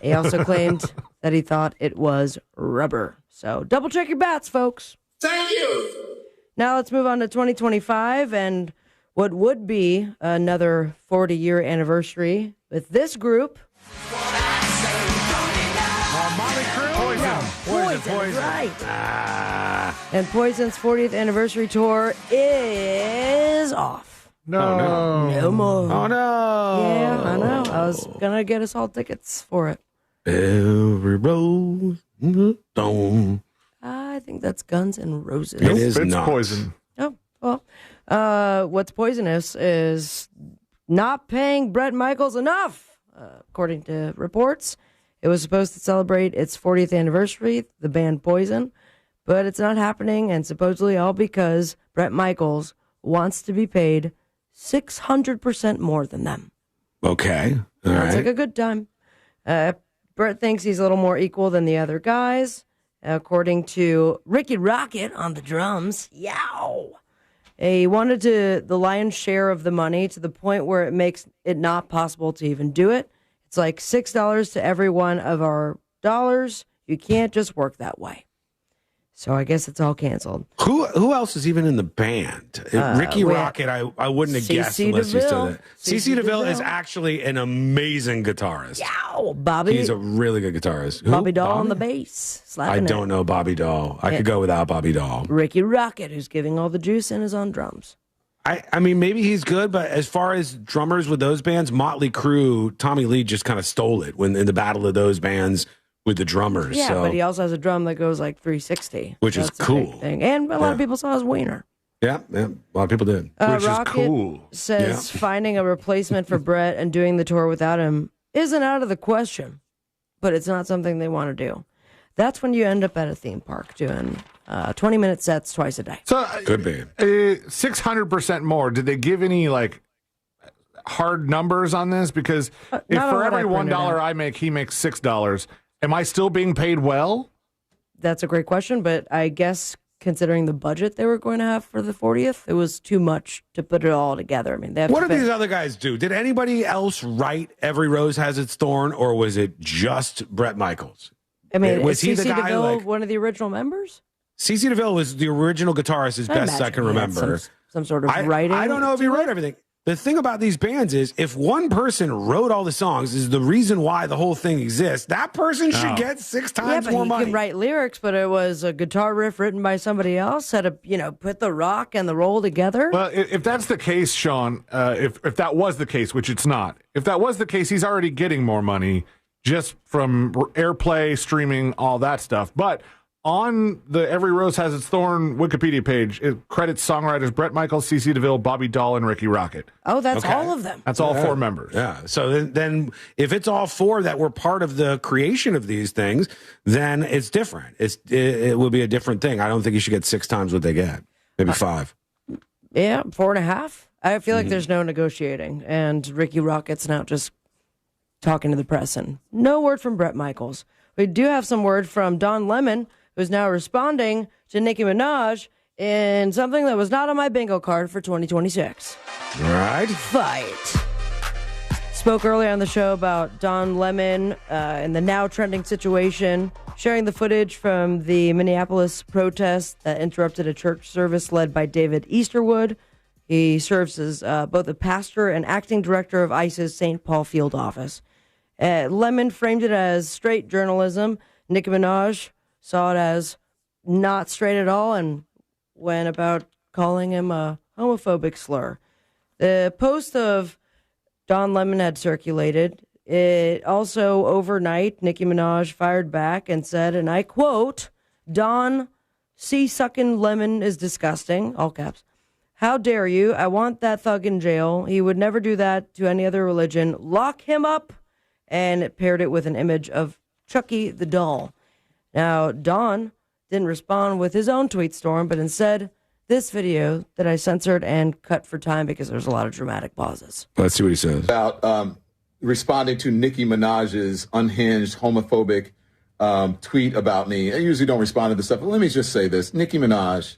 He also claimed that he thought it was rubber. So double check your bats, folks.
Thank you.
Now let's move on to 2025 and what would be another 40-year anniversary with this group. Poison. Right. And Poison's 40th anniversary tour is off. No more.
Oh, no.
Yeah, I know. I was going to get us all tickets for it.
Every rose. Don't.
I think that's Guns N' Roses.
It is
It's
not.
Poison.
Oh, well. What's poisonous is not paying Bret Michaels enough, according to reports. It was supposed to celebrate its 40th anniversary, the band Poison, but it's not happening, and supposedly all because Bret Michaels wants to be paid 600% more than them.
Okay. All
Sounds
right.
like a good time. Bret thinks he's a little more equal than the other guys, according to Ricky Rocket on the drums. Yow! He wanted the lion's share of the money to the point where it makes it not possible to even do it. It's like $6 to every one of our dollars. You can't just work that way. So I guess it's all canceled.
Who else is even in the band? Ricky Rocket, I wouldn't have guessed unless you said that. CeCe DeVille is actually an amazing guitarist.
Yow, Bobby.
He's a really good guitarist. Who?
Bobby Dahl on the bass.
I
Slapping
don't know Bobby Dahl. I could go without Bobby Dahl.
Ricky Rocket, who's giving all the juice and is on drums.
I mean, maybe he's good, but as far as drummers with those bands, Motley Crue, Tommy Lee just kind of stole it when in the battle of those bands with the drummers.
Yeah,
so.
but he also has a drum that goes like 360.
Which is
That's a
cool.
big thing. And a lot of people saw his wiener.
Yeah, a lot of people did.
Which Rocket is cool. Says finding a replacement for Bret and doing the tour without him isn't out of the question. but it's not something they want to do. That's when you end up at a theme park doing 20-minute sets twice a day.
So
could be
600% more. Did they give any like hard numbers on this? Because if for every $1 I make, he makes $6. Am I still being paid well?
That's a great question, but I guess considering the budget they were going to have for the 40th, it was too much to put it all together. I mean,
what did these other guys do? Did anybody else write Every Rose Has Its Thorn, or was it just Bret Michaels?
I mean,
was he the
CeCe
guy?
DeVille one of the original members?
CeCe DeVille was the original guitarist, as best I can remember.
Some sort of writing.
I don't know if he wrote everything. The thing about these bands is if one person wrote all the songs is the reason why the whole thing exists, that person should get 6 times more money.
He could write lyrics, but it was a guitar riff written by somebody else, had to, put the rock and the roll together.
Well, if that's the case, Sean, if that was the case, which it's not, if that was the case, he's already getting more money just from airplay, streaming, all that stuff. But on the Every Rose Has Its Thorn Wikipedia page, it credits songwriters Bret Michaels, CeCe DeVille, Bobby Dahl, and Ricky Rocket.
Oh, that's all of them.
That's all 4 members.
Yeah. So then if it's all 4 that were part of the creation of these things, then it's different. It will be a different thing. I don't think you should get 6 times what they get. Maybe 5.
Yeah, 4.5. I feel like there's no negotiating, and Ricky Rocket's now just talking to the press, and no word from Bret Michaels. We do have some word from Don Lemon, who's now responding to Nicki Minaj in something that was not on my bingo card for 2026.
Right.
Fight. Spoke earlier on the show about Don Lemon and the now trending situation, sharing the footage from the Minneapolis protest that interrupted a church service led by David Easterwood. He serves as both a pastor and acting director of ICE's St. Paul field office. Lemon framed it as straight journalism. Nicki Minaj saw it as not straight at all and went about calling him a homophobic slur. The post of Don Lemon had circulated. It also, overnight, Nicki Minaj fired back and said, and I quote, "Don C-sucking Lemon is disgusting," all caps. "How dare you? I want that thug in jail. He would never do that to any other religion. Lock him up." And it paired it with an image of Chucky the doll. Now, Don didn't respond with his own tweet storm, but instead, this video that I censored and cut for time because there's a lot of dramatic pauses.
Let's see what he says.
About responding to Nicki Minaj's unhinged, homophobic tweet about me. I usually don't respond to this stuff, but let me just say this. Nicki Minaj,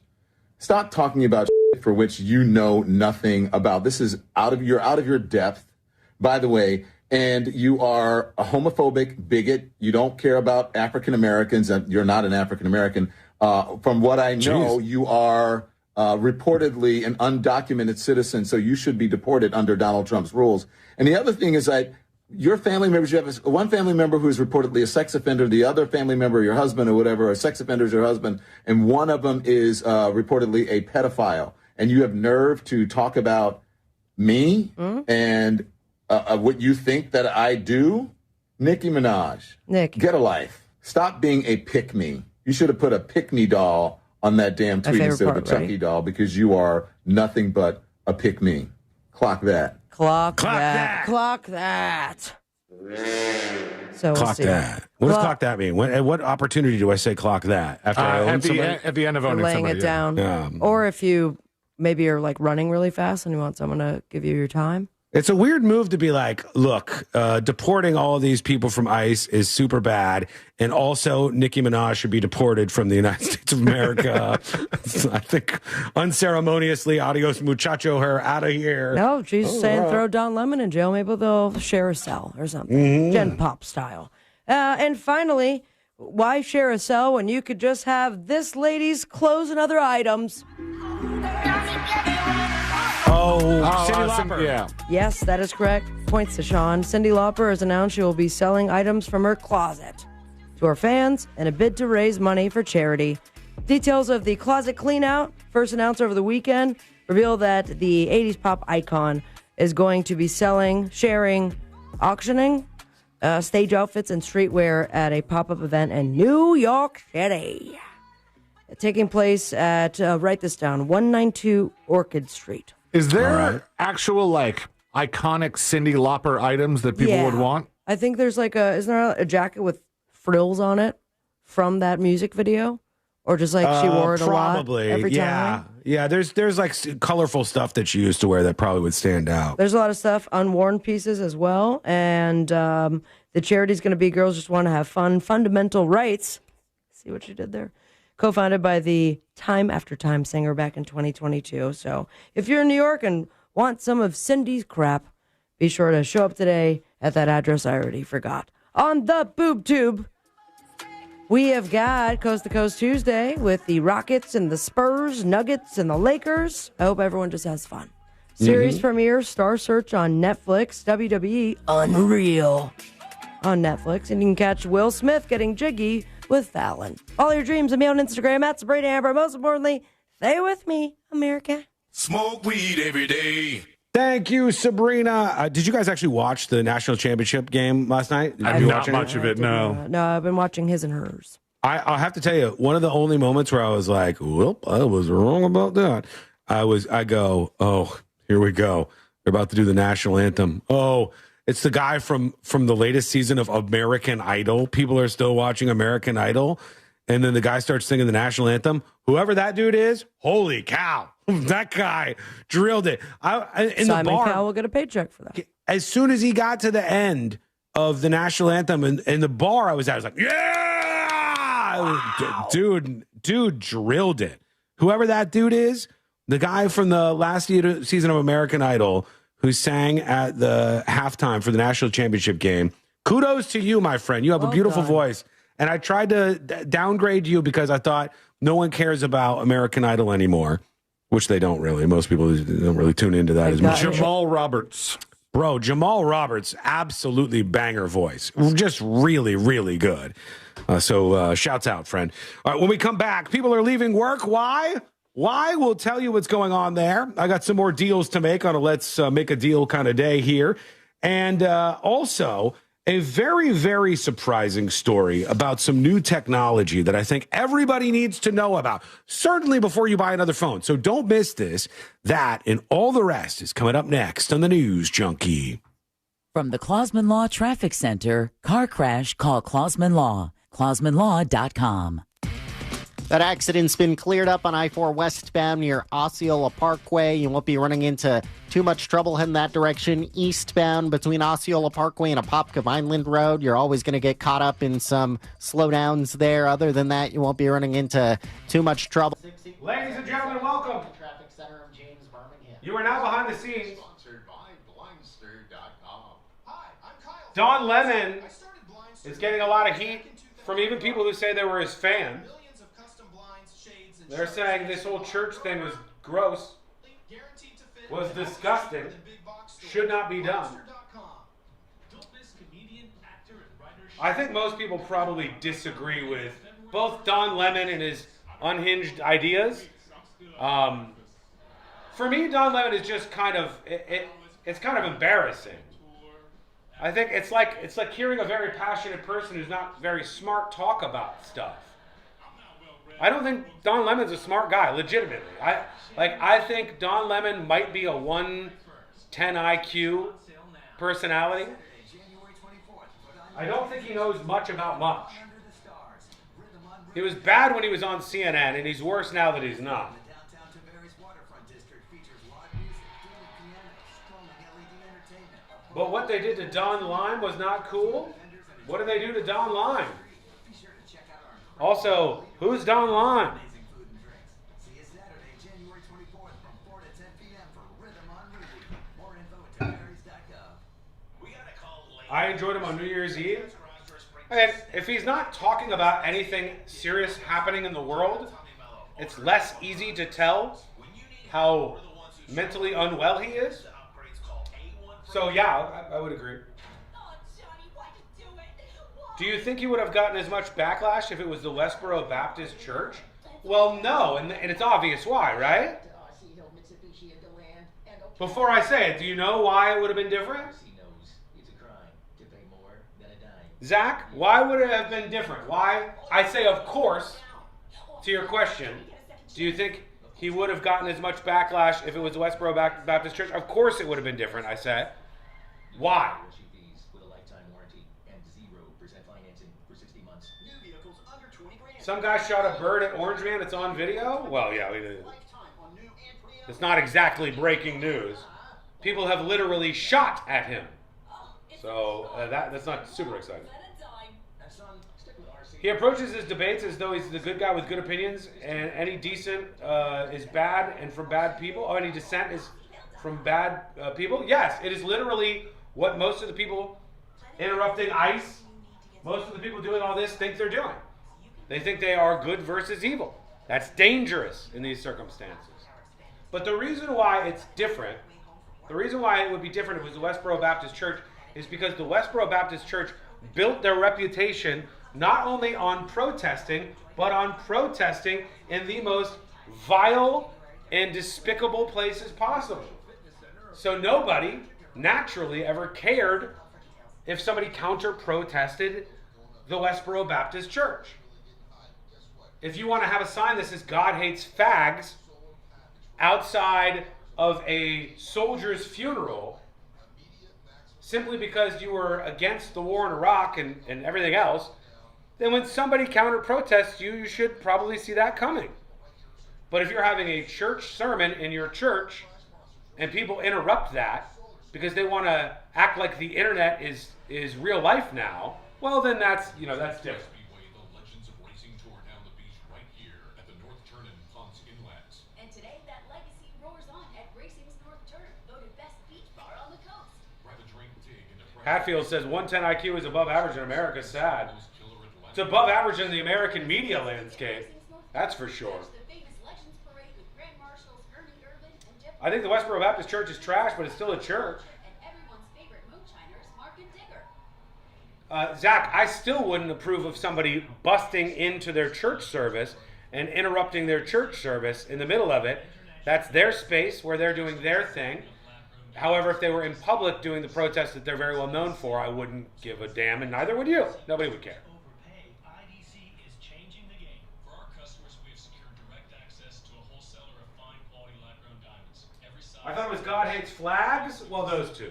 stop talking about shit for which you know nothing about. This is out of your depth, by the way. And you are a homophobic bigot. You don't care about African Americans. You're not an African American. From what I know, you are reportedly an undocumented citizen, so you should be deported under Donald Trump's rules. And the other thing is that your family members, you have one family member who is reportedly a sex offender, the other family member, your husband or whatever, a sex offender is your husband, and one of them is reportedly a pedophile. And you have nerve to talk about me and what you think that I do? Nicki Minaj, get a life. Stop being a pick-me. You should have put a pick-me doll on that damn tweet instead of a Chucky doll, because you are nothing but a pick-me. Clock that.
Clock that. Clock that. So
clock that. What does clock that mean? At what opportunity do I say clock that? After I own somebody?
At the end of owning
laying
somebody.
it down.
Yeah.
Or if you maybe are like running really fast and you want someone to give you your time.
It's a weird move to be like, look, deporting all of these people from ICE is super bad, and also Nicki Minaj should be deported from the United States of America. I think unceremoniously, adios muchacho, her out of here.
No, she's saying throw Don Lemon in jail. Maybe they'll share a cell or something. Gen Pop style. And finally, why share a cell when you could just have this lady's clothes and other items?
Cyndi Lauper.
Yeah.
Yes, that is correct. Points to Sean. Cyndi Lauper has announced she will be selling items from her closet to her fans in a bid to raise money for charity. Details of the closet clean-out, first announced over the weekend, reveal that the 80s pop icon is going to be selling, sharing, auctioning stage outfits and streetwear at a pop-up event in New York City. Taking place at, write this down, 192 Orchid Street.
Is there actual, like, iconic Cyndi Lauper items that people would want?
I think there's like isn't there a jacket with frills on it from that music video? Or just like she wore it a lot
Probably.
every
Yeah.
time?
Yeah, there's like colorful stuff that she used to wear that probably would stand out.
There's a lot of stuff, unworn pieces as well. And the charity's going to be Girls Just Want to Have Fun, Fundamental Rights. See what you did there? Co-founded by the Time After Time singer back in 2022. So if you're in New York and want some of Cindy's crap, be sure to show up today at that address I already forgot. On the Boob Tube, we have got Coast to Coast Tuesday with the Rockets and the Spurs, Nuggets and the Lakers. I hope everyone just has fun. Series premiere, Star Search on Netflix, WWE Unreal on Netflix. And you can catch Will Smith getting jiggy with Fallon. All your dreams of me on Instagram at Sabrina Amber. Most importantly, stay with me, America.
Smoke weed every day.
Thank you, Sabrina. Did you guys actually watch the national championship game last night?
Not much of it, no.
No, I've been watching his and hers.
I'll have to tell you, one of the only moments where I was like, whoop, I was wrong about that. I go, oh, here we go. They're about to do the national anthem. Oh, it's the guy from the latest season of American Idol. People are still watching American Idol. And then the guy starts singing the national anthem. Whoever that dude is, holy cow. That guy drilled it. In
Simon
the bar,
Cowell will get a paycheck for that.
as soon as he got to the end of the national anthem in the bar I was at, I was like, yeah! Wow. Dude drilled it. Whoever that dude is, the guy from the last season of American Idol who sang at the halftime for the national championship game, kudos to you, my friend. You have a beautiful voice. And I tried to downgrade you because I thought no one cares about American Idol anymore, which they don't really. Most people don't really tune into that as much.
Jamal Roberts.
Bro, Jamal Roberts, absolutely banger voice. Just really, really good. So shouts out, friend. All right, when we come back, people are leaving work. Why? Why? We'll tell you what's going on there. I got some more deals to make on a Let's Make a Deal kind of day here. And also a very, very surprising story about some new technology that I think everybody needs to know about, certainly before you buy another phone. So don't miss this. That and all the rest is coming up next on the News Junkie.
From the Clausman Law Traffic Center, car crash, call Clausman Law. ClausmanLaw.com.
That accident's been cleared up on I-4 westbound near Osceola Parkway. You won't be running into too much trouble heading that direction. Eastbound between Osceola Parkway and Apopka Vineland Road, you're always going to get caught up in some slowdowns there. Other than that, you won't be running into too much trouble.
Ladies and gentlemen, welcome.
Traffic Center of James, Birmingham.
You are now behind the scenes.
Sponsored by Blindster.com. Hi, I'm Kyle.
Don Lemon is getting a lot of heat from even people who say they were his fan. They're saying this whole church thing was gross, was disgusting, should not be done. I think most people probably disagree with both Don Lemon and his unhinged ideas. For me, Don Lemon is just kind of, it's kind of embarrassing. I think it's like hearing a very passionate person who's not very smart talk about stuff. I don't think Don Lemon's a smart guy, legitimately. I think Don Lemon might be a 110 IQ personality. I don't think he knows much about much. He was bad when he was on CNN, and he's worse now that he's not. But what they did to Don Lime was not cool. What did they do to Don Lime? Also, who's Don Lime? I enjoyed him on New Year's Eve. And if he's not talking about anything serious happening in the world, it's less easy to tell how mentally unwell he is. So yeah, I would agree. Do you think he would have gotten as much backlash if it was the Westboro Baptist Church? Well, no, and it's obvious why, right? Before I say it, do you know why it would have been different? Zach, why would it have been different? Why? I say, of course, to your question, do you think he would have gotten as much backlash if it was the Westboro Baptist Church? Of course it would have been different, I said. Why? Some guy shot a bird at Orange Man. It's on video. Well, yeah, it's not exactly breaking news. People have literally shot at him. So that's not super exciting. He approaches his debates as though he's the good guy with good opinions, and any dissent is bad and from bad people. Oh, any dissent is from bad people? Yes, it is literally what most of the people interrupting ICE, most of the people doing all this think they're doing. They think they are good versus evil. That's dangerous in these circumstances. But the reason why it's different, the reason why it would be different if it was the Westboro Baptist Church is because the Westboro Baptist Church built their reputation not only on protesting, but on protesting in the most vile and despicable places possible. So nobody naturally ever cared if somebody counter-protested the Westboro Baptist Church. If you want to have a sign that says God hates fags outside of a soldier's funeral, simply because you were against the war in Iraq and everything else, then when somebody counter-protests you, you should probably see that coming. But if you're having a church sermon in your church and people interrupt that because they want to act like the internet is real life now, well, then that's different.
And today, that legacy roars on at Racing's North Turn, voted best beach bar on the coast.
Hatfield says 110 IQ is above average in America. Sad. It's above average in the American media landscape. That's for sure. I think the Westboro Baptist Church is trash, but it's still a church. Zach, I still wouldn't approve of somebody busting into their church service and interrupting their church service in the middle of it. That's their space where they're doing their thing. However, if they were in public doing the protest that they're very well known for, I wouldn't give a damn, and neither would you. Nobody would care. I thought it was God hates flags. Well, those two.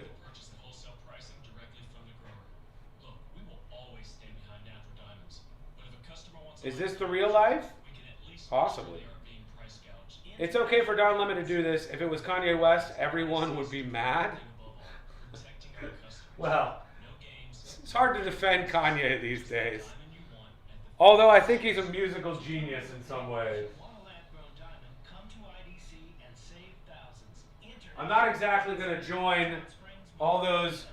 Is this the real life? Possibly. It's okay for Don Lemon to do this. If it was Kanye West, everyone would be mad. Well, it's hard to defend Kanye these days. Although I think he's a musical genius in some ways. I'm not exactly going to join all those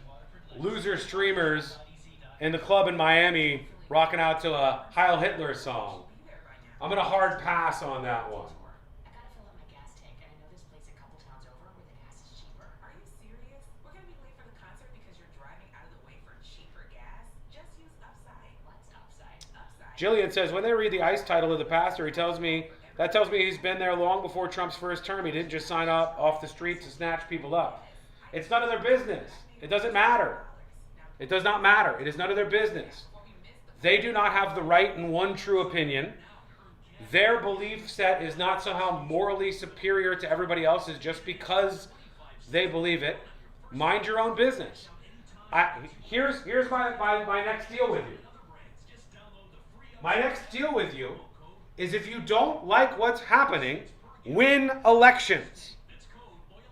loser streamers in the club in Miami rocking out to a Heil Hitler song. I'm going to hard pass on that one. Jillian says, when they read the ICE title of the pastor, that tells me he's been there long before Trump's first term. He didn't just sign up off the street to snatch people up. It's none of their business. It doesn't matter. It does not matter. It is none of their business. They do not have the right and one true opinion. Their belief set is not somehow morally superior to everybody else's just because they believe it. Mind your own business. Here's my next deal with you. My next deal with you is if you don't like what's happening, win elections.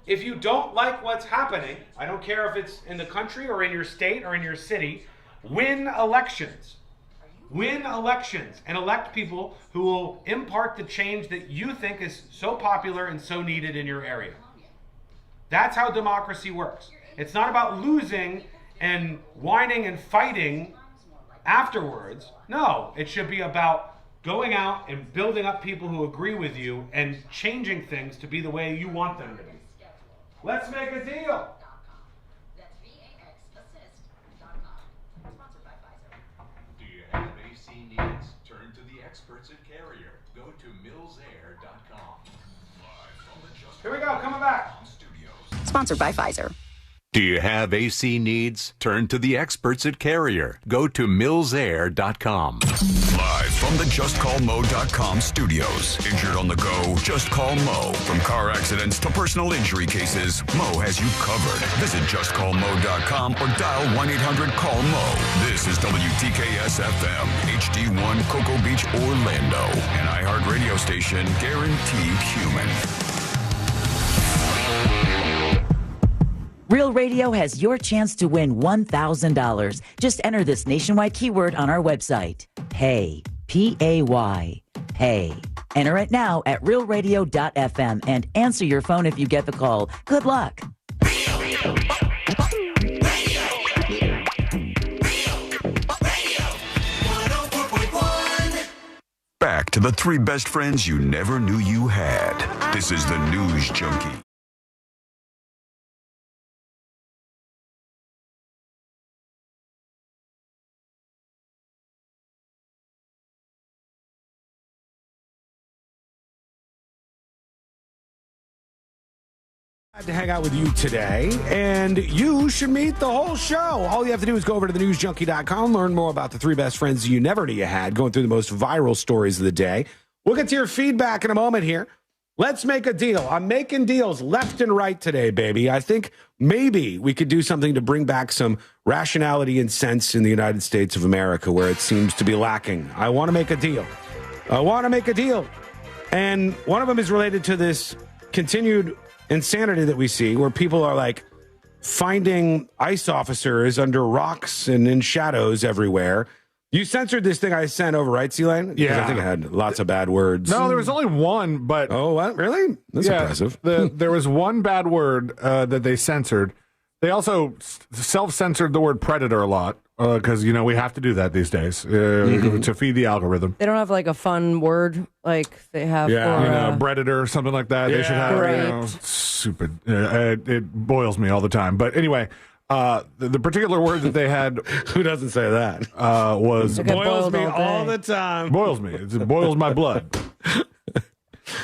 If you don't like what's happening, I don't care if it's in the country or in your state or in your city, win elections. Win elections and elect people who will impart the change that you think is so popular and so needed in your area. That's how democracy works. It's not about losing and whining and fighting afterwards. No, it should be about going out and building up people who agree with you and changing things to be the way you want them to be. Let's make a deal.
Do you have AC needs? Turn to the experts at Carrier. Go to millsair.com.
Here we go, coming back.
Sponsored by Pfizer.
Do you have AC needs? Turn to the experts at Carrier. Go to millsair.com.
Live from the JustCallMo.com studios. Injured on the go? Just call Mo. From car accidents to personal injury cases, Mo has you covered. Visit JustCallMo.com or dial 1-800-CALL-MO. This is WTKS-FM, HD1, Cocoa Beach, Orlando. An iHeart radio station guaranteed human.
Real Radio has your chance to win $1,000. Just enter this nationwide keyword on our website. Pay. P-A-Y. Pay. Enter it now at realradio.fm and answer your phone if you get the call. Good luck.
Back to the three best friends you never knew you had. This is the News Junkie.
To hang out with you today, and you should meet the whole show. All you have to do is go over to thenewsjunkie.com, learn more about the three best friends you never knew you had, going through the most viral stories of the day. We'll get to your feedback in a moment here. Let's make a deal. I'm making deals left and right today, baby. I think maybe we could do something to bring back some rationality and sense in the United States of America where it seems to be lacking. I want to make a deal. And one of them is related to this continued insanity that we see where people are like finding ICE officers under rocks and in shadows everywhere. You censored this thing I sent over, right, C-Lane?
Yeah.
I think it had lots of bad words.
No, there was only one, but...
Oh, what? Really? That's impressive.
There was one bad word that they censored. They also self-censored the word predator a lot because, we have to do that these days to feed the algorithm.
They don't have like a fun word like they have for...
predator or something like that. They should have, stupid. It boils me all the time. But anyway, the particular word that they had...
Who doesn't say that?
Was...
Boils me all the time.
Boils me. It boils my blood.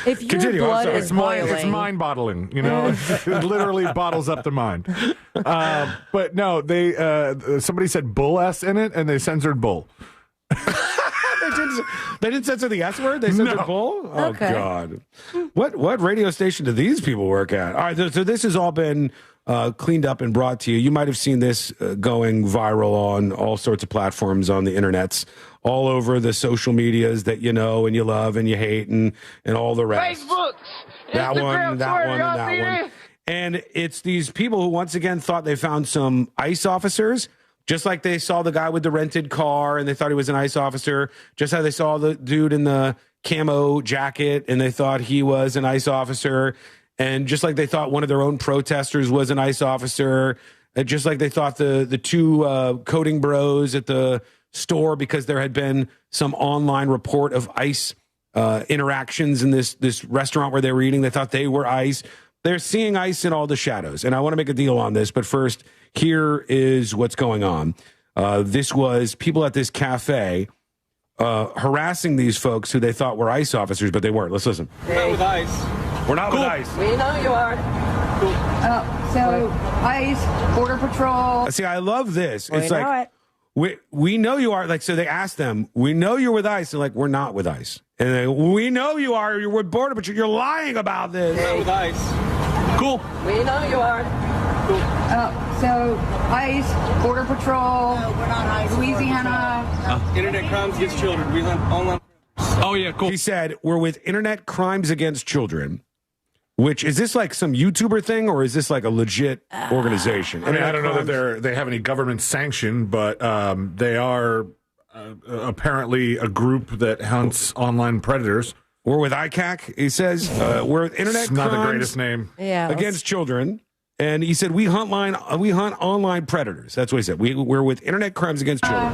If your blood is boiling,
it's mind-bottling. It literally bottles up the mind. But no, they somebody said bull S in it, and they censored bull.
They didn't censor the S word? They censored bull? Oh,
okay.
God. What radio station do these people work at? All right, so this has all been cleaned up and brought to you. You might have seen this going viral on all sorts of platforms on the internets, all over the social medias that you know and you love and you hate and all the rest.
Facebook,
that
Instagram,
one, that
Twitter,
one, and that
y'all
one. And it's these people who once again thought they found some ICE officers, just like they saw the guy with the rented car and they thought he was an ICE officer, just how they saw the dude in the camo jacket and they thought he was an ICE officer, and just like they thought one of their own protesters was an ICE officer, just like they thought the two coding bros at the store, because there had been some online report of ICE interactions in this restaurant where they were eating. They thought they were ICE. They're seeing ICE in all the shadows. And I want to make a deal on this, but first, here is what's going on. This was people at this cafe harassing these folks who they thought were ICE officers, but they weren't. Let's listen.
We're not with ICE.
We're not with ICE.
We know you are.
So ICE, Border Patrol.
See, I love this.
We
It's
know
like,
it.
we know you are. Like, so they asked them, we know you're with ICE. They're like, we're not with ICE. And they, we know you are. You're with Border Patrol. You're lying about this.
We're not with ICE. Cool. We know you are. Cool.
So ICE, Border Patrol, Louisiana.
Internet crimes against children. We hunt online. Oh, yeah, cool.
He said, we're with Internet Crimes Against Children, which is this like some YouTuber thing or is this like a legit organization?
I mean, I don't know that they have any government sanction, but they are apparently a group that hunts online predators.
We're with ICAC, he says. We're with Internet
Not
Crimes
the greatest name.
Against Children. And he said, we hunt online predators. That's what he said. We're with Internet Crimes Against Children.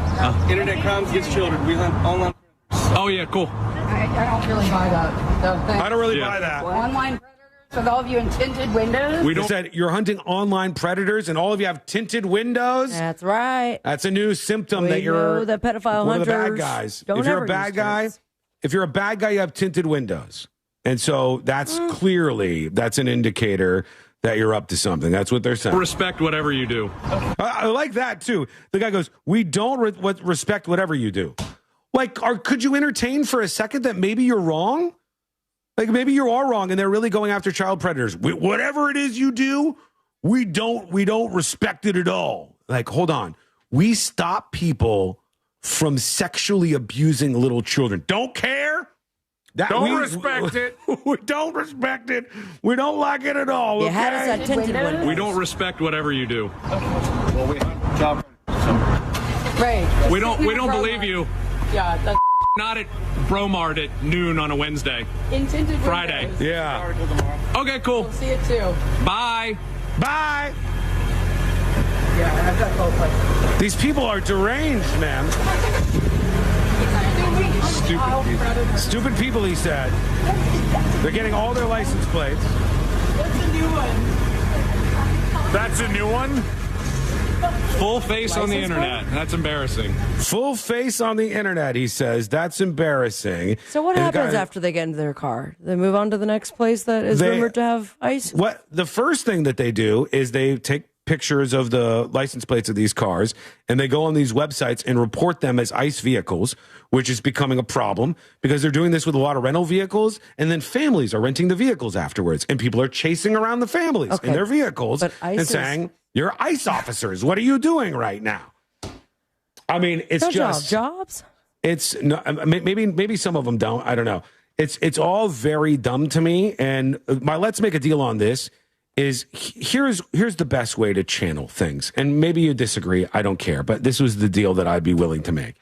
Internet crimes against children. We hunt online. Oh, yeah, cool.
I don't really buy that.
I don't really buy that.
Online predators with all of you in tinted windows.
He said, you're hunting online predators and all of you have tinted windows.
That's right.
That's a new symptom
We
that you're
know that pedophile
one of the bad
hunters
guys.
don't
If you're
ever
a bad
use
guy,
tints.
if you're a bad guy, you have tinted windows. And so that's clearly, that's an indicator that you're up to something. That's what they're saying.
Respect whatever you do.
I like that too. The guy goes, we don't respect whatever you do. Like, could you entertain for a second that maybe you're wrong? Like, maybe you are wrong and they're really going after child predators. Whatever it is you do, we don't respect it at all. Like, hold on. We stop people from sexually abusing little children. Don't care.
Respect it.
We don't respect it. We don't like it at all.
You
Okay?
had us at tinted windows.
We don't respect whatever you do.
Well, we have job.
Right.
We don't believe you.
Yeah, that's
Not at Bromart at noon on a Wednesday.
in tinted windows.
Friday.
Yeah.
Okay, cool.
We'll see it too.
Bye.
Bye.
Yeah, I've got both places.
These people are deranged, man. Stupid people, he said. They're getting all their license plates.
That's a new one.
That's a new one?
Full face on the internet. That's embarrassing.
Full face on the internet, he says. That's embarrassing.
So what
And the
happens
guy-
after they get into their car? They move on to the next place that is
They-
rumored to have ice?
What the first thing that they do is they take pictures of the license plates of these cars and they go on these websites and report them as ICE vehicles, which is becoming a problem because they're doing this with a lot of rental vehicles, and then families are renting the vehicles afterwards, and people are chasing around the families in their vehicles
But ICE
and
is-
saying, "You're ICE officers. What are you doing right now?" I mean, it's
Don't
just
y'all have jobs?
it's no, maybe some of them don't. I don't know. It's all very dumb to me. And my let's make a deal on this is here's the best way to channel things. And maybe you disagree. I don't care. But this was the deal that I'd be willing to make.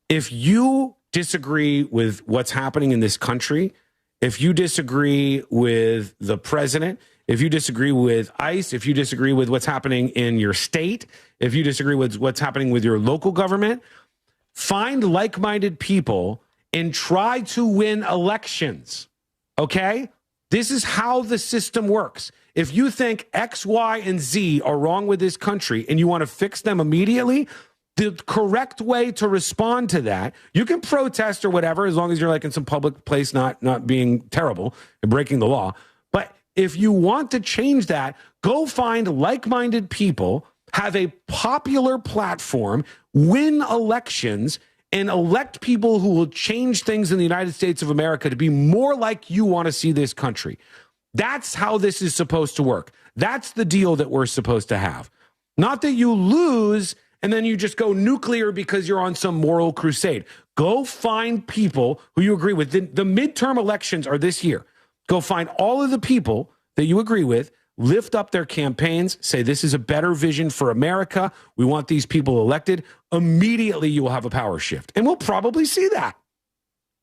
If you disagree with what's happening in this country, if you disagree with the president, if you disagree with ICE, if you disagree with what's happening in your state, if you disagree with what's happening with your local government, find like-minded people and try to win elections. Okay? This is how the system works. If you think X, Y, and Z are wrong with this country and you want to fix them immediately, the correct way to respond to that, you can protest or whatever, as long as you're like in some public place, not being terrible and breaking the law. But if you want to change that, go find like-minded people, have a popular platform, win elections, and elect people who will change things in the United States of America to be more like you want to see this country. That's how this is supposed to work. That's the deal that we're supposed to have. Not that you lose and then you just go nuclear because you're on some moral crusade. Go find people who you agree with. The midterm elections are this year. Go find all of the people that you agree with, lift up their campaigns, say this is a better vision for America. We want these people elected. Immediately you will have a power shift. And we'll probably see that.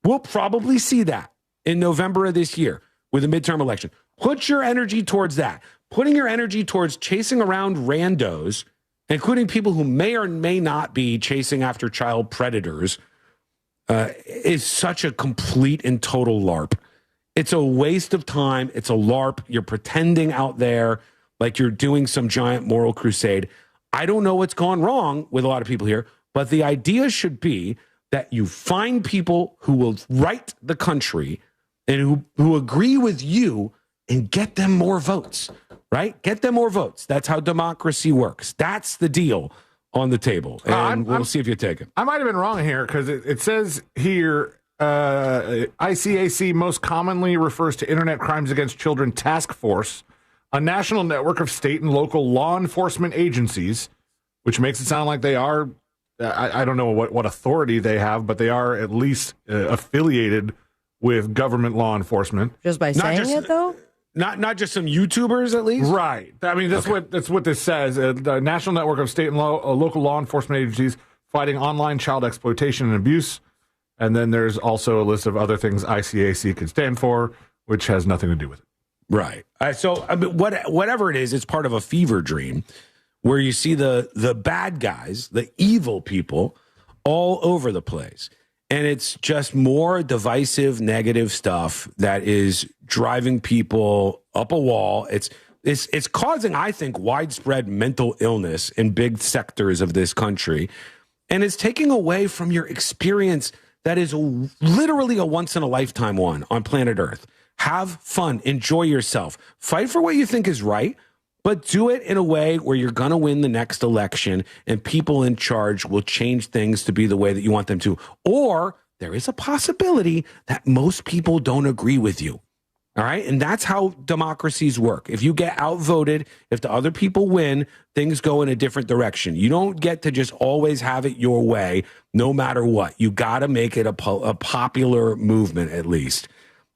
We'll probably see that in November of this year with a midterm election. Put your energy towards that. Putting your energy towards chasing around randos, including people who may or may not be chasing after child predators, is such a complete and total LARP. It's a waste of time. It's a LARP. You're pretending out there like you're doing some giant moral crusade. I don't know what's gone wrong with a lot of people here, but the idea should be that you find people who will right the country and who agree with you and get them more votes, right? Get them more votes. That's how democracy works. That's the deal on the table. And we'll see if you take it.
I might have been wrong here because it says here ICAC most commonly refers to Internet Crimes Against Children Task Force, a national network of state and local law enforcement agencies, which makes it sound like they are, I don't know what authority they have, but they are at least affiliated with government law enforcement.
Just by saying it, though?
Not just some YouTubers, at least?
Right. I mean, that's what this says. The National Network of State and Local Law Enforcement Agencies fighting online child exploitation and abuse. And then there's also a list of other things ICAC could stand for, which has nothing to do with it.
Right. So I mean, whatever it is, it's part of a fever dream where you see the bad guys, the evil people, all over the place. And it's just more divisive, negative stuff that is driving people up a wall. It's causing, I think, widespread mental illness in big sectors of this country. And it's taking away from your experience that is literally a once-in-a-lifetime one on planet Earth. Have fun. Enjoy yourself. Fight for what you think is right.
but do it in a way where you're going to win the next election and people in charge will change things to be the way that you want them to. Or there is a possibility that most people don't agree with you. All right. And that's how democracies work. If you get outvoted, if the other people win, things go in a different direction. You don't get to just always have it your way, no matter what. You got to make it a popular movement, at least.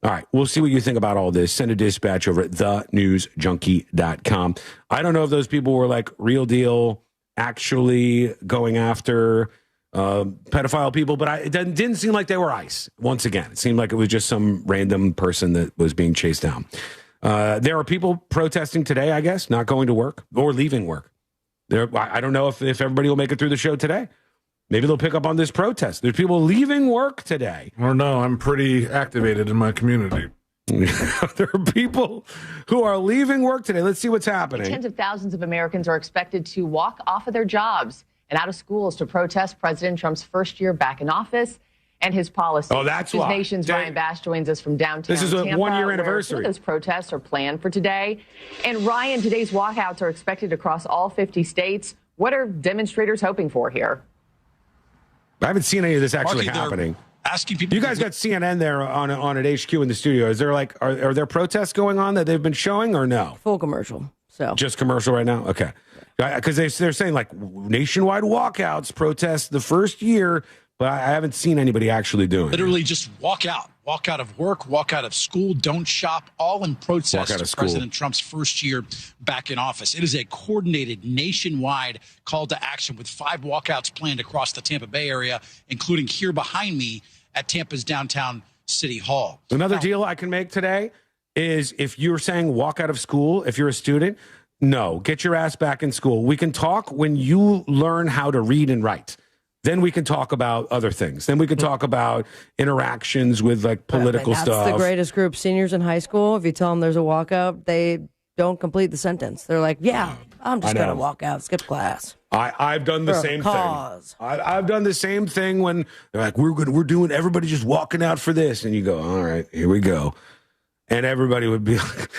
All right. We'll see what you think about all this. Send a dispatch over at thenewsjunkie.com. I don't know if those people were like real deal, actually going after pedophile people, but it didn't seem like they were ICE. Once again, it seemed like it was just some random person that was being chased down. There are people protesting today, I guess, not going to work or leaving work. I don't know if everybody will make it through the show today. Maybe they'll pick up on this protest. There's people leaving work today.
Or no, I'm pretty activated in my community.
There are people who are leaving work today. Let's see what's happening.
Tens of thousands of Americans are expected to walk off of their jobs and out of schools to protest President Trump's first year back in office and his policies.
Oh, that's why.
Nation's Ryan Bash joins us from downtown
This is a
Tampa,
1 year
where
anniversary.
some of those protests are planned for today. And Ryan, today's walkouts are expected across all 50 states. What are demonstrators hoping for here?
I haven't seen any of this actually happening.
Asking people.
You guys got CNN there on at HQ in the studio. Is there like are there protests going on that they've been showing or no?
Full commercial. So
just commercial right now. Okay, because they're saying like nationwide walkouts, protest the first year, but I haven't seen anybody actually doing it.
Literally just walk out of work, walk out of school, don't shop, all in protest of President Trump's first year back in office. It is a coordinated nationwide call to action with 5 walkouts planned across the Tampa Bay area, including here behind me at Tampa's downtown City Hall.
Another deal I can make today is if you're saying walk out of school, if you're a student, no, get your ass back in school. We can talk when you learn how to read and write. Then we can talk about other things. Then we can talk about interactions with like political stuff.
That's the greatest group, seniors in high school. If you tell them there's a walkout, they don't complete the sentence. They're like, yeah, I'm just going to walk out, skip class.
I've done the same thing. I've done the same thing when they're like, we're doing, everybody just walking out for this. And you go, all right, here we go. And everybody would be like,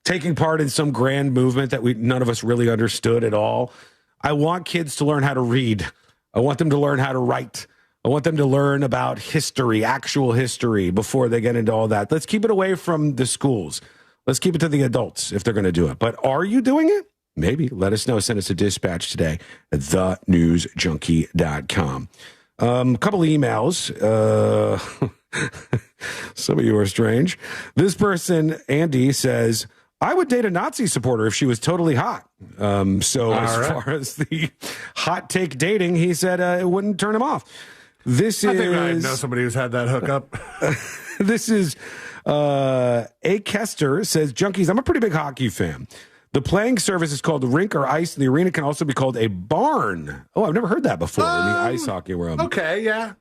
taking part in some grand movement that none of us really understood at all. I want kids to learn how to read. I want them to learn how to write. I want them to learn about history, actual history, before they get into all that. Let's keep it away from the schools. Let's keep it to the adults if they're going to do it. But are you doing it? Maybe. Let us know. Send us a dispatch today at thenewsjunkie.com. A couple of emails. Some of you are strange. This person, Andy, says, I would date a Nazi supporter if she was totally hot. Far as the hot take dating, he said it wouldn't turn him off. I think
I know somebody who's had that hookup.
This is A. Kester says, Junkies, I'm a pretty big hockey fan. The playing surface is called the rink or ice, and the arena can also be called a barn. Oh, I've never heard that before in the ice hockey world.
Okay, yeah.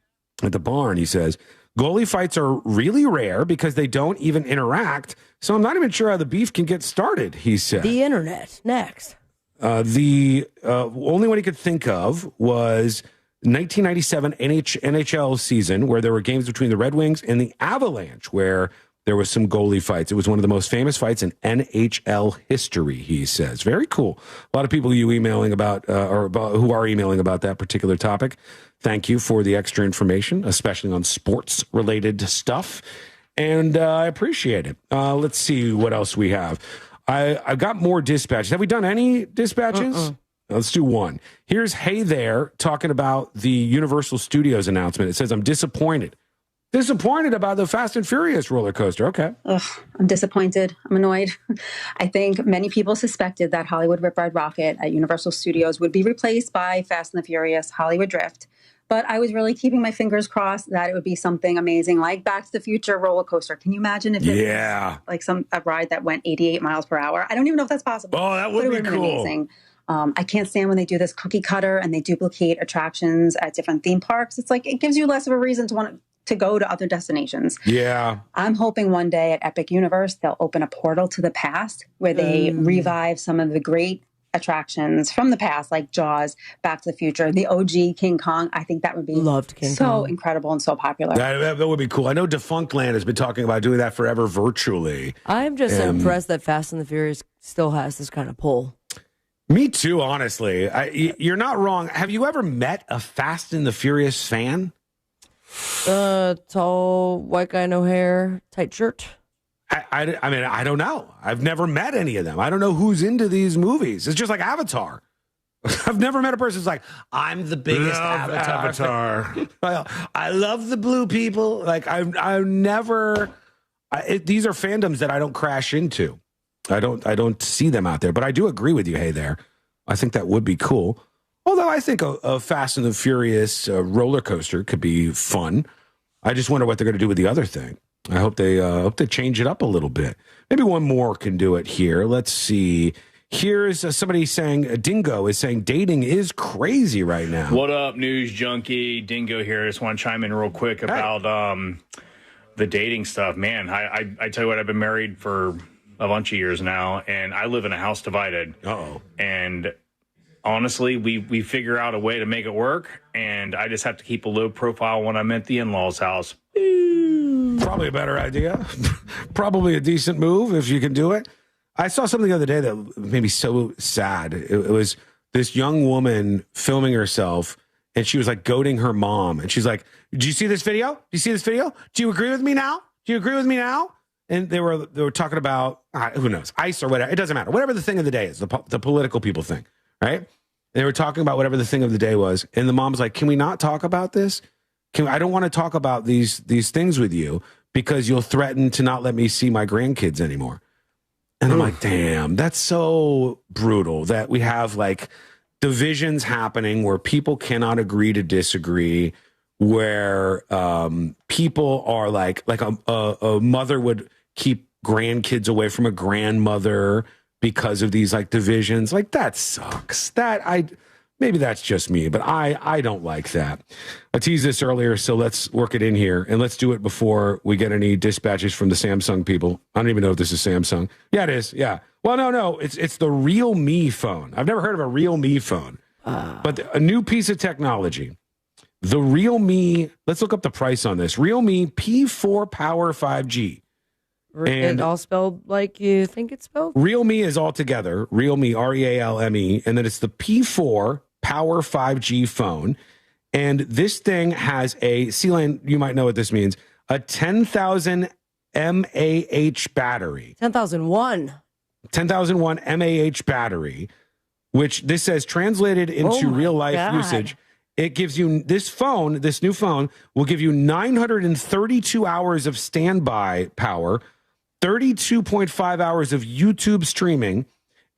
At the barn, he says, goalie fights are really rare because they don't even interact, so I'm not even sure how the beef can get started, he said.
The internet, next.
The only one he could think of was 1997 NHL season, where there were games between the Red Wings and the Avalanche, where there was some goalie fights. It was one of the most famous fights in NHL history, he says. Very cool. A lot of people who are emailing about that particular topic. Thank you for the extra information, especially on sports-related stuff. And I appreciate it. Let's see what else we have. I've got more dispatches. Have we done any dispatches? Let's do one. Here's Hey There talking about the Universal Studios announcement. It says, I'm disappointed. Disappointed about the Fast and Furious roller coaster. Okay.
Ugh, I'm disappointed. I'm annoyed. I think many people suspected that Hollywood Rip Ride Rocket at Universal Studios would be replaced by Fast and the Furious Hollywood Drift. But I was really keeping my fingers crossed that it would be something amazing like Back to the Future roller coaster. Can you imagine if it was like a ride that went 88 miles per hour? I don't even know if that's possible.
Oh, that would be cool.
Amazing. I can't stand when they do this cookie cutter and they duplicate attractions at different theme parks. It's like it gives you less of a reason to want to go to other destinations.
Yeah.
I'm hoping one day at Epic Universe, they'll open a portal to the past where they revive some of the great attractions from the past, like Jaws, Back to the Future, the OG King Kong. I think that would be so incredible and so popular.
That would be cool. I know Defunctland has been talking about doing that forever virtually.
I'm just impressed that Fast and the Furious still has this kind of pull.
Me too, honestly. You're not wrong. Have you ever met a Fast and the Furious fan?
Tall, white guy, no hair, tight shirt.
I mean, I don't know. I've never met any of them. I don't know who's into these movies. It's just like Avatar. I've never met a person who's like, I'm the biggest Avatar. I love the blue people. Like, I've never. These are fandoms that I don't crash into. I don't see them out there. But I do agree with you. Hey, there. I think that would be cool. Although I think a Fast and the Furious roller coaster could be fun. I just wonder what they're going to do with the other thing. I hope they change it up a little bit. Maybe one more can do it here. Let's see. Here's somebody saying, Dingo is saying dating is crazy right now.
What up, news junkie? Dingo here. I just want to chime in real quick about the dating stuff. Man, I tell you what, I've been married for a bunch of years now, and I live in a house divided.
Uh-oh.
And honestly, we figure out a way to make it work, and I just have to keep a low profile when I'm at the in-laws' house.
Probably a better idea. Probably a decent move if you can do it. I saw something the other day that made me so sad. It was this young woman filming herself, and she was like goading her mom. And she's like, "Do you see this video? Do you see this video? Do you agree with me now? Do you agree with me now?" And they were talking about who knows, ICE or whatever. It doesn't matter. Whatever the thing of the day is, the political people thing, right? And they were talking about whatever the thing of the day was, and the mom was like, "Can we not talk about this? I don't want to talk about these things with you because you'll threaten to not let me see my grandkids anymore." And I'm like, damn, that's so brutal that we have like divisions happening where people cannot agree to disagree, where people are like a mother would keep grandkids away from a grandmother because of these like divisions. Like, that sucks. Maybe that's just me, but I don't like that. I teased this earlier, so let's work it in here, and let's do it before we get any dispatches from the Samsung people. I don't even know if this is Samsung. Yeah, it is. Yeah. Well, no, it's the Realme phone. I've never heard of a Realme phone, but a new piece of technology. The Realme. Let's look up the price on this. Realme P4 Power 5G.
And all spelled like you think it's spelled?
Realme is all together. Realme, Realme, and then it's the P4 Power 5G phone. And this thing has a, C-Lane, you might know what this means, a 10,000 mAh battery.
10,001
mAh battery, which this says translated into real life usage. It gives you this new phone will give you 932 hours of standby power, 32.5 hours of YouTube streaming,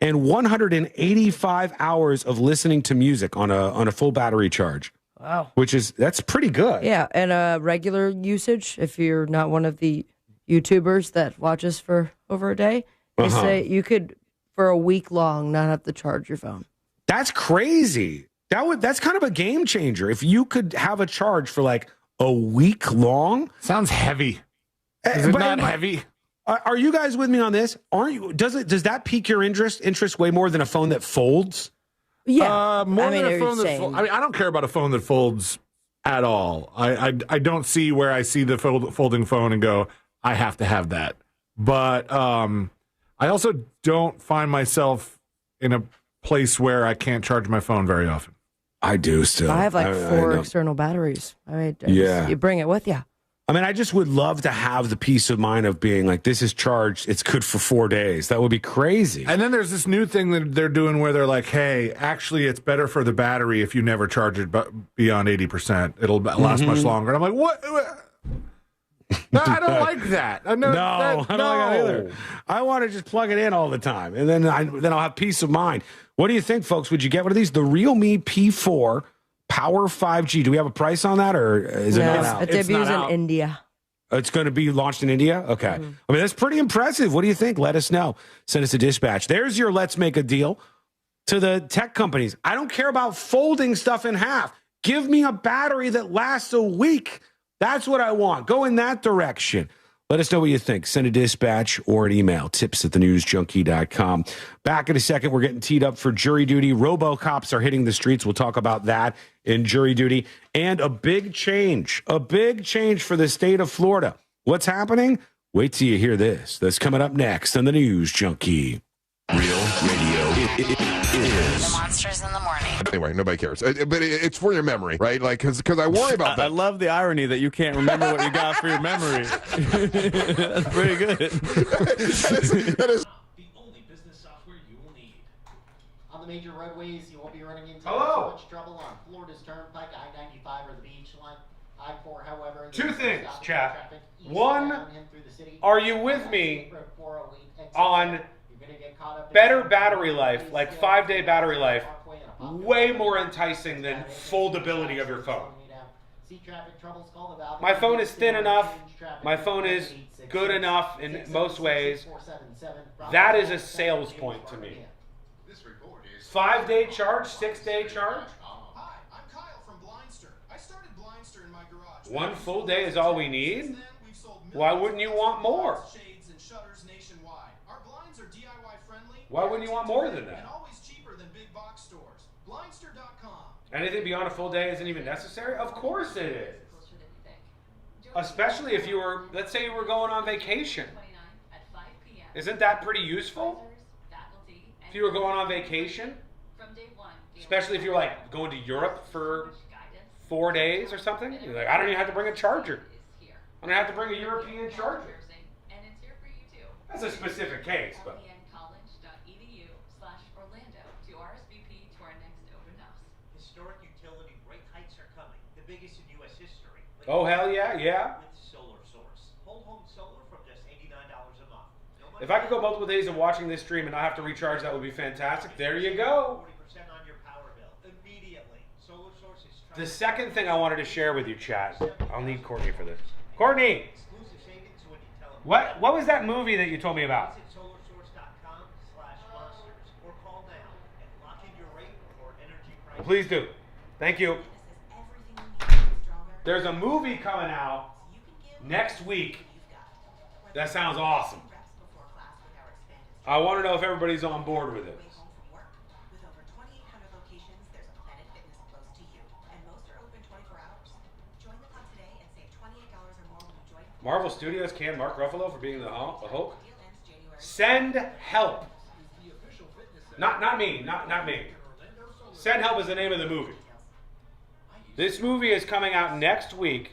and 185 hours of listening to music on a full battery charge.
Wow.
That's pretty good.
Yeah, and regular usage, if you're not one of the YouTubers that watches for over a day, they say you could, for a week long, not have to charge your phone.
That's crazy. That's kind of a game changer. If you could have a charge for like a week long.
Sounds heavy. Is it not heavy?
Are you guys with me on this? Aren't you? Does that pique your interest way more than a phone that folds?
Yeah,
more than a phone that folds. I mean, I don't care about a phone that folds at all. I don't see where I see the folding phone and go, I have to have that. But I also don't find myself in a place where I can't charge my phone very often.
I do still.
I have like 4 external batteries. You bring it with you.
I mean, I just would love to have the peace of mind of being like, this is charged. It's good for 4 days. That would be crazy.
And then there's this new thing that they're doing where they're like, hey, actually, it's better for the battery if you never charge it beyond 80%. It'll last much longer. And I'm like, what? No, I don't like that. I don't like that either.
I want to just plug it in all the time, and then I'll have peace of mind. What do you think, folks? Would you get one of these? The Realme P4 Power 5G. Do we have a price on that, or is it not out?
It debuts in India.
It's going to be launched in India? Okay. I mean, that's pretty impressive. What do you think? Let us know. Send us a dispatch. There's your let's make a deal to the tech companies. I don't care about folding stuff in half. Give me a battery that lasts a week. That's what I want. Go in that direction. Let us know what you think. Send a dispatch or an email, tips@thenewsjunkie.com. Back in a second, we're getting teed up for jury duty. RoboCops are hitting the streets. We'll talk about that in jury duty. And a big change for the state of Florida. What's happening? Wait till you hear this. That's coming up next on The News Junkie.
Real radio is.
The Monsters in the Morning.
Anyway, nobody cares. But it's for your memory, right? Like, because I worry about that.
I love the irony that you can't remember what you got for your memory. That's pretty good.
that is.
The only business software you will need.
On the major roadways, you won't be running into
Hello.
so much trouble on Florida's Turnpike, I-95, or the beach line. I-4, however.
Two things, chat.
Traffic east
One,
bound in through the city.
are you with me
Road 408 exit.
on
You're gonna get caught up in
better
traffic.
battery life, like 5-day battery life,
Parkway and a pop-up.
way more enticing than foldability of your phone.
See traffic troubles, call the Valley.
My phone is thin enough. My phone is good enough in most ways. That is a sales point to me. 5-day charge, 6-day charge.
Hi, I'm Kyle from Blindster. I started Blindster in my garage.
One full day is all we need? Why wouldn't you want more?
Shades and shutters nationwide. Our blinds are DIY friendly.
Why wouldn't you want more than
And
that?
always cheaper than big box stores. Blindster.com.
Anything beyond a full day isn't even necessary? Of course it is. Especially if you were, let's say you were going on vacation. Isn't that pretty useful? If you were going on vacation? Especially if you're like going to Europe for 4 days or something. You're like, I don't even have to bring a charger. I don't have to bring a European charger. That's a specific case, but.
Historic utility rate hikes are coming, the biggest in U.S. history.
Oh, hell yeah, yeah.
With Solar Source. Whole home solar from just $89 a month.
If I could go multiple days of watching this stream and not have to recharge, that would be fantastic. There you go.
40% on your power bill immediately. Solar Source is trying.
The second thing I wanted to share with you, chat. I'll need Courtney for this. Courtney!
Exclusive savings when you tell them.
What was that movie that you told me about?
Visit solarsource.com/monsters or call now and lock in your rate before energy prices.
Please do. Thank you. There's a movie coming out next week. That sounds awesome. I want to know if everybody's on board with it. Marvel Studios canned Mark Ruffalo for being the Hulk. Send help. Not me. Not me. Send help is the name of the movie. This movie is coming out next week.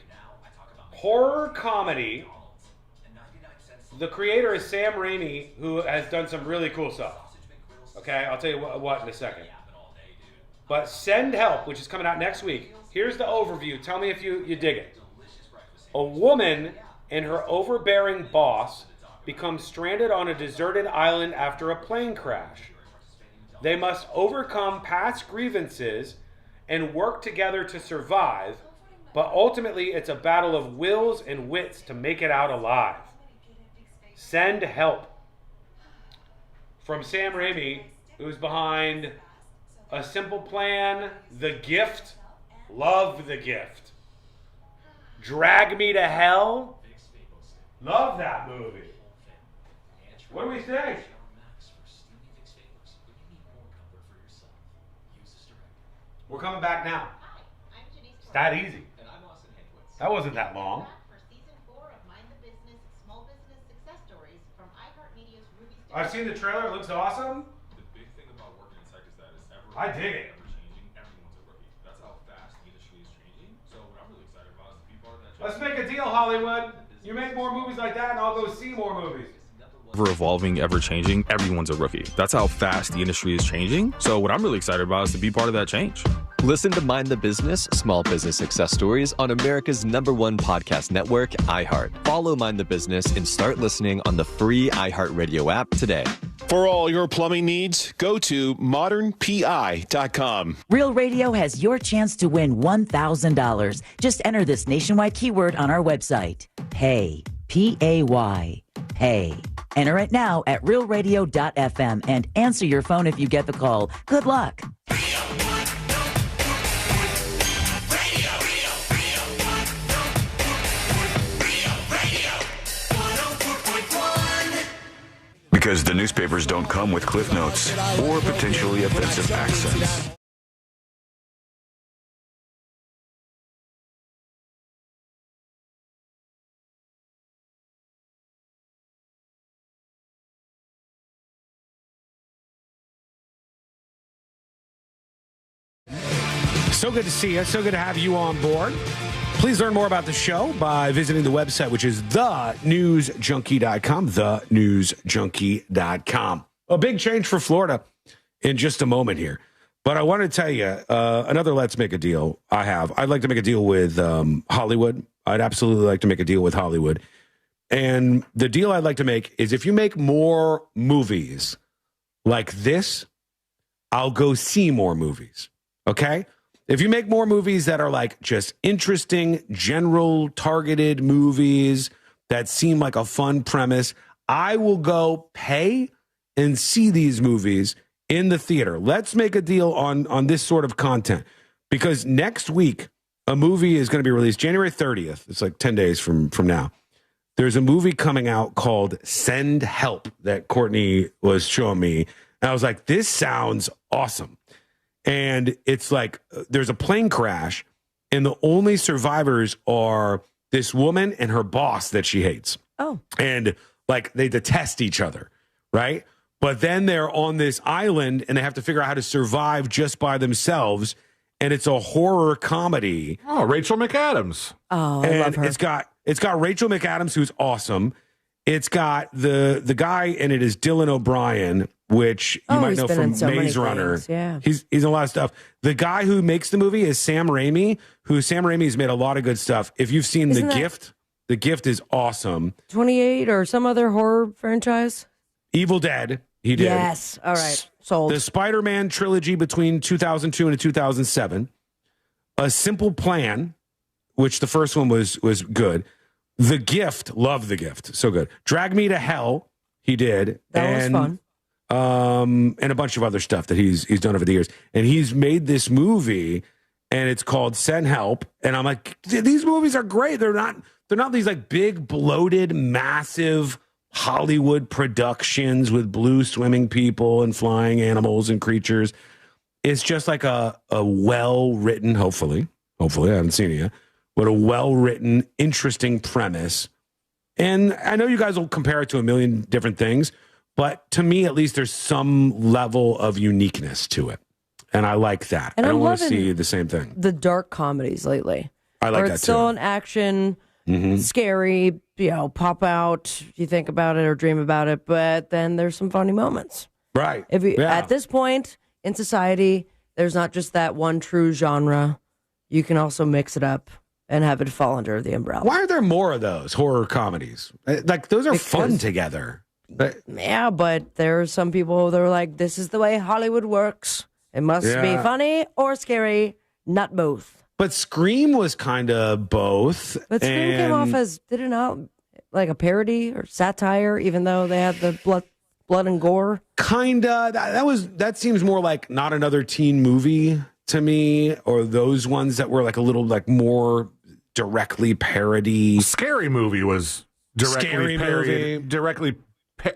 Horror comedy. The creator is Sam Raimi, who has done some really cool stuff. Okay, I'll tell you what in a second. But Send Help, which is coming out next week. Here's the overview. Tell me if you dig it. A woman and her overbearing boss become stranded on a deserted island after a plane crash. They must overcome past grievances and work together to survive, but ultimately it's a battle of wills and wits to make it out alive. Send Help. From Sam Raimi, who's behind A Simple Plan, The Gift, love The Gift. Drag Me to Hell, love that movie. What do we think? We're coming back now. It's that easy. That wasn't that long. I've seen the trailer. It looks awesome.
The big thing about working in tech is that it's
I dig it.
ever changing. Everyone's a rookie. That's how fast the industry is changing. So what I'm really excited about is to be part of that.
Let's make a deal, Hollywood. You make more movies like that, and I'll go see more movies.
Ever evolving, ever changing. Everyone's a rookie. That's how fast the industry is changing. So what I'm really excited about is to be part of that change.
Listen to Mind the Business, Small Business Success Stories on America's #1 podcast network, iHeart. Follow Mind the Business and start listening on the free iHeartRadio app today.
For all your plumbing needs, go to modernpi.com.
Real Radio has your chance to win $1,000. Just enter this nationwide keyword on our website. Pay. P-A-Y. Pay. Enter it now at realradio.fm and answer your phone if you get the call. Good luck.
Because the newspapers don't come with cliff notes or potentially offensive accents.
So good to see you. So good to have you on board. Please learn more about the show by visiting the website, which is thenewsjunkie.com, thenewsjunkie.com. A big change for Florida in just a moment here. But I want to tell you, another let's make a deal I have. I'd like to make a deal with Hollywood. I'd absolutely like to make a deal with Hollywood. And the deal I'd like to make is if you make more movies like this, I'll go see more movies. Okay? If you make more movies that are like just interesting, general targeted movies that seem like a fun premise, I will go pay and see these movies in the theater. Let's make a deal on this sort of content, because next week a movie is going to be released January 30th. It's like 10 days from now. There's a movie coming out called Send Help that Courtney was showing me. And I was like, this sounds awesome. And it's like there's a plane crash and the only survivors are this woman and her boss that she hates.
Oh.
And like they detest each other, right? But then they're on this island and they have to figure out how to survive just by themselves. And it's a horror comedy.
Oh, Rachel McAdams.
Oh, I love her.
It's got Rachel McAdams, who's awesome. It's got the guy in it is Dylan O'Brien, which you might know from Maze Runner.
Yeah.
He's in a lot of stuff. The guy who makes the movie is Sam Raimi, Sam Raimi's made a lot of good stuff. If you've seen The Gift is awesome.
28 or some other horror franchise?
Evil Dead, he did.
Yes. All right. Sold.
The Spider-Man trilogy between 2002 and 2007. A Simple Plan, which the first one was good. The Gift, love The Gift, so good. Drag Me to Hell, he did.
That was fun.
And a bunch of other stuff that he's done over the years. And he's made this movie, and it's called Send Help. And I'm like, these movies are great. They're not these like big, bloated, massive Hollywood productions with blue swimming people and flying animals and creatures. It's just like a well-written, hopefully, I haven't seen it yet, but a well-written, interesting premise. And I know you guys will compare it to a million different things, but to me, at least, there's some level of uniqueness to it. And I like that.
And
I don't want to see the same thing.
The dark comedies lately.
I like
where
that
it's still
too.
an action, scary, pop out, you think about it or dream about it, but then there's some funny moments.
Right.
At this point in society, there's not just that one true genre. You can also mix it up and have it fall under the umbrella.
Why are there more of those horror comedies? Like, those are fun together. But
there are some people that are like, this is the way Hollywood works. It must be funny or scary, not both.
But Scream was kind of both.
But Scream came off as, did it not, like a parody or satire, even though they had the blood and gore?
Kinda. That seems more like Not Another Teen Movie to me, or those ones that were like a little like more directly parody.
Scary Movie was directly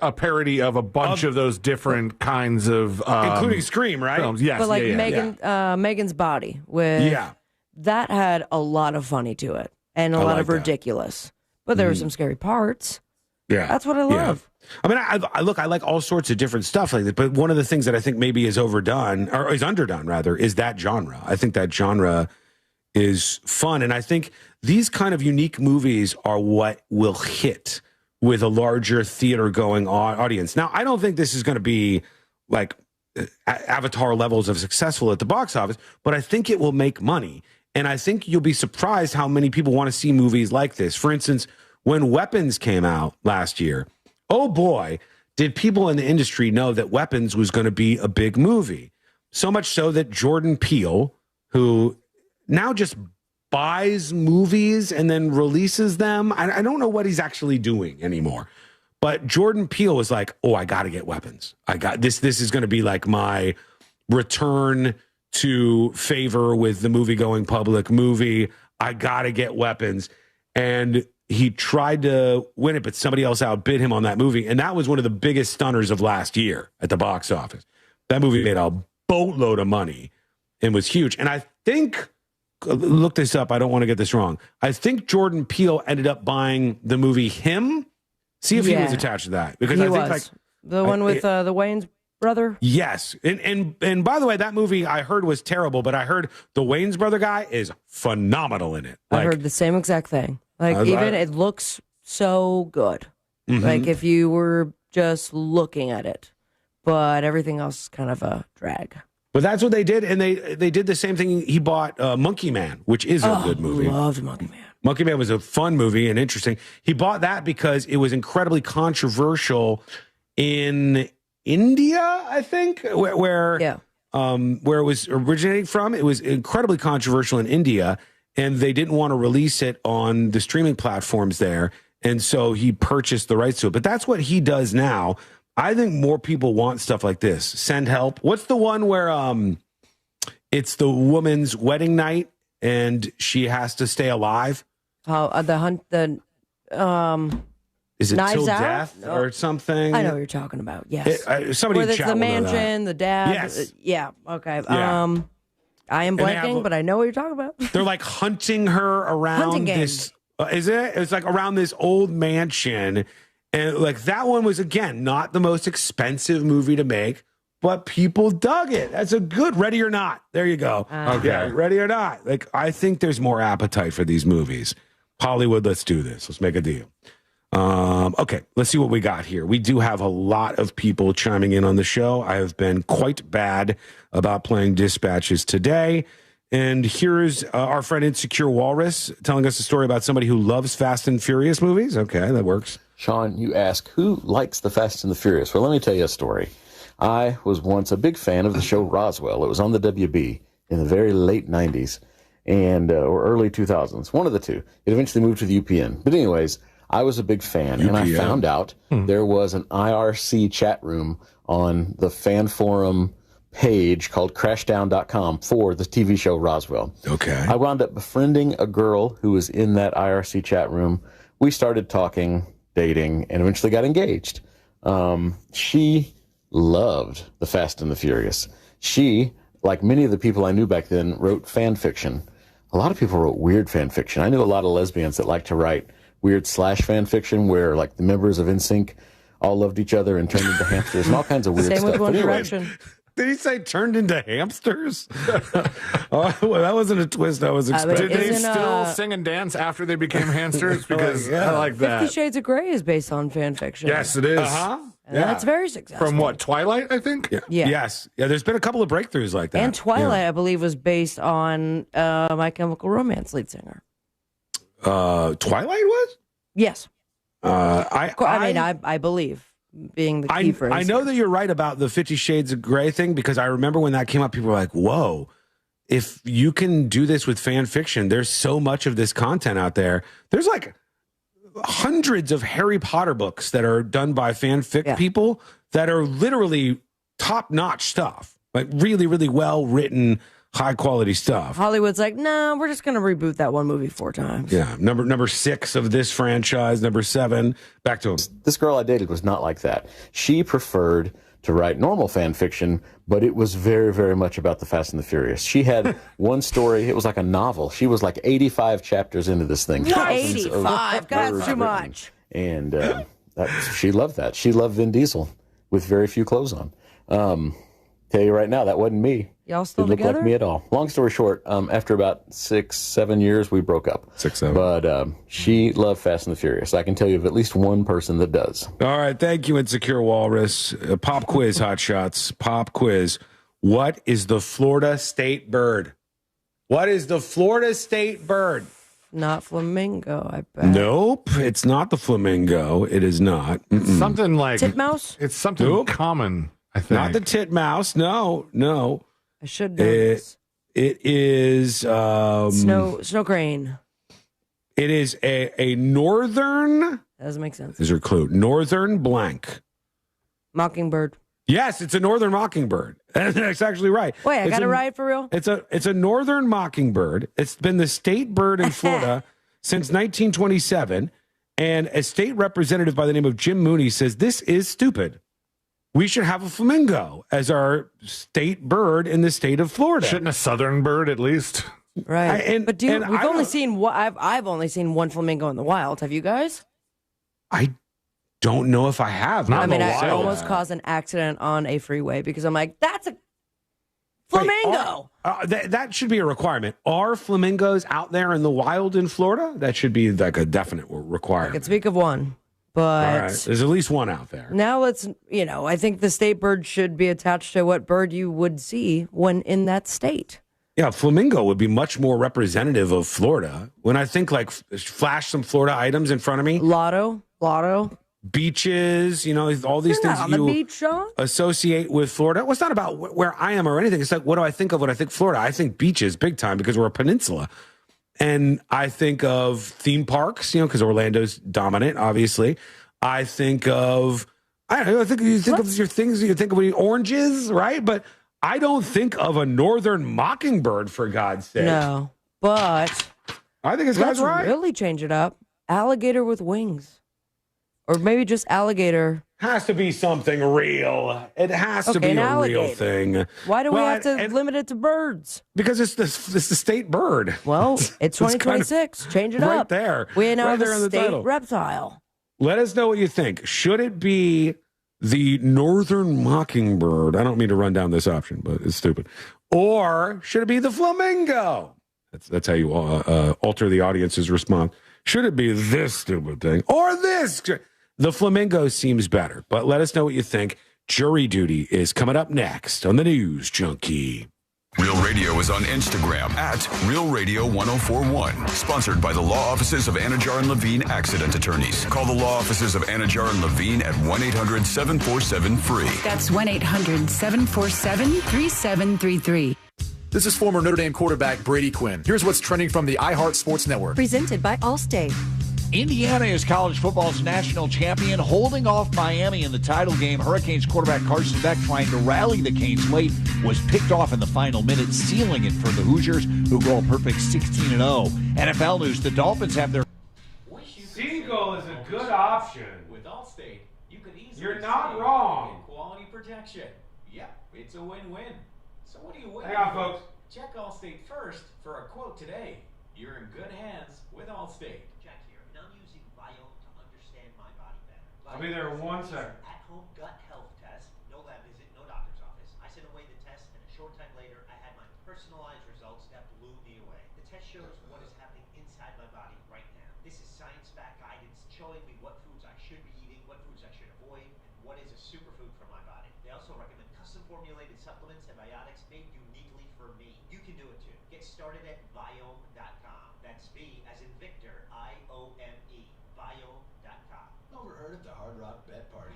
a parody of a bunch of those different kinds of
including Scream, right?
Films. Yes,
but like Megan's Body, that had a lot of funny to it and a lot of ridiculous, but there were some scary parts.
Yeah,
that's what I love.
I mean, I like all sorts of different stuff like that, but one of the things that I think maybe is overdone, or is underdone rather, is that genre. I think that genre is fun, and I think these kind of unique movies are what will hit with a larger theater-going audience. Now, I don't think this is going to be like Avatar levels of successful at the box office, but I think it will make money, and I think you'll be surprised how many people want to see movies like this. For instance, when Weapons came out last year, oh boy, did people in the industry know that Weapons was going to be a big movie. So much so that Jordan Peele, who now just buys movies and then releases them. I don't know what he's actually doing anymore. But Jordan Peele was like, oh, I got to get Weapons. I got this. This is going to be like my return to favor with the movie-going public movie. I got to get Weapons. And
he tried to win it, but somebody else outbid him on that movie. And that was one of the biggest stunners of last year at the box office. That movie made a boatload of money and was huge. And I think, look this up, I don't want to get this wrong. I think Jordan Peele ended up buying the movie Him. See if he was attached to that. Because I think
the one with the Wayans brother.
Yes. And by the way, that movie I heard was terrible, but I heard the Wayans brother guy is phenomenal in it.
I heard the same exact thing. It looks so good. Mm-hmm. Like if you were just looking at it, but everything else is kind of a drag.
But that's what they did, and they did the same thing. He bought Monkey Man, which is a good movie.
Loved Monkey Man.
Monkey Man was a fun movie and interesting. He bought that because it was incredibly controversial in India, I think, where it was originating from. It was incredibly controversial in India, and they didn't want to release it on the streaming platforms there, and so he purchased the rights to it. But that's what he does now. I think more people want stuff like this. Send Help. What's the one where it's the woman's wedding night and she has to stay alive? Is it
Knives
Till
Out?
Death or something?
I know what you're talking about. Yes.
Somebody
where
chat
the
with
mansion, the dad.
Yes.
Yeah. Okay.
Yeah.
I am blanking, but I know what you're talking about.
They're like hunting her around this. Is it? It's like around this old mansion. And like that one was, again, not the most expensive movie to make, but people dug it. That's a good Ready or Not. There you go.
Okay.
Yeah, Ready or Not. Like, I think there's more appetite for these movies. Hollywood, let's do this. Let's make a deal. Okay, let's see what we got here. We do have a lot of people chiming in on the show. I have been quite bad about playing dispatches today. And here's our friend Insecure Walrus telling us a story about somebody who loves Fast and Furious movies. Okay, that works.
Sean, you ask, who likes the Fast and the Furious? Well, let me tell you a story. I was once a big fan of the show Roswell. It was on the WB in the very late 90s and or early 2000s, one of the two. It eventually moved to the UPN. But anyways, I was a big fan, and I found out there was an IRC chat room on the fan forum page called crashdown.com for the TV show Roswell.
Okay.
I wound up befriending a girl who was in that IRC chat room. We started talking, dating, and eventually got engaged. She loved the Fast and the Furious. She, like many of the people I knew back then, wrote fan fiction. A lot of people wrote weird fan fiction. I knew a lot of lesbians that liked to write weird slash fan fiction where like the members of NSYNC all loved each other and turned into hamsters and all kinds of weird stuff.
Same with One
But anyway,
Direction.
Did he say turned into hamsters? Oh, well, that wasn't a twist I was expecting.
Did they still sing and dance after they became hamsters? Because I like that.
50 Shades of Grey is based on fan fiction.
Yes, it is.
And that's very successful.
From what, Twilight, I think?
Yeah.
Yeah.
Yes. Yeah, there's been a couple of breakthroughs like that.
And Twilight, I believe, was based on My Chemical Romance lead singer.
Twilight was?
Yes.
I
believe, being the key phrase.
I know that you're right about the 50 Shades of Grey thing, because I remember when that came up, people were like, whoa, if you can do this with fan fiction, there's so much of this content out there. There's like hundreds of Harry Potter books that are done by fanfic people that are literally top-notch stuff, like really, really well-written, high-quality stuff.
Hollywood's like, no, we're just going to reboot that one movie 4 times.
Yeah, number 6 of this franchise, number 7. Back to him.
this girl I dated was not like that. She preferred to write normal fan fiction, but it was very, very much about the Fast and the Furious. She had one story, it was like a novel. She was like 85 chapters into this thing.
85? That's too much.
And she loved that. She loved Vin Diesel with very few clothes on. Tell you right now, that wasn't me.
Y'all still
Didn't look
together?
like me at all. Long story short, after about 6-7 years, we broke up.
6-7.
But she loved Fast and the Furious. I can tell you of at least one person that does.
All right, thank you, Insecure Walrus. Pop quiz, Hot Shots. Pop quiz. What is the Florida state bird? What is the Florida state bird?
Not flamingo, I bet.
Nope, it's not the flamingo. It is not.
It's something like
titmouse.
It's something common, I think.
Not the titmouse. No.
I should know this.
It is
snow crane.
It is a northern.
That doesn't make sense.
Is your clue northern blank?
Mockingbird.
Yes, it's a northern mockingbird. That's actually right.
Wait, I got it right for real?
It's a northern mockingbird. It's been the state bird in Florida since 1927.
And a state representative by the name of Jim Mooney says this is stupid. We should have a flamingo as our state bird in the state of Florida.
Shouldn't a southern bird at least?
Right. But we've only seen I've only seen one flamingo in the wild. Have you guys?
I don't know if I have.
I almost caused an accident on a freeway because I'm like, that's a flamingo.
That should be a requirement. Are flamingos out there in the wild in Florida? That should be like a definite requirement.
I can speak of one, but
all right. There's at least one out there.
Now I think the state bird should be attached to what bird you would see when in that state.
Yeah, flamingo would be much more representative of Florida. When I think like flash some Florida items in front of me.
Lotto.
Beaches, all these things
on
you
the beach, Sean?
associate with Florida. Well, it's not about where I am or anything. It's like, what do I think of when I think Florida? I think beaches big time because we're a peninsula. And I think of theme parks, because Orlando's dominant, obviously. I think of, I don't know, you think of your things, you think of oranges, right? But I don't think of a northern mockingbird, for God's sake.
No, but
I think it's God's right.
Really change it up. Alligator with wings. Or maybe just alligator.
Has to be something real. It has to be a real thing.
Why do we have to limit it to birds?
Because it's the state bird.
Well, it's 2026. Change it up.
Right there.
We now
right
have a state reptile.
Let us know what you think. Should it be the northern mockingbird? I don't mean to run down this option, but it's stupid. Or should it be the flamingo? That's how you alter the audience's response. Should it be this stupid thing or this? The flamingo seems better, but let us know what you think. Jury duty is coming up next on the News Junkie.
Real Radio is on Instagram at Real Radio 1041. Sponsored by the law offices of Anajar and Levine Accident Attorneys. Call the law offices of Anajar and Levine at 1-800-747-FREE.
That's 1-800-747-3733.
This is former Notre Dame quarterback Brady Quinn. Here's what's trending from the iHeart Sports Network.
Presented by Allstate.
Indiana is college football's national champion, holding off Miami in the title game. Hurricanes quarterback Carson Beck, trying to rally the Canes late, was picked off in the final minute, sealing it for the Hoosiers, who go a perfect 16-0. NFL news, the Dolphins have their...
Seagull is a good option.
With Allstate, you could easily...
You're not wrong.
Quality protection. Yep, it's a win-win. So what do you win?
Hang on, folks.
Check Allstate first for a quote today. You're in good hands with Allstate.
Jack here, and I'm using Viome to understand my body better.
I'll be there in 1 second.
At-home gut health test, no lab visit, no doctor's office. I sent away the test, and a short time later, I had my personalized results that blew me away. The test shows what is happening inside my body right now. This is science-backed guidance showing me what foods I should be eating, what foods I should avoid, and what is a superfood for my body. They also recommend custom-formulated supplements and biotics made uniquely for me. You can do it too. Get started at Viome.com. That's V as in Victor, I-O-M-E. Viome.com.
Overheard at the Hard Rock Bet Party.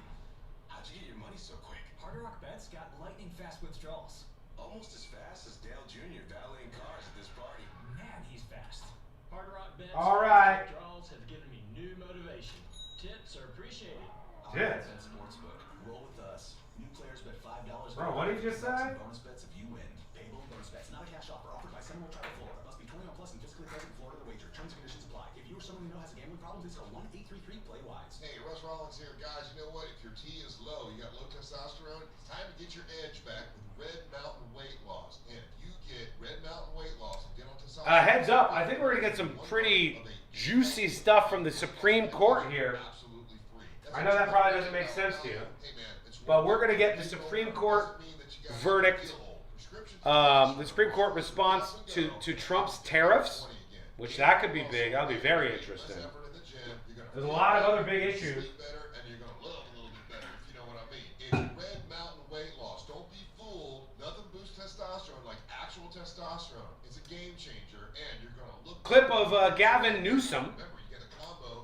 How'd you get your money so quick? Hard Rock Bet's got lightning fast withdrawals. Almost as fast as Dale Jr. valeting cars at this party. Man, he's fast. Hard Rock Bet's withdrawals have given me new motivation. Tips are appreciated.
Tips?
Sportsbook. Roll with us. New players bet $5.
Bro, what did you just say?
Bonus bets if you win. Payable bonus bets, not a cash offer. Offered by Seminole Tribe, Florida. Must be 21 plus and physically present in Florida to wager. Terms and conditions apply. If you or someone you know has a gambling problem, please call 1-833-PLAY-WISE.
Hey, Russ Rollins here. Guys, you know what? If your T is low, you got low testosterone, it's time to get your edge back with Red Mountain Weight Loss. And if you get Red Mountain Weight Loss and dental testosterone...
Heads up, I think we're going to get some pretty juicy stuff from the Supreme Court here. I know that probably doesn't make sense to you, but we're going to get the Supreme Court verdict, the Supreme Court response to Trump's tariffs, which that could be big. That'll be very interesting. There's a lot of other big issues.
It's Red Mountain Weight Loss. Don't be fooled. Nothing boosts testosterone like actual testosterone. It's a game changer, and you're going to look...
Clip of Gavin Newsom,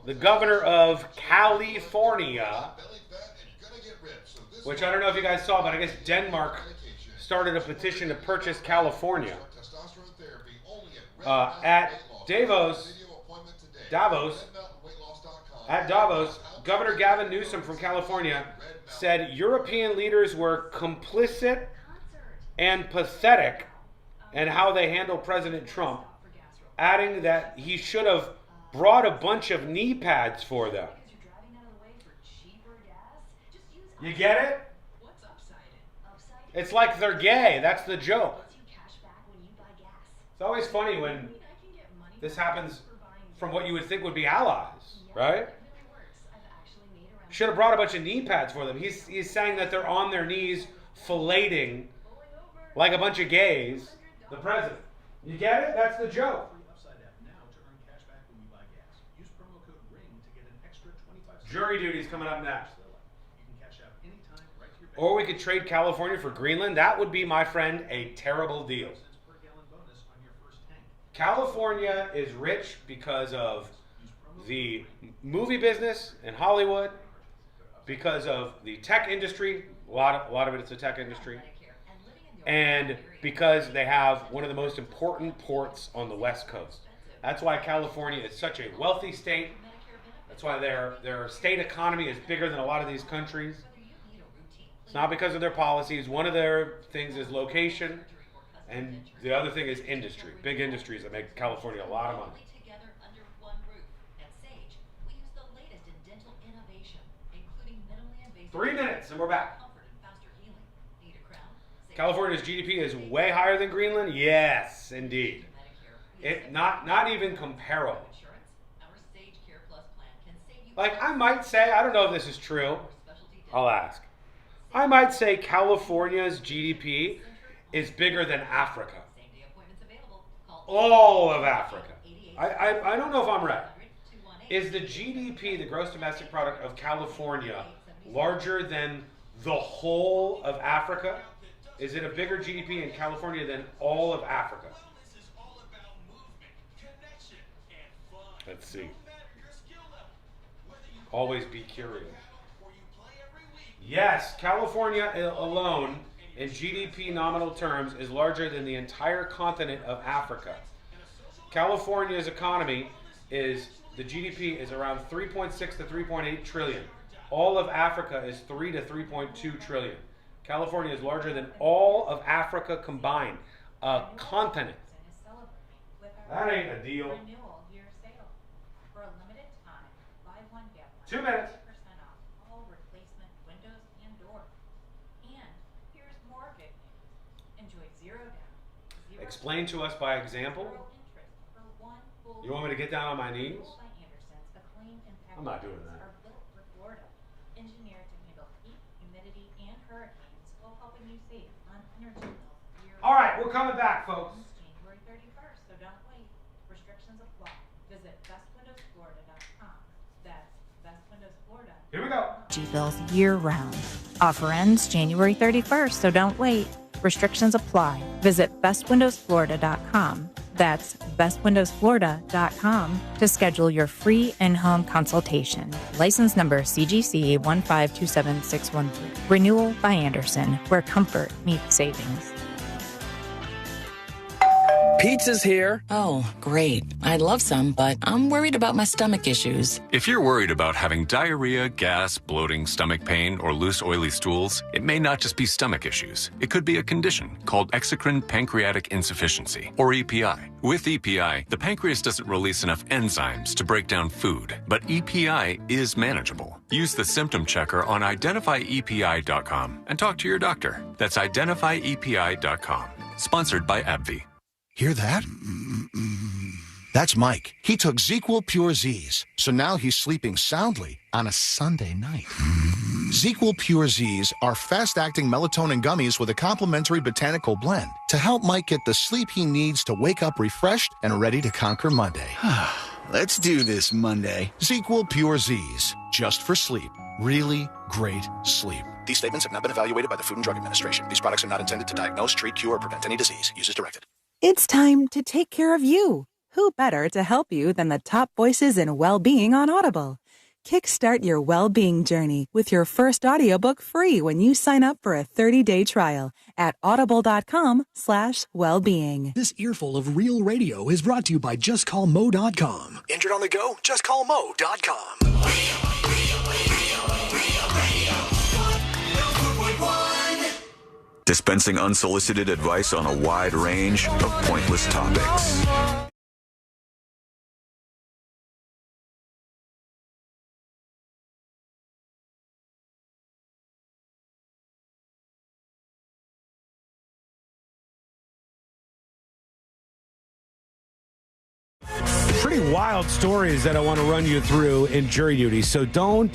the governor of California, which I don't know if you guys saw, but I guess Denmark started a petition to purchase California. At Davos, Governor Gavin Newsom from California said European leaders were complicit and pathetic in how they handled President Trump, adding that he should have brought a bunch of knee pads for them. You get it? It's like they're gay. That's the joke. It's always funny when this happens from what you would think would be allies, right? Should have brought a bunch of knee pads for them. He's saying that they're on their knees filleting like a bunch of gays the president. You get it? That's the joke. Jury duty's coming up next. Or we could trade California for Greenland. That would be, my friend, a terrible deal. California is rich because of the movie business in Hollywood, because of the tech industry. A lot of it is the tech industry. And because they have one of the most important ports on the West Coast. That's why California is such a wealthy state. That's why their state economy is bigger than a lot of these countries. It's not because of their policies. One of their things is location, and the other thing is industry. Big industries that make California a lot of money. 3 minutes, and we're back. California's GDP is way higher than Greenland? Yes, indeed. It not even comparable. Like, I might say, I don't know if this is true. I'll ask. I might say California's GDP is bigger than Africa. All of Africa. I don't know if I'm right. Is the GDP, the gross domestic product of California, larger than the whole of Africa? Is it a bigger GDP in California than all of Africa? Let's see. Always be curious. Yes, California alone, in GDP nominal terms, is larger than the entire continent of Africa. California's economy is, the GDP is around 3.6 to 3.8 trillion. All of Africa is 3 to 3.2 trillion. California is larger than all of Africa combined. A continent. That ain't a deal. 2 minutes. Explain to us by example. You want me to get down on my knees? I'm not doing that. All right, we're coming back, folks.
January 31st, so don't wait. Restrictions apply. Visit bestwindowsflorida.com. That's bestwindowsflorida.com.
Here we go.
G-bills year-round. Offer ends January 31st, so don't wait. Restrictions apply. Visit bestwindowsflorida.com. That's bestwindowsflorida.com to schedule your free in-home consultation. License number CGC 1527613. Renewal by Anderson, where comfort meets savings.
Pizza's here. Oh, great. I'd love some, but I'm worried about my stomach issues.
If you're worried about having diarrhea, gas, bloating, stomach pain, or loose, oily stools, it may not just be stomach issues. It could be a condition called exocrine pancreatic insufficiency, or EPI. With EPI, the pancreas doesn't release enough enzymes to break down food, but EPI is manageable. Use the symptom checker on identifyepi.com and talk to your doctor. That's identifyepi.com. Sponsored by AbbVie.
Hear that? That's Mike. He took ZzzQuil Pure Z's, so now he's sleeping soundly on a Sunday night. ZzzQuil Pure Z's are fast-acting melatonin gummies with a complementary botanical blend to help Mike get the sleep he needs to wake up refreshed and ready to conquer Monday.
Let's do this Monday.
ZzzQuil Pure Z's, just for sleep. Really great sleep. These statements have not been evaluated by the Food and Drug Administration. These products are not intended to diagnose, treat, cure, or prevent any disease. Use as directed.
It's time to take care of you. Who better to help you than the top voices in well-being on Audible? Kickstart your well-being journey with your first audiobook free when you sign up for a 30-day trial at audible.com/wellbeing.
This earful of real radio is brought to you by JustCallMo.com.
Injured on the go? JustCallMo.com.
Dispensing unsolicited advice on a wide range of pointless topics.
pretty wild stories that I want to run you through in jury duty. So don't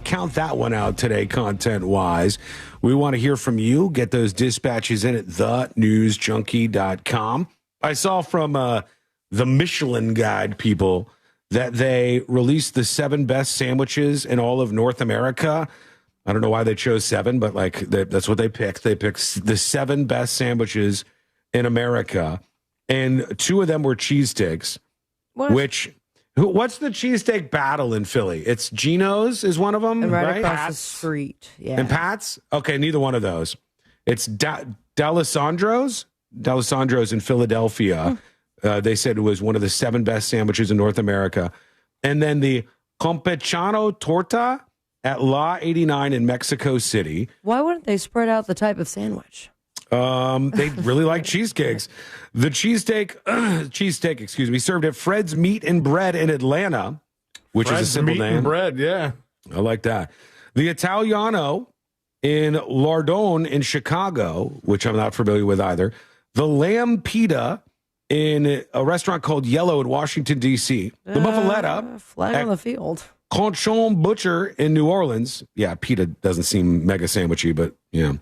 count that one out today, content-wise. We want to hear from you. Get those dispatches in at thenewsjunkie.com. I saw from the Michelin Guide people that they released the 7 best sandwiches in all of North America. I don't know why they chose 7, but that's what they picked. They picked the 7 best sandwiches in America, and 2 of them were cheesesteaks. What's the cheesesteak battle in Philly? It's Geno's is one of them,
and right across
Pat's?
the street. Yeah.
And Pat's? Okay, neither one of those. It's D'Alessandro's in Philadelphia. They said it was one of the 7 best sandwiches in North America. And then the Campechano Torta at La 89 in Mexico City.
Why wouldn't they spread out the type of sandwich?
They really like cheesecakes. The cheesesteak, served at Fred's Meat and Bread in Atlanta, which
Fred's
is a simple
Meat
name.
And Bread, yeah.
I like that. The Italiano in Lardone in Chicago, which I'm not familiar with either. The Lamb Pita in a restaurant called Yellow in Washington, D.C. The Muffaletta.
Flag on the field.
Conchon Butcher in New Orleans. Yeah, pita doesn't seem mega sandwichy, but yeah.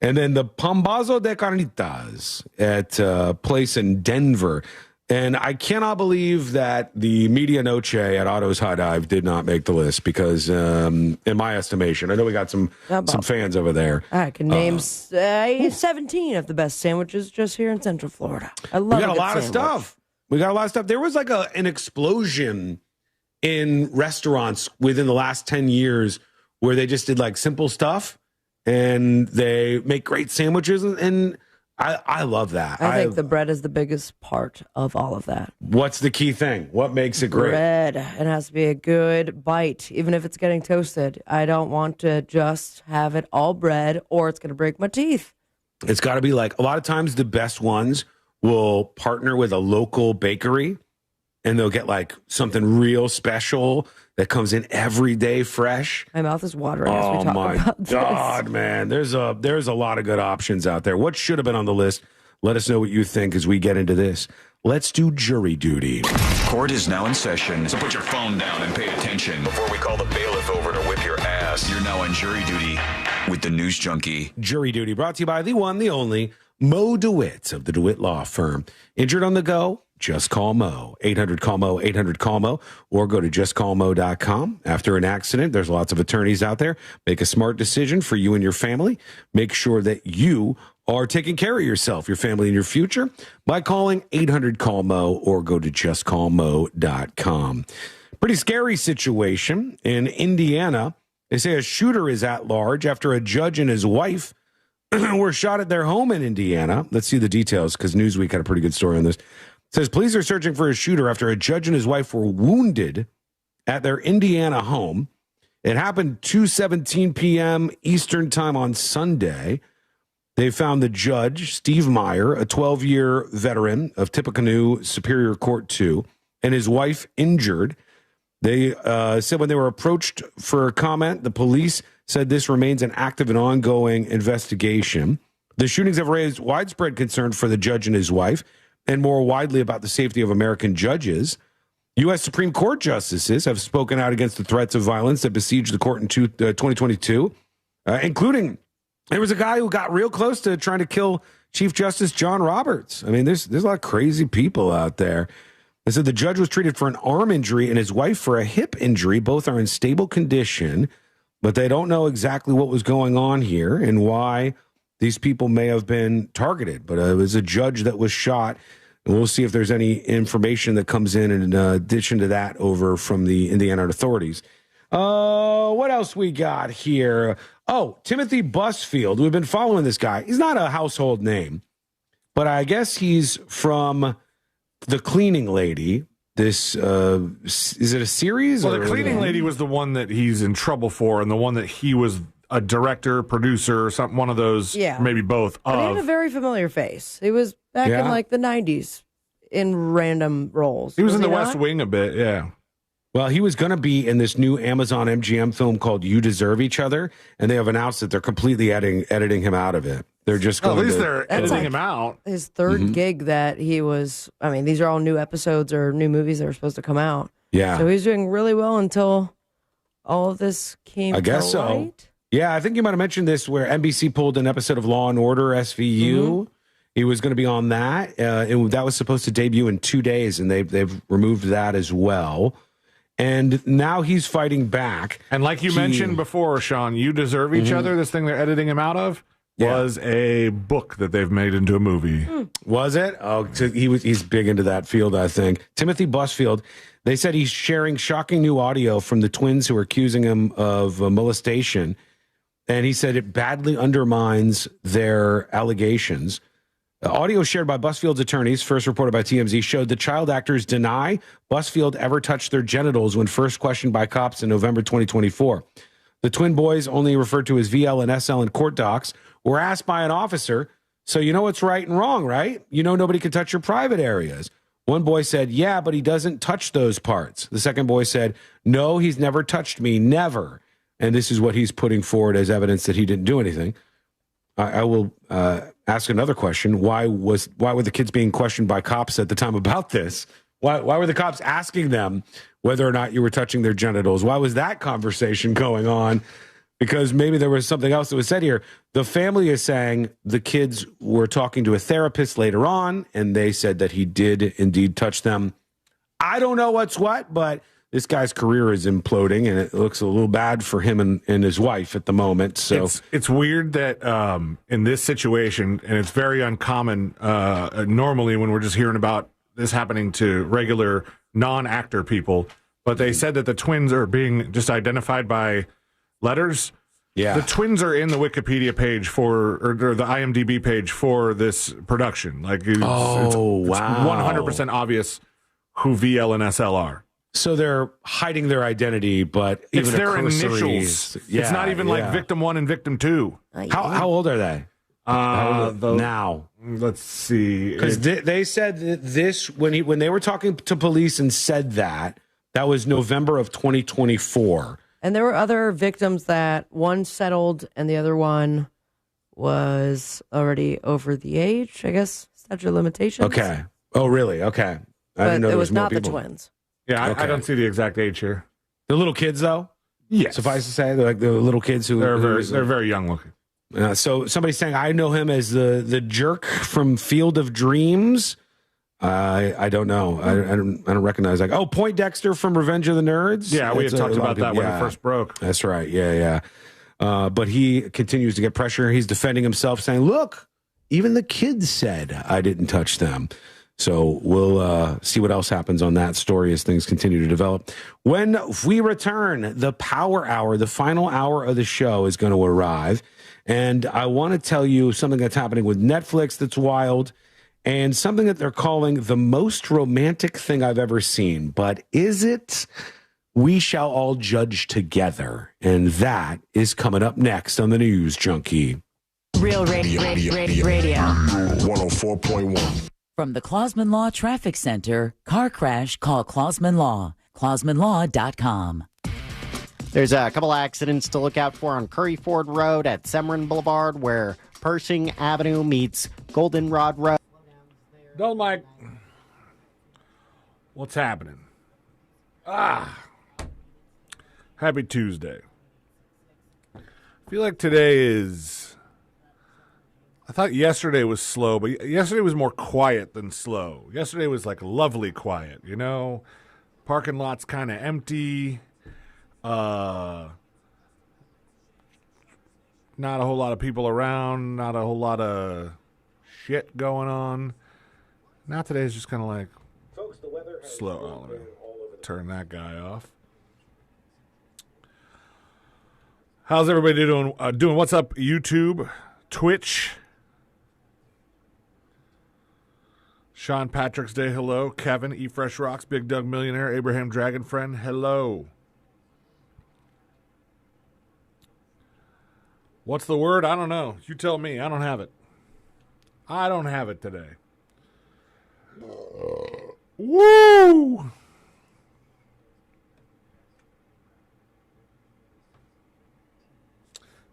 And then the Pambazo de Carnitas at a place in Denver. And I cannot believe that the Media Noche at Otto's High Dive did not make the list because, in my estimation, I know we got some fans over there.
I can name 17 of the best sandwiches just here in Central Florida. I love
We got a lot
sandwich.
of stuff. There was like an explosion in restaurants within the last 10 years where they just did like simple stuff and they make great sandwiches. And I love that.
I think the bread is the biggest part of all of that.
What's the key thing? What makes it great?
Bread. It has to be a good bite, even if it's getting toasted. I don't want to just have it all bread or it's going to break my teeth.
It's got to be like a lot of times the best ones will partner with a local bakery and they'll get like something real special that comes in every day fresh.
My mouth is watering as we talk about this.
God, man. There's a lot of good options out there. What should have been on the list? Let us know what you think as we get into this. Let's do jury duty.
Court is now in session, so put your phone down and pay attention before we call the bailiff over to whip your ass. You're now on jury duty with the News Junkie.
Jury duty brought to you by the one, the only, Mo DeWitt of the DeWitt Law Firm. Injured on the go? Just call Mo. 800-CALL-MO, 800-CALL-MO, or go to justcallmo.com. After an accident, there's lots of attorneys out there. Make a smart decision for you and your family. Make sure that you are taking care of yourself, your family, and your future by calling 800-CALL-MO or go to justcallmo.com. Pretty scary situation in Indiana. They say a shooter is at large after a judge and his wife were shot at their home in Indiana. Let's see the details because Newsweek had a pretty good story on this. It says police are searching for a shooter after a judge and his wife were wounded at their Indiana home. It happened 2:17 p.m. Eastern time on Sunday. They found the judge, Steve Meyer, a 12-year veteran of Tippecanoe Superior Court 2, and his wife injured. They said when they were approached for a comment, the police said this remains an active and ongoing investigation. The shootings have raised widespread concern for the judge and his wife, and more widely about the safety of American judges. U.S. Supreme Court justices have spoken out against the threats of violence that besieged the court in 2022, including there was a guy who got real close to trying to kill Chief Justice John Roberts. I mean, there's a lot of crazy people out there. They said the judge was treated for an arm injury and his wife for a hip injury. Both are in stable condition, but they don't know exactly what was going on here and why these people may have been targeted. But it was a judge that was shot. And we'll see if there's any information that comes in addition to that over from the Indiana authorities. What else we got here? Oh, Timothy Busfield. We've been following this guy. He's not a household name, but I guess he's from The Cleaning Lady. This, is it a series?
Well, The Cleaning Lady was the one that he's in trouble for, and the one that he was a director, producer, or something, one of those, maybe both.
But he had a very familiar face. He was back in like the 90s in random roles.
He was in The West Wing a bit, yeah.
Well, he was going to be in this new Amazon MGM film called You Deserve Each Other, and they have announced that they're completely editing him out of it. They're just going
at least they're editing him out.
His third gig that he was, I mean, these are all new episodes or new movies that are supposed to come out.
Yeah.
So he's doing really well until all of this came
I guess
to
so.
light.
Yeah, I think you might have mentioned this where NBC pulled an episode of Law and Order SVU. He was going to be on that. That was supposed to debut in 2 days, and they've removed that as well. And now he's fighting back.
And like you mentioned before, Sean, You Deserve Each Other, this thing they're editing him out of, was a book that they've made into a movie.
Was it? Oh, he's big into that field, I think. Timothy Busfield, they said he's sharing shocking new audio from the twins who are accusing him of molestation. And he said it badly undermines their allegations. Audio shared by Busfield's attorneys, first reported by TMZ, showed the child actors deny Busfield ever touched their genitals when first questioned by cops in November 2024. The twin boys, only referred to as VL and SL in court docs, were asked by an officer, so you know what's right and wrong, right? You know nobody can touch your private areas. One boy said, yeah, but he doesn't touch those parts. The second boy said, no, he's never touched me, never. And this is what he's putting forward as evidence that he didn't do anything. I will ask another question. Why were the kids being questioned by cops at the time about this? Why were the cops asking them whether or not you were touching their genitals? Why was that conversation going on? Because maybe there was something else that was said here. The family is saying the kids were talking to a therapist later on, and they said that he did indeed touch them. I don't know what's what, but this guy's career is imploding, and it looks a little bad for him and his wife at the moment. So
it's weird that in this situation, and it's very uncommon normally when we're just hearing about this happening to regular non-actor people, but they said that the twins are being just identified by letters.
Yeah.
The twins are in the Wikipedia page or the IMDb page for this production. Like, it's
wow.
100% obvious who VL and SL are.
So they're hiding their identity, but
It's
even
their
cursory-
initials. It's not even like victim 1 and victim 2.
How old are they? Now,
let's see.
Because they said that this when they were talking to police and said that was November of 2024.
And there were other victims that one settled and the other one was already over the age, I guess, statute of limitations.
Okay. Oh, really? Okay. I
But
didn't know
it
there
was
more
not the
people.
twins.
Yeah,
Okay.
I don't see the exact age here.
The little kids, though?
Yes.
Suffice to say, they're like the little kids who...
They're very young looking.
So somebody's saying, I know him as the jerk from Field of Dreams. I don't know. I don't recognize. Like, Poindexter from Revenge of the Nerds.
Yeah, we had
That's
talked
a lot
about
of
that
people-
when it first broke.
That's right. Yeah. But he continues to get pressure. He's defending himself, saying, look, even the kids said I didn't touch them. So we'll see what else happens on that story as things continue to develop. When we return, the Power Hour, the final hour of the show, is going to arrive. And I want to tell you something that's happening with Netflix that's wild, and something that they're calling the most romantic thing I've ever seen. But is it? We shall all judge together. And that is coming up next on the News Junkie.
Real radio.
104.1.
From the Clausman Law Traffic Center, car crash, call Clausman Law. ClausmanLaw.com.
There's a couple accidents to look out for on Curry Ford Road at Severin Boulevard, where Pershing Avenue meets Goldenrod Road.
Don't Mike. What's happening? Happy Tuesday. I feel like today is... I thought yesterday was slow, but yesterday was more quiet than slow. Yesterday was like lovely quiet, you know? Parking lot's kind of empty. Not a whole lot of people around. Not a whole lot of shit going on. Now today's just kind of like slow. Oh, let me turn that guy off. How's everybody doing? What's up, YouTube, Twitch? Sean Patrick's Day, hello. Kevin, E Fresh Rocks, Big Doug Millionaire, Abraham Dragon Friend, hello. What's the word? I don't know. You tell me. I don't have it. I don't have it today. Woo!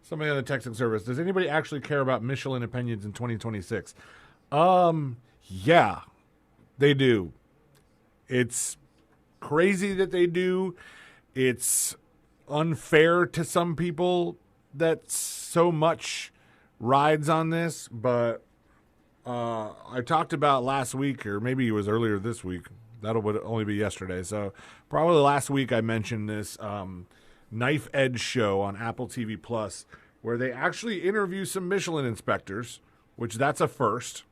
Somebody on the texting service. Does anybody actually care about Michelin opinions in 2026? Yeah, they do. It's crazy that they do. It's unfair to some people that so much rides on this, but I talked about last week, or maybe it was earlier this week. Would only be yesterday. So probably last week I mentioned this Knife Edge show on Apple TV Plus, where they actually interview some Michelin inspectors, which that's a first.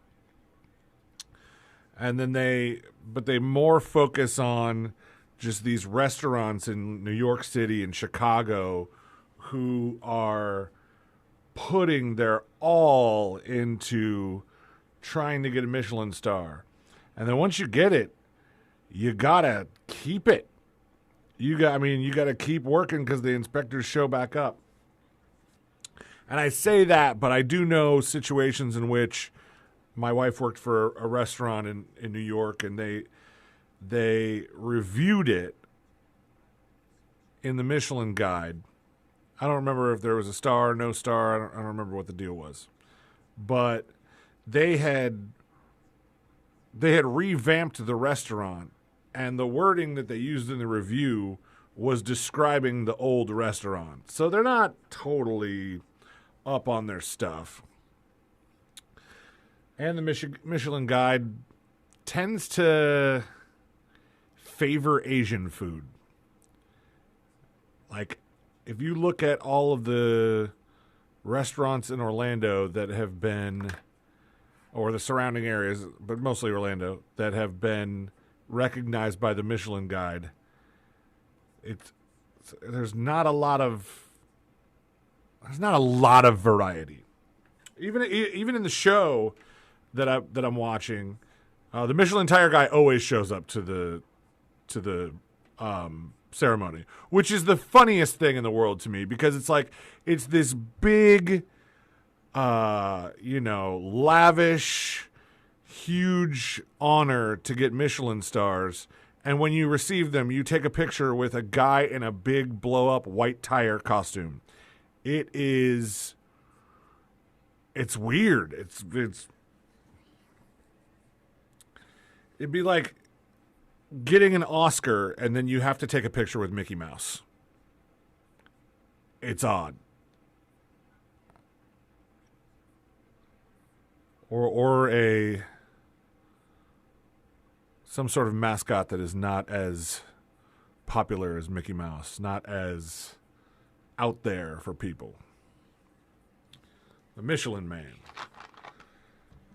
And then they more focus on just these restaurants in New York City and Chicago who are putting their all into trying to get a Michelin star. And then once you get it, you gotta keep it. You gotta keep working because the inspectors show back up. And I say that, but I do know situations in which my wife worked for a restaurant in New York, and they reviewed it in the Michelin Guide. I don't remember if there was a star, no star. I don't remember what the deal was. But they had revamped the restaurant, and the wording that they used in the review was describing the old restaurant. So they're not totally up on their stuff. And the Michelin Guide tends to favor Asian food. Like, if you look at all of the restaurants in Orlando that have been, or the surrounding areas, but mostly Orlando, that have been recognized by the Michelin Guide, there's not a lot of variety. Even in the show that I'm watching, the Michelin Tire guy always shows up to the ceremony, which is the funniest thing in the world to me, because it's this big, lavish, huge honor to get Michelin stars. And when you receive them, you take a picture with a guy in a big blow-up white tire costume. It's weird. It'd be like getting an Oscar and then you have to take a picture with Mickey Mouse. It's odd. Or some sort of mascot that is not as popular as Mickey Mouse, not as out there for people. The Michelin Man.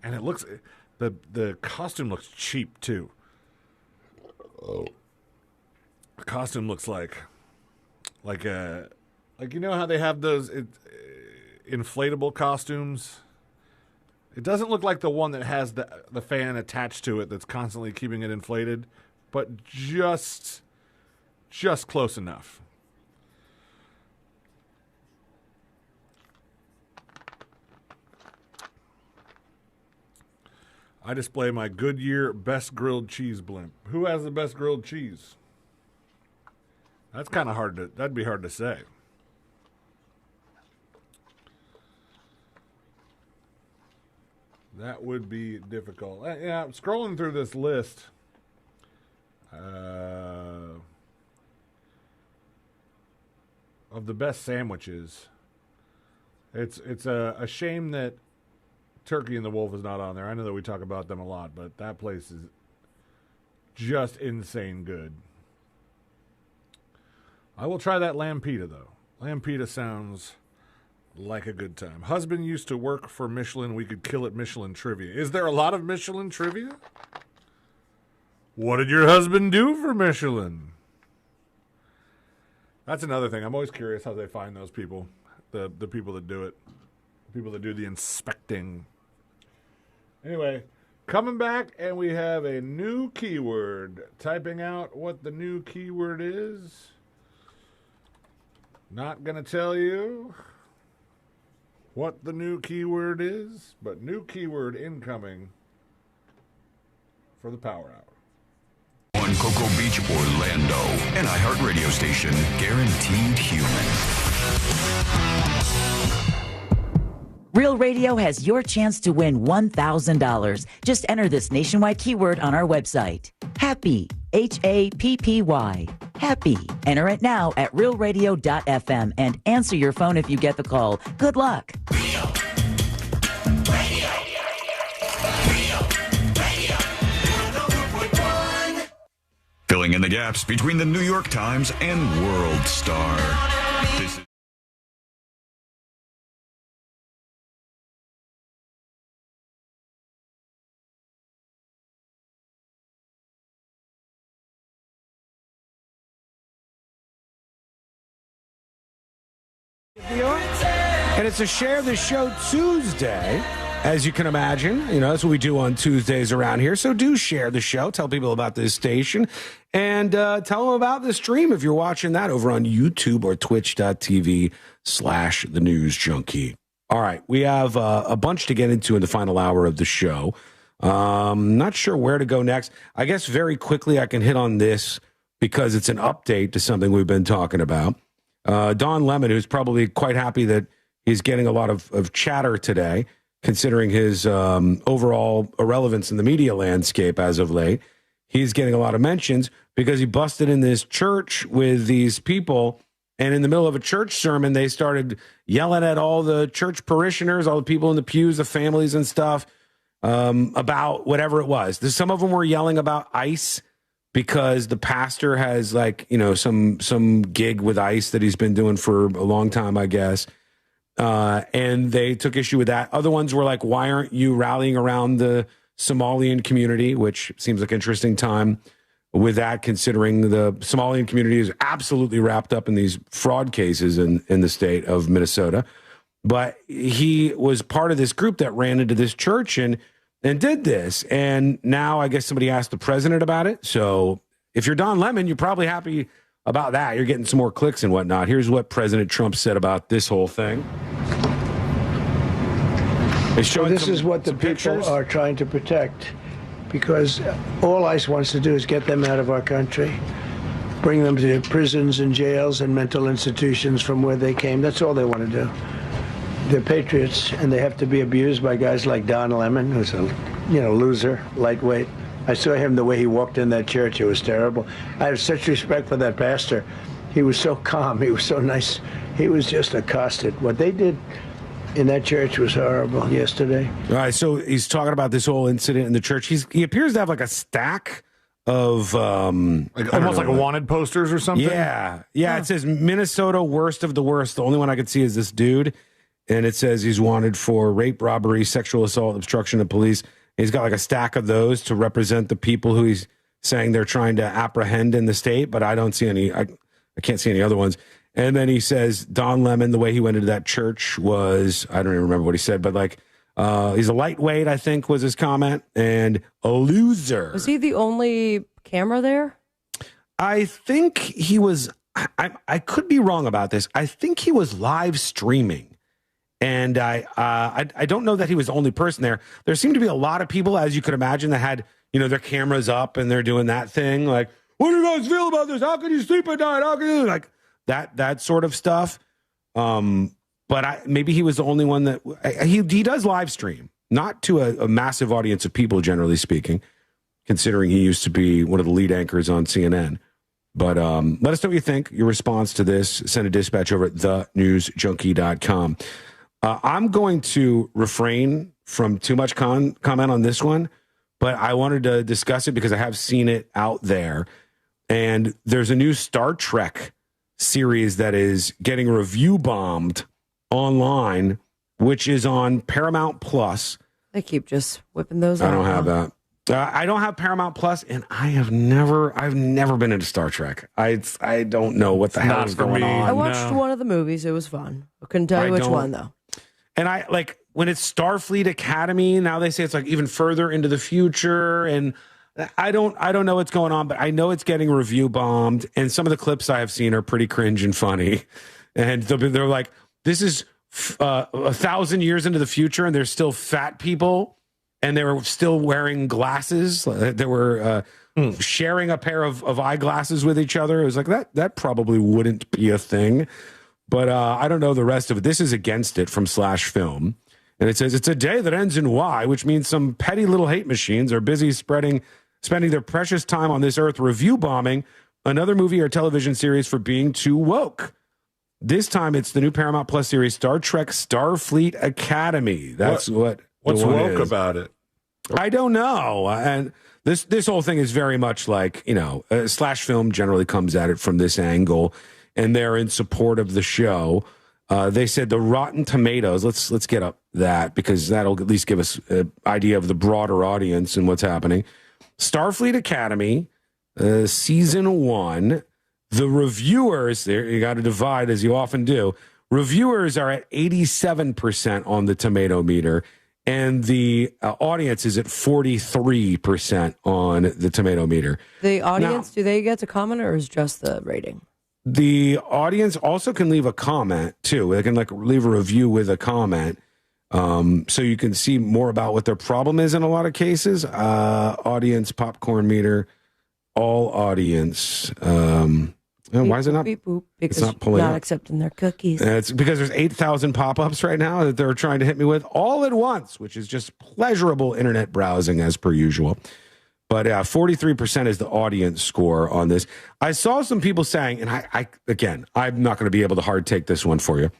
And it looks, the costume looks cheap too. Oh. The costume looks like you know how they have those inflatable costumes? It doesn't look like the one that has the fan attached to it that's constantly keeping it inflated, but just close enough. I display my Goodyear Best Grilled Cheese blimp. Who has the best grilled cheese? That's kind of hard that'd be hard to say. That would be difficult. Yeah, I'm scrolling through this list. Of the best sandwiches. It's a shame that Turkey and the Wolf is not on there. I know that we talk about them a lot, but that place is just insane good. I will try that lamb pita, though. Lamb pita sounds like a good time. Husband used to work for Michelin. We could kill at Michelin trivia. Is there a lot of Michelin trivia? What did your husband do for Michelin? That's another thing. I'm always curious how they find those people, the people that do it, the people that do the inspecting. Anyway, coming back, and we have a new keyword. Typing out what the new keyword is. Not going to tell you what the new keyword is, but new keyword incoming for the Power Hour.
On Cocoa Beach, Orlando, an iHeart radio station, guaranteed human.
Real Radio has your chance to win $1,000. Just enter this nationwide keyword on our website. Happy, Happy. Happy. Enter it now at realradio.fm and answer your phone if you get the call. Good luck.
Filling in the gaps between the New York Times and World Star. This is
And it's a Share the Show Tuesday, as you can imagine. You know, that's what we do on Tuesdays around here. So do share the show. Tell people about this station. And tell them about the stream if you're watching that over on YouTube or twitch.tv/The News Junkie. All right, we have a bunch to get into in the final hour of the show. Not sure where to go next. I guess very quickly I can hit on this because it's an update to something we've been talking about. Don Lemon, who's probably quite happy that he's getting a lot of chatter today, considering his overall irrelevance in the media landscape as of late. He's getting a lot of mentions because he busted in this church with these people, and in the middle of a church sermon, they started yelling at all the church parishioners, all the people in the pews, the families and stuff, about whatever it was. Some of them were yelling about ICE because the pastor has, like, you know, some gig with ICE that he's been doing for a long time, I guess. And they took issue with that. Other ones were like, why aren't you rallying around the Somalian community, which seems like an interesting time with that, considering the Somalian community is absolutely wrapped up in these fraud cases in the state of Minnesota. But he was part of this group that ran into this church and did this. And now I guess somebody asked the president about it. So if you're Don Lemon, you're probably happy about that. You're getting some more clicks and whatnot. Here's what President Trump said about this whole thing.
So this is what the people are trying to protect, because all ICE wants to do is get them out of our country, bring them to prisons and jails and mental institutions from where they came. That's all they want to do. They're patriots, and they have to be abused by guys like Don Lemon, who's a loser, lightweight. I saw him the way he walked in that church. It was terrible. I have such respect for that pastor. He was so calm. He was so nice. He was just accosted. What they did in that church was horrible yesterday.
All right, so he's talking about this whole incident in the church. He appears to have like a stack of almost
like wanted posters or something.
Yeah. It says Minnesota worst of the worst. The only one I could see is this dude, and it says he's wanted for rape, robbery, sexual assault, obstruction of police. He's got like a stack of those to represent the people who he's saying they're trying to apprehend in the state, but I don't see any. I can't see any other ones. And then he says Don Lemon, the way he went into that church was, I don't even remember what he said, but like, he's a lightweight, I think was his comment, and a loser.
Was he the only camera there?
I think he was, I could be wrong about this. I think he was live streaming. And I don't know that he was the only person there. There seemed to be a lot of people, as you could imagine, that had, their cameras up and they're doing that thing. Like, what do you guys feel about this? How can you sleep at night? How can you, like, that sort of stuff. But maybe he was the only one that he does live stream, not to a massive audience of people, generally speaking, considering he used to be one of the lead anchors on CNN. But let us know what you think. Your response to this, send a dispatch over at thenewsjunkie.com. I'm going to refrain from too much comment on this one, but I wanted to discuss it because I have seen it out there. And there's a new Star Trek series that is getting review bombed online, which is on Paramount Plus.
They keep just whipping those out.
I don't have that. I don't have Paramount Plus, and I've never been into Star Trek. I don't know what the hell is going on.
I watched one of the movies. It was fun. I couldn't tell you which one, though.
And I like when it's Starfleet Academy, now they say it's like even further into the future, and I don't know what's going on, but I know it's getting review bombed, and some of the clips I have seen are pretty cringe and funny. And they're like, this is 1,000 years into the future, and there's still fat people, and they were still wearing glasses. They were sharing a pair of eyeglasses with each other. It was like, that probably wouldn't be a thing. But I don't know the rest of it. This is Against It from Slash Film.
And it says, it's a day that ends in Y, which means some petty little hate machines are busy spending their precious time on this earth review bombing another movie or television series for being too woke. This time it's the new Paramount Plus series, Star Trek Starfleet Academy. That's what's
woke about it?
I don't know. And this whole thing is very much like, Slash Film generally comes at it from this angle, and they're in support of the show. They said the Rotten Tomatoes, let's get up that, because that'll at least give us an idea of the broader audience and what's happening. Starfleet Academy, season 1, the reviewers, there you got to divide as you often do. Reviewers are at 87% on the tomato meter, and the audience is at 43% on the tomato meter.
The audience, do they get to comment, or is just the rating?
The audience also can leave a comment too. They can leave a review with a comment, so you can see more about what their problem is in a lot of cases. Audience popcorn meter, all audience. Why is it not?
Beep, boop, because
it's not pulling
not
up.
accepting their cookies.
It's because there's 8,000 pop-ups right now that they're trying to hit me with all at once, which is just pleasurable internet browsing as per usual. But 43% is the audience score on this. I saw some people saying, and I'm not going to be able to hard take this one for you.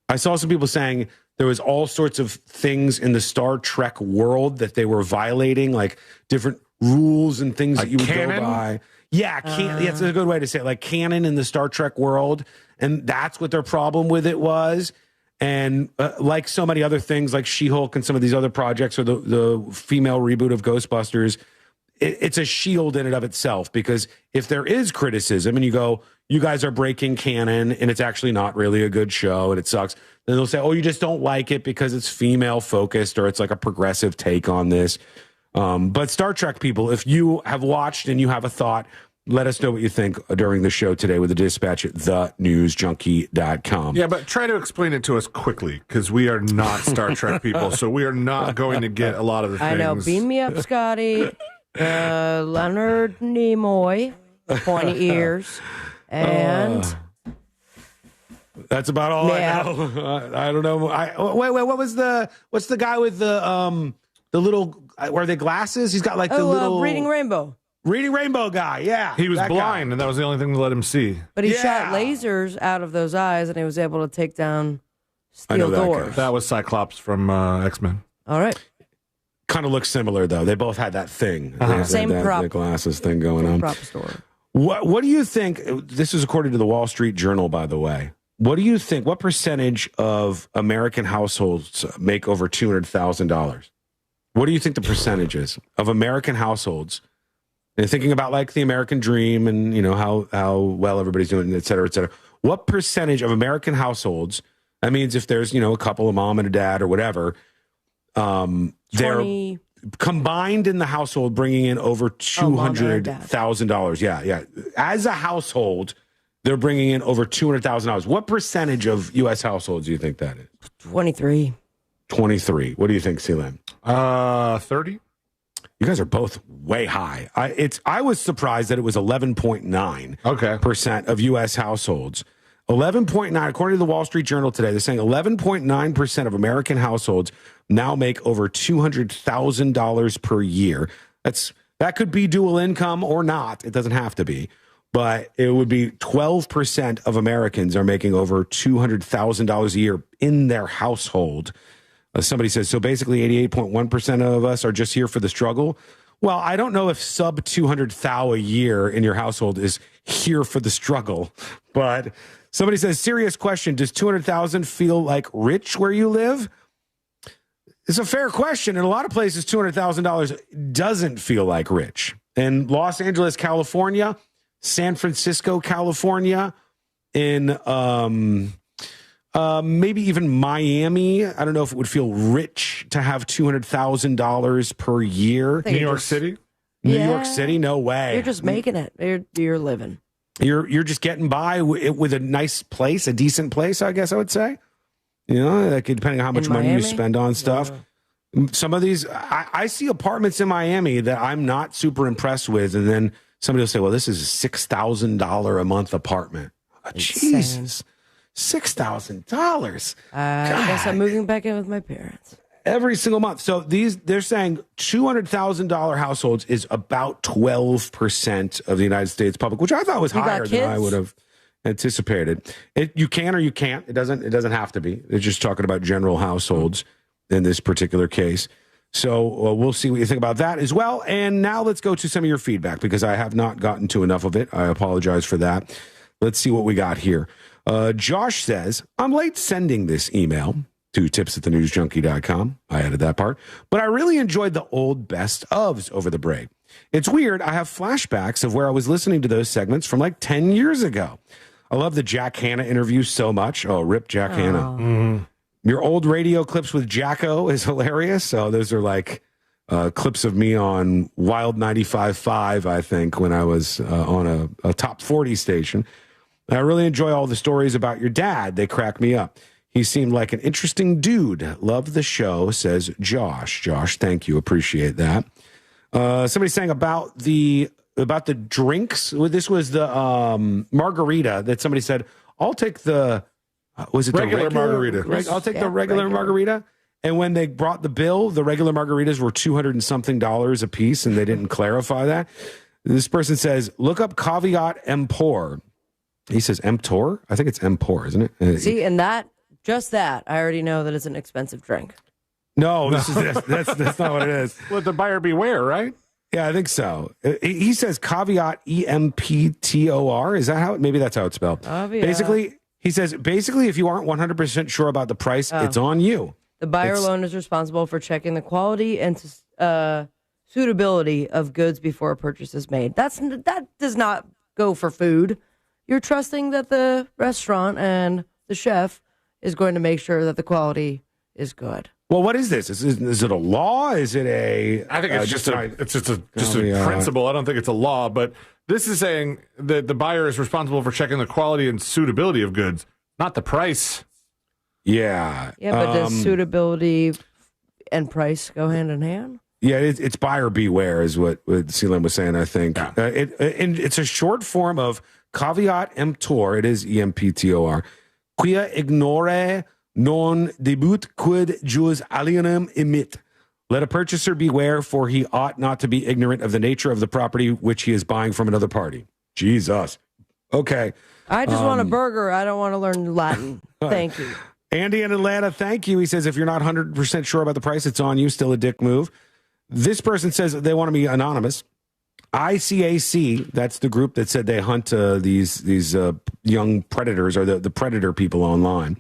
I saw some people saying there was all sorts of things in the Star Trek world that they were violating, like different rules and things that you would
canon?
go by. Yeah, that's a good way to say it, like canon in the Star Trek world. And that's what their problem with it was. And like so many other things, like She-Hulk and some of these other projects, or the female reboot of Ghostbusters, it's a shield in and of itself, because if there is criticism and you go, you guys are breaking canon and it's actually not really a good show and it sucks, then they'll say, oh, you just don't like it because it's female focused or it's like a progressive take on this. But Star Trek people, if you have watched and you have a thought, let us know what you think during the show today with the dispatch at thenewsjunkie.com.
Yeah, but try to explain it to us quickly, because we are not Star Trek people, so we are not going to get a lot of the things.
I know. Beam me up, Scotty. Leonard Nimoy, pointy ears, and
that's about all I know. I don't know. Wait, what's the guy with the little, were they glasses? He's got like the little
Reading Rainbow.
Reading Rainbow guy, yeah.
He was blind, and that was the only thing that let him see.
But he shot lasers out of those eyes, and he was able to take down steel doors.
That was Cyclops from X-Men.
All right.
Kind of looks similar, though. They both had that thing.
Same prop.
The glasses thing going on.
Prop store.
What do you think? This is according to the Wall Street Journal, by the way. What do you think? What percentage of American households make over $200,000? What do you think the percentage is of American households? And thinking about like the American dream and, how well everybody's doing, et cetera, et cetera. What percentage of American households, that means if there's, a couple, a mom and a dad or whatever, they're combined in the household bringing in over $200,000. Yeah. As a household, they're bringing in over $200,000. What percentage of U.S. households do you think that is?
23.
23. What do you think, Sealand?
30.
You guys are both way high. I was surprised that it was 11.9% of U.S. households. 11.9, according to the Wall Street Journal today, they're saying 11.9% of American households now make over $200,000 per year. That could be dual income or not. It doesn't have to be. But it would be 12% of Americans are making over $200,000 a year in their household. Somebody says, so basically 88.1% of us are just here for the struggle. Well, I don't know if sub $200,000 a year in your household is here for the struggle. But somebody says, serious question, does $200,000 feel like rich where you live? It's a fair question. In a lot of places, $200,000 doesn't feel like rich. In Los Angeles, California, San Francisco, California, in maybe even Miami. I don't know if it would feel rich to have $200,000 per year.
New York City?
New York City? No way.
You're just making it. You're living.
You're just getting by with a nice place, a decent place, I guess I would say. Like depending on how much money you spend on stuff. Yeah. Some of these, I see apartments in Miami that I'm not super impressed with, and then somebody will say, well, this is a $6,000 a month apartment. Jesus. $6,000.
I guess I'm moving back in with my parents.
Every single month. So they're saying $200,000 households is about 12% of the United States public, which I thought was higher than I would have anticipated. You can or you can't. It doesn't have to be. They're just talking about general households in this particular case. So we'll see what you think about that as well. And now let's go to some of your feedback because I have not gotten to enough of it. I apologize for that. Let's see what we got here. Josh says, I'm late sending this email to tips@thenewsjunkie.com. I added that part. But I really enjoyed the old best ofs over the break. It's weird. I have flashbacks of where I was listening to those segments from like 10 years ago. I love the Jack Hanna interview so much. Oh, rip Jack Hanna. Mm-hmm. Your old radio clips with Jacko is hilarious. So those are like clips of me on Wild 95.5, I think, when I was on a top 40 station. I really enjoy all the stories about your dad. They crack me up. He seemed like an interesting dude. Love the show, says Josh. Josh, thank you. Appreciate that. Somebody saying about the drinks. This was the margarita that somebody said, I'll take the... was it
regular
the
margarita?
I'll take the regular margarita. And when they brought the bill, the regular margaritas were $200 and something a piece, and they didn't clarify that. This person says, look up Caveat Emptor. He says Emptor? I think it's Emptor, isn't it?
See, and that, just that, I already know that it's an expensive drink.
No, that's not what it is.
Well, the buyer beware, right?
Yeah, I think so. He says Caveat Emptor. Is that how? Maybe that's how it's spelled. Basically, he says, if you aren't 100% sure about the price, it's on you.
The buyer alone is responsible for checking the quality and suitability of goods before a purchase is made. That does not go for food. You're trusting that the restaurant and the chef is going to make sure that the quality is good.
Well, what is this? Is it a law? Is it a?
I think it's just a principle. I don't think it's a law, but this is saying that the buyer is responsible for checking the quality and suitability of goods, not the price.
Yeah.
Yeah, but does suitability and price go hand in hand?
Yeah, it's buyer beware is what Seelan was saying, I think. Yeah. And it's a short form of Caveat Emptor. It is EMPTOR. Quia ignore non debut quid jus alienum emit. Let a purchaser beware, for he ought not to be ignorant of the nature of the property which he is buying from another party. Jesus. Okay.
I just want a burger. I don't want to learn Latin. Thank you.
Andy in Atlanta, thank you. He says, if you're not 100% sure about the price, it's on you. Still a dick move. This person says they want to be anonymous. ICAC, that's the group that said they hunt these young predators or the predator people online.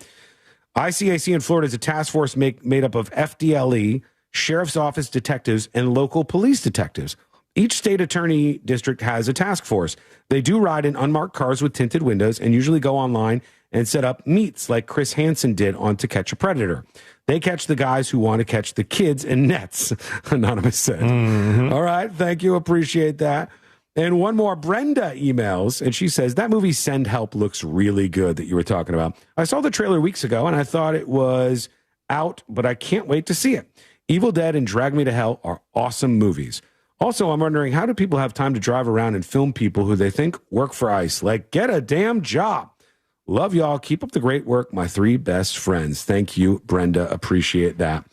ICAC in Florida is a task force made up of FDLE, Sheriff's Office detectives, and local police detectives. Each state attorney district has a task force. They do ride in unmarked cars with tinted windows and usually go online and set up meets like Chris Hansen did on To Catch a Predator. They catch the guys who want to catch the kids in nets, Anonymous said. Mm-hmm. All right, thank you. Appreciate that. And one more, Brenda emails, and she says, that movie Send Help looks really good that you were talking about. I saw the trailer weeks ago, and I thought it was out, but I can't wait to see it. Evil Dead and Drag Me to Hell are awesome movies. Also, I'm wondering, how do people have time to drive around and film people who they think work for ICE? Like, get a damn job. Love y'all. Keep up the great work, my three best friends. Thank you, Brenda. Appreciate that.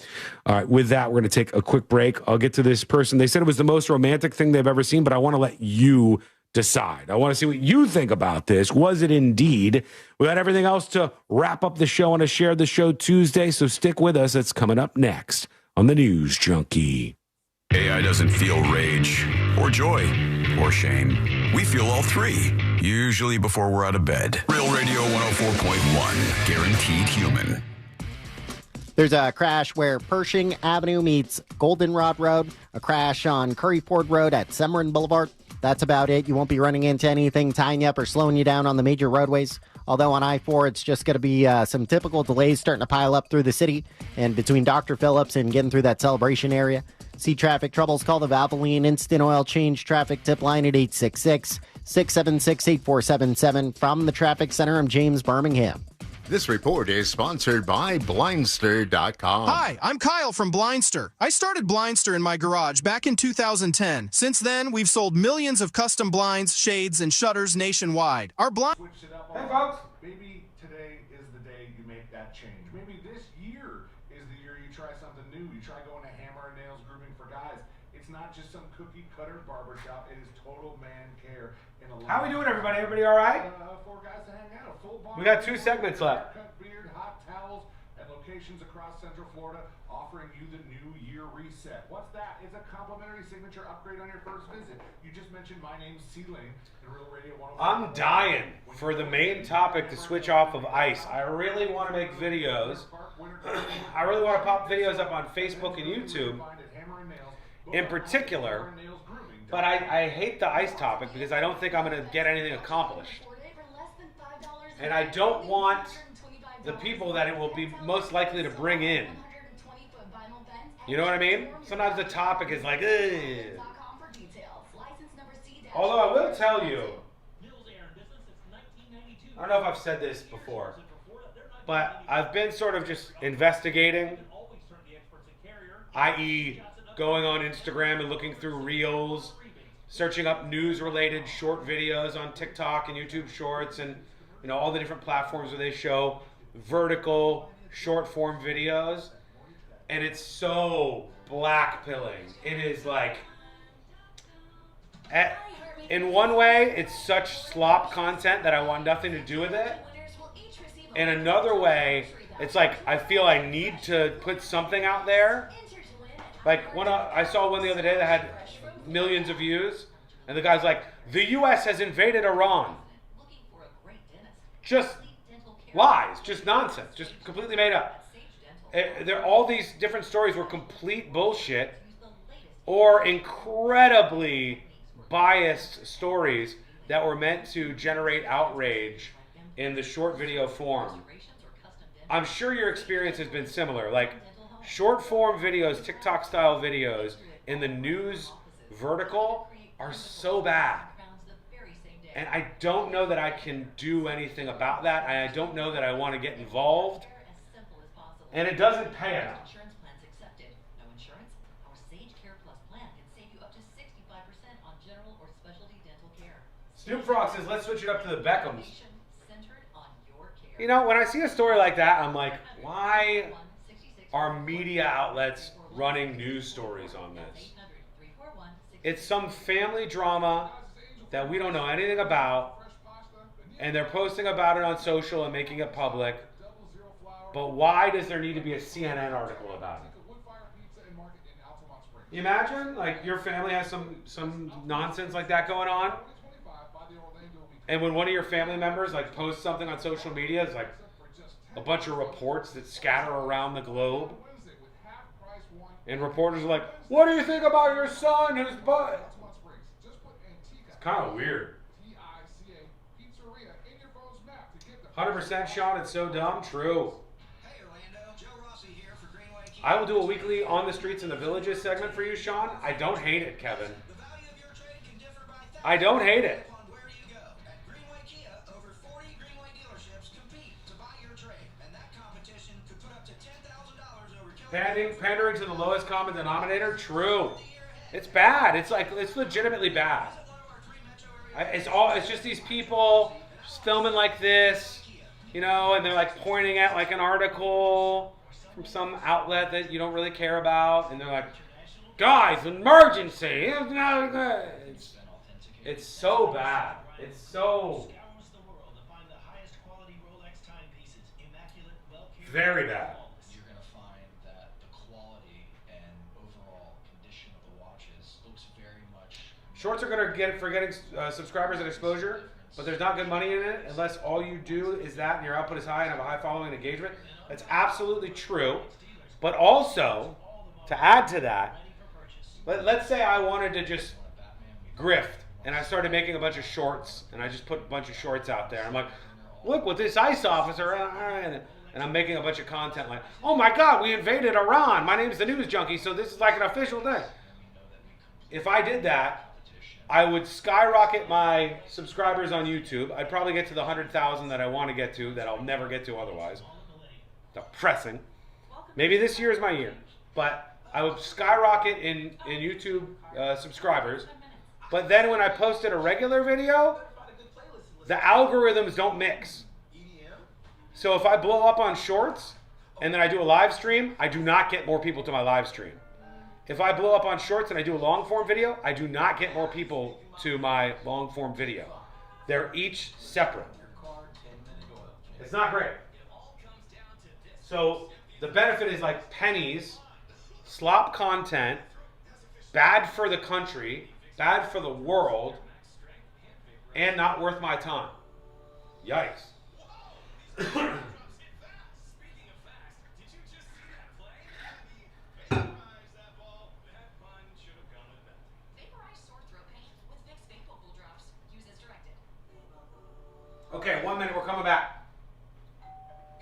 All right, with that, we're going to take a quick break. I'll get to this person. They said it was the most romantic thing they've ever seen, but I want to let you decide. I want to see what you think about this. Was it indeed? We got everything else to wrap up the show on a Share the Show Tuesday, so stick with us. It's coming up next on the News Junkie.
AI doesn't feel rage or joy or shame. We feel all three, usually before we're out of bed. Real Radio 104.1, guaranteed human.
There's a crash where Pershing Avenue meets Goldenrod Road, a crash on Curry Ford Road at Severin Boulevard. That's about it. You won't be running into anything tying you up or slowing you down on the major roadways. Although on I-4, it's just going to be some typical delays starting to pile up through the city and between Dr. Phillips and getting through that Celebration area. See traffic troubles, call the Valvoline Instant Oil Change Traffic Tip Line at 866-676-8477. From the Traffic Center, I'm James Birmingham.
This report is sponsored by Blindster.com.
Hi, I'm Kyle from Blindster. I started Blindster in my garage back in 2010. Since then, we've sold millions of custom blinds, shades, and shutters nationwide. Our blind...
Hey, folks. Maybe today is this year is the year you try something new. You try going to Hammer and Nails Grooming for Guys. It's not just some cookie cutter barbershop. It is total man care.
How we doing, everybody? Everybody all right?
4 guys to hang out. Full bar.
We got 2 segments left.
Haircut, beard, hot towels, and locations across Central Florida offering you the New Year reset. What's that? It's a complimentary signature upgrade on your first visit. You just mentioned my name's C-Lane in Real Radio 105.
I'm dying for the main topic to switch off of ice. I really want to make videos. I really want to pop videos up on Facebook and YouTube in particular. But I hate the ice topic because I don't think I'm going to get anything accomplished. And I don't want the people that it will be most likely to bring in. You know what I mean? Sometimes the topic is like, ugh. Although I will tell you, I don't know if I've said this before, but I've been sort of just investigating, i.e. going on Instagram and looking through reels, searching up news-related short videos on TikTok and YouTube Shorts and, you know, all the different platforms where they show vertical short-form videos. And it's so black-pilling. It is like, in one way, it's such slop content that I want nothing to do with it. In another way, it's like I feel I need to put something out there. Like I saw one the other day that had millions of views, and the guy's like, the U.S. has invaded Iran. Just lies, just nonsense, just completely made up. All these different stories were complete bullshit or incredibly biased stories that were meant to generate outrage in the short video form. I'm sure your experience has been similar. Like short form videos, TikTok style videos in the news vertical are so bad. And I don't know that I can do anything about that. I don't know that I want to get involved. And it doesn't pay enough.
Insurance plans accepted. No insurance? Our Sage Care Plus plan can save you up to 65% on general or specialty dental care.
Snoop Frog says, let's switch it up to the Beckhams. You know, when I see a story like that, I'm like, why are media outlets running news stories on this? It's some family drama that we don't know anything about, and they're posting about it on social and making it public. But why does there need to be a CNN article about it? You imagine, like, your family has some nonsense like that going on, and when one of your family members, like, posts something on social media, it's like a bunch of reports that scatter around the globe, and reporters are like, what do you think about your son who's butt? It's kind of weird. 100% Sean, it's so dumb. True. I will do a weekly On the Streets and the Villages segment for you, Sean. I don't hate it, Kevin. I don't hate it. Pandering to the lowest common denominator? True. It's bad. It's like, it's legitimately bad. It's just these people just filming like this, you know, and they're like pointing at like an article from some outlet that you don't really care about, and they're like, guys, emergency. It's so bad. It's so very bad.
You're going to find that the quality and overall condition of the watches looks very much...
Shorts are going to get for getting subscribers and exposure, but there's not good money in it unless all you do is that and your output is high and have a high following and engagement. That's absolutely true. But also, to add to that, let's say I wanted to just grift and I started making a bunch of shorts and I just put a bunch of shorts out there. I'm like, look what this ICE officer, and I'm making a bunch of content like, oh my God, we invaded Iran. My name's the News Junkie, so this is like an official thing. If I did that, I would skyrocket my subscribers on YouTube. I'd probably get to the 100,000 that I want to get to, that I'll never get to otherwise. Depressing. Maybe this year is my year. But I would skyrocket in YouTube subscribers. But then when I posted a regular video, the algorithms don't mix. So if I blow up on shorts,
and then I do a live stream, I do not get more people to my live stream. If I blow up on shorts and I do a long form video, I do not get more people to my long form video. They're each separate. It's not great. So the benefit is like pennies, slop content, bad for the country, bad for the world, and not worth my time. Yikes. Okay, 1 minute, we're coming back.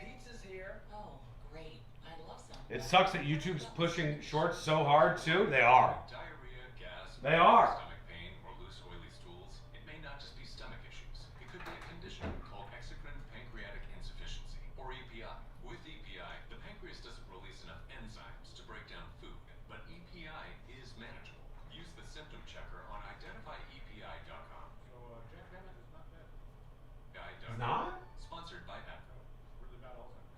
Pizza's here. Oh, great. I love some.
It sucks that YouTube's pushing shorts so hard, too. They are.
Diarrhea, gas,
They are.
stomach pain, or loose, oily stools. It may not just be stomach issues. It could be a condition called exocrine pancreatic insufficiency, or EPI. With EPI, the pancreas doesn't release enough enzymes to break down food, but EPI is manageable. Use the symptom checker on identifyepi.com.
Not?
Sponsored by Apple.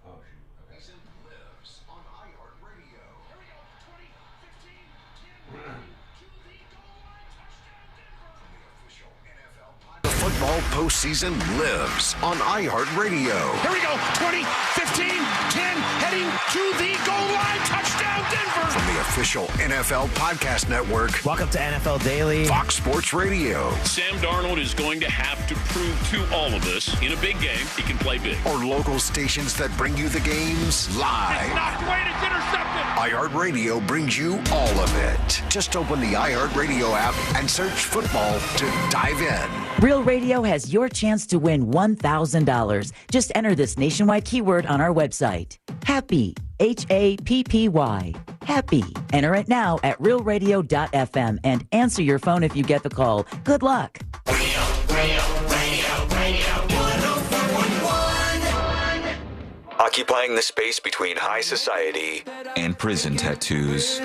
Oh, shoot. Okay.
Reason lives on iHeartRadio. Here we go. 20, 15, 10, to the goal line, touchdown Denver. From the official NFL podcast. The football postseason lives on iHeartRadio.
Here we go. 20, 15, 10, heading to the goal line. Touchdown, Denver.
From the official NFL podcast network.
Welcome to NFL Daily.
Fox Sports Radio.
Sam Darnold is going to have to prove to all of us in a big game he can play big.
Or local stations that bring you the games live.
Knocked away, it's intercepted.
iHeartRadio brings you all of it. Just open the iHeartRadio app and search football to dive in.
Real Radio has your chance to win $1,000. Just enter this nationwide keyword on our website. Happy. Happy. Happy. Enter it now at realradio.fm and answer your phone if you get the call. Good luck.
Occupying the space between high society and prison tattoos.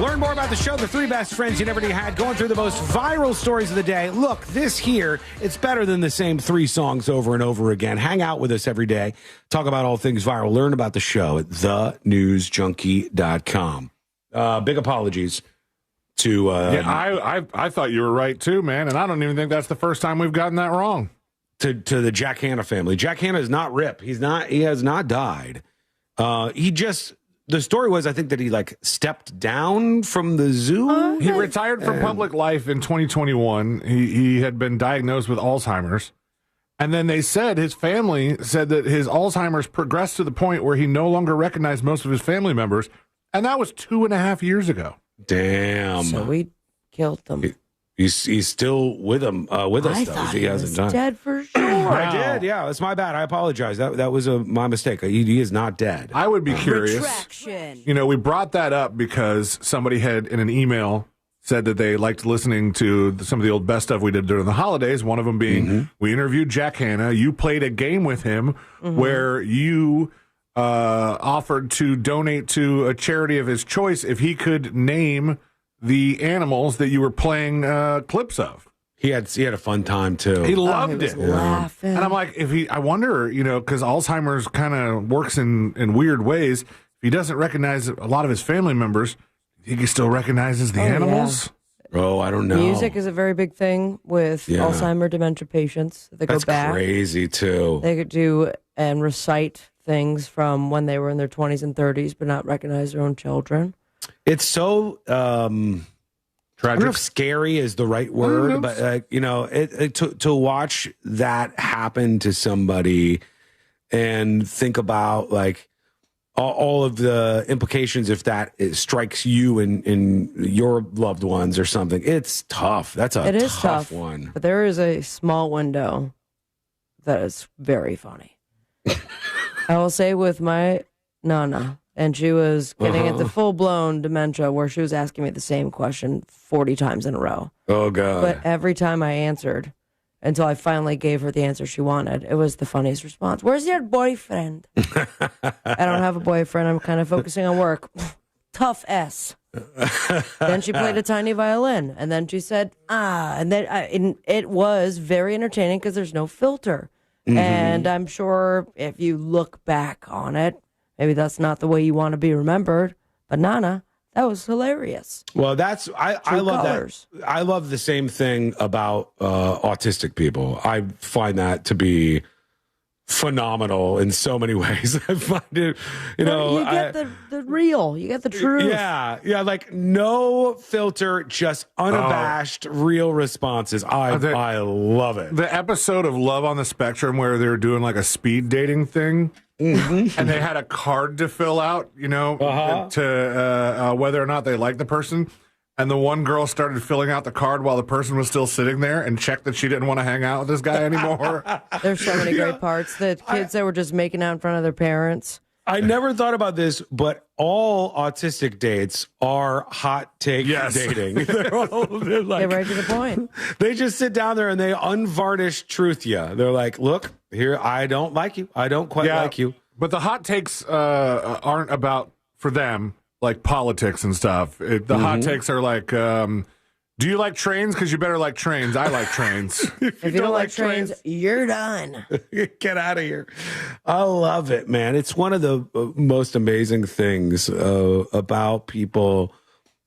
Learn more about the show, the three best friends you never knew had, going through the most viral stories of the day. Look, this here, it's better than the same 3 songs over and over again. Hang out with us every day. Talk about all things viral. Learn about the show at thenewsjunkie.com. Big apologies to...
I thought you were right too, man, and I don't even think that's the first time we've gotten that wrong.
To the Jack Hanna family. Jack Hanna is not Rip. He has not died. The story was, I think, that he stepped down from the zoo.
He retired from public life in 2021. He had been diagnosed with Alzheimer's. And then they said, his family said that his Alzheimer's progressed to the point where he no longer recognized most of his family members. And that was 2.5 years ago.
Damn.
So we killed them.
He's still with us, though.
He hasn't died. Dead for sure.
I did, yeah. That's my bad. I apologize. That was my mistake. He is not dead.
I would be curious.
Retraction.
We brought that up because somebody had, in an email, said that they liked listening to some of the old best stuff we did during the holidays. One of them being, we interviewed Jack Hanna. You played a game with him where you offered to donate to a charity of his choice if he could name the animals that you were playing clips of.
He had a fun time too.
He loved it.
Laughing.
And I'm like, I wonder, because Alzheimer's kind of works in weird ways. If he doesn't recognize a lot of his family members, he still recognizes the animals.
Yeah. Oh, I don't know.
Music is a very big thing with Alzheimer dementia patients. They go back.
That's crazy too.
They could do and recite things from when they were in their 20s and 30s, but not recognize their own children.
It's so tragic. I don't know if scary is the right word, but to watch that happen to somebody and think about all of the implications if that strikes you and your loved ones or something. It's tough. That's a tough one.
But there is a small window that is very funny. I will say with my Nana. And she was getting at the full-blown dementia where she was asking me the same question 40 times in a row.
Oh, God.
But every time I answered, until I finally gave her the answer she wanted. It was the funniest response. Where's your boyfriend? I don't have a boyfriend. I'm kind of focusing on work. Tough S. Then she played a tiny violin, and then she said, and then and it was very entertaining because there's no filter. Mm-hmm. And I'm sure if you look back on it, maybe that's not the way you want to be remembered. But Nana, that was hilarious.
Well, I love that. I love the same thing about autistic people. I find that to be phenomenal in so many ways. I find it, you
get the real, you get the truth.
Yeah, like no filter, just unabashed, real responses. I love it.
The episode of Love on the Spectrum where they were doing like a speed dating thing. Mm-hmm. And they had a card to fill out, to whether or not they liked the person. And the one girl started filling out the card while the person was still sitting there and checked that she didn't want to hang out with this guy anymore.
There's so many great parts. The kids that were just making out in front of their parents.
I never thought about this, but all autistic dates are hot take dating. They're
right to the point.
They just sit down there and they unvarnished truth you. They're like, look, here, I don't like you. I don't quite like you.
But the hot takes aren't about, for them, like politics and stuff. The hot takes are like, do you like trains? Because you better like trains. I like trains.
If you don't like trains, you're done.
Get out of here. I love it, man. It's one of the most amazing things about people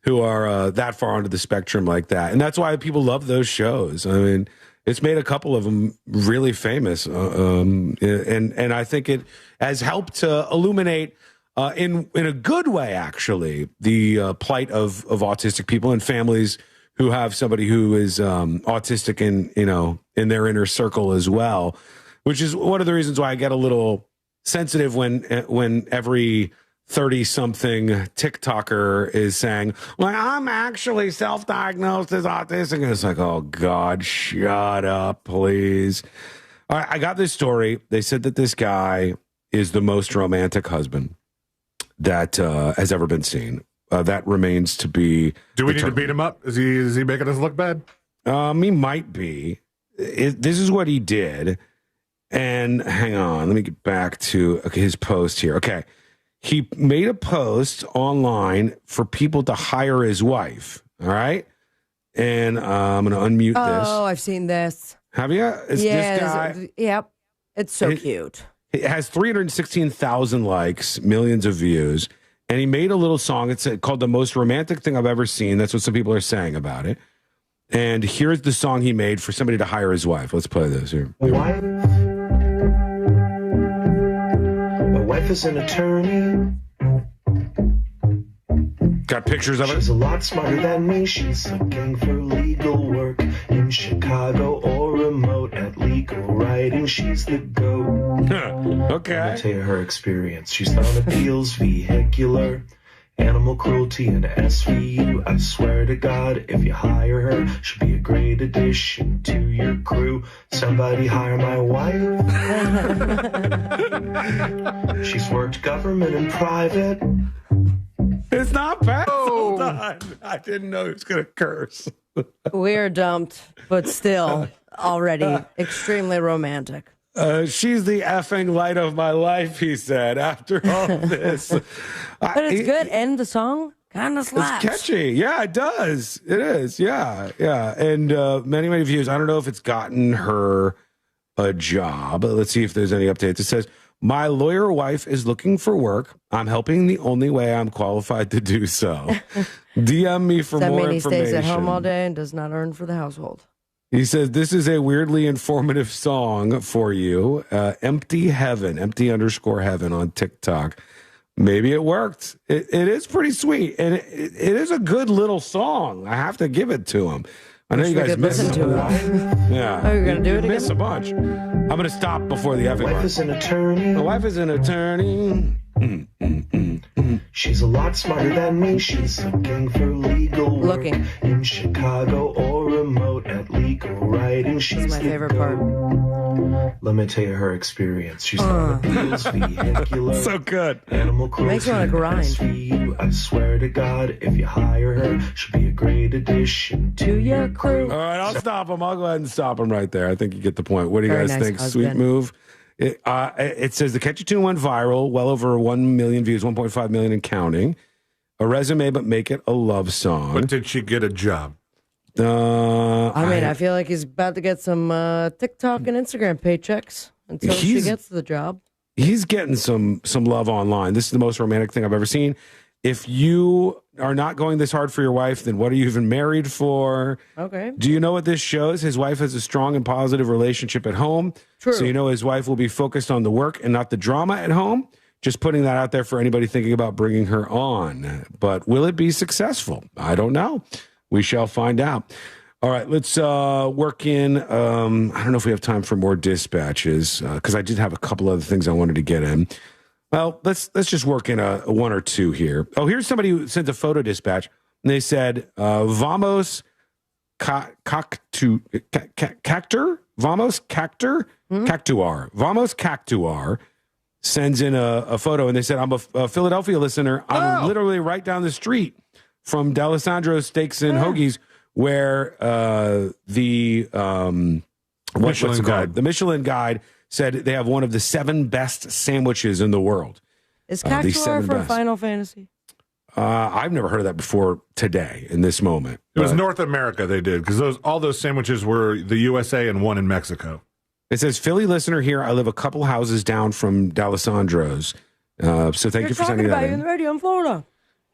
who are that far onto the spectrum like that. And that's why people love those shows. I mean, it's made a couple of them really famous. And I think it has helped to illuminate in a good way, actually, the plight of autistic people and families who have somebody who is autistic in their inner circle as well, which is one of the reasons why I get a little sensitive when every 30-something TikToker is saying, well, I'm actually self-diagnosed as autistic. And it's like, oh, God, shut up, please. All right, I got this story. They said that this guy is the most romantic husband that has ever been seen. That remains to be.
Do we need to beat him up? Is he making us look bad?
He might be. This is what he did. And hang on, let me get back to his post here. Okay. He made a post online for people to hire his wife. All right. And I'm going to unmute this.
Oh, I've seen this.
Have you? It's this guy.
Yep. It's so cute.
It has 316,000 likes, millions of views. And he made a little song. It's called The Most Romantic Thing I've Ever Seen. That's what some people are saying about it. And here's the song he made for somebody to hire his wife. Let's play this here.
My wife is an attorney.
Got pictures of it?
She's a lot smarter than me. She's looking for legal work in Chicago or remote. At legal writing, she's the GOAT.
Okay.
I'll tell you her experience. She's found appeals, vehicular, animal cruelty, and SVU. I swear to God, if you hire her, she'll be a great addition to your crew. Somebody hire my wife. She's worked government and private.
It's not bad. Hold on. I didn't know he was going to curse.
We're dumped, but still already extremely romantic.
She's the effing light of my life, he said, after all this.
But it's good. And the song kind of slaps.
It's catchy. Yeah, it does. It is. Yeah. And many, many views. I don't know if it's gotten her a job. Let's see if there's any updates. It says, my lawyer wife is looking for work. I'm helping the only way I'm qualified to do so. DM me for more information.
He stays at home all day and does not earn for the household.
He says, this is a weirdly informative song for you. Empty Heaven, empty_heaven on TikTok. Maybe it worked. It is pretty sweet. And it is a good little song. I have to give it to him. I know you guys missed it. Yeah.
Oh, you're going to do it again?
Miss a bunch. I'm going to stop before the effing.
My wife is an attorney.
My wife is an attorney.
She's a lot smarter than me. She's looking for legal work in Chicago or remote. At legal writing, she's
my favorite part.
Let me tell you her experience. She's on appeals, vehicular.
So good.
Animal cruelty.
Makes me want to grind.
SVU. I swear to God, if you hire her, she'll be a great addition to your crew.
All right, I'll stop him. I'll go ahead and stop him right there. I think you get the point. What do you
Very
guys
nice
think?
husband.
Sweet move. It says the Catchy Tune went viral, well over 1 million views, 1.5 million and counting. A resume, but make it a love song.
But did she get a job?
I feel like he's about to get some TikTok and Instagram paychecks until she gets the job.
He's getting some love online. This is the most romantic thing I've ever seen. If you are not going this hard for your wife, then what are you even married for?
Okay.
Do you know what this shows? His wife has a strong and positive relationship at home.
True.
So you know his wife will be focused on the work and not the drama at home. Just putting that out there for anybody thinking about bringing her on. But will it be successful? I don't know. We shall find out. All right, let's work in. I don't know if we have time for more dispatches because I did have a couple other things I wanted to get in. Well, let's just work in a one or two here. Oh, here's somebody who sent a photo dispatch. And they said, Vamos Cactuar? Vamos Cactuar? Cactuar. Vamos Cactuar sends in a photo, and they said, I'm a Philadelphia listener. I'm literally right down the street from D'Alessandro's Steaks and Hoagies, where the Michelin Guide said they have one of the 7 best sandwiches in the world.
Is Cactuar from Final Fantasy?
I've never heard of that before today in this moment.
It was North America they did, because all those sandwiches were the USA and one in Mexico.
It says, Philly listener here. I live a couple houses down from D'Alessandro's. So thank you for sending that in.
in the radio in Florida.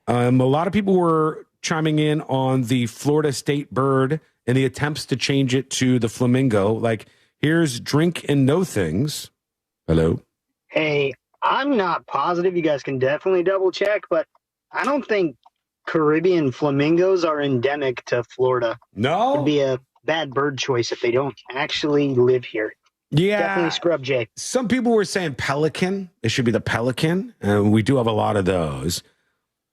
A lot of people were chiming in on the Florida state bird and the attempts to change it to the flamingo. Like, here's Drink and Know Things. Hello.
Hey, I'm not positive. You guys can definitely double check, but I don't think Caribbean flamingos are endemic to Florida.
No?
It'd be a bad bird choice if they don't actually live here.
Yeah.
Definitely Scrub Jay.
Some people were saying pelican. It should be the pelican. And we do have a lot of those.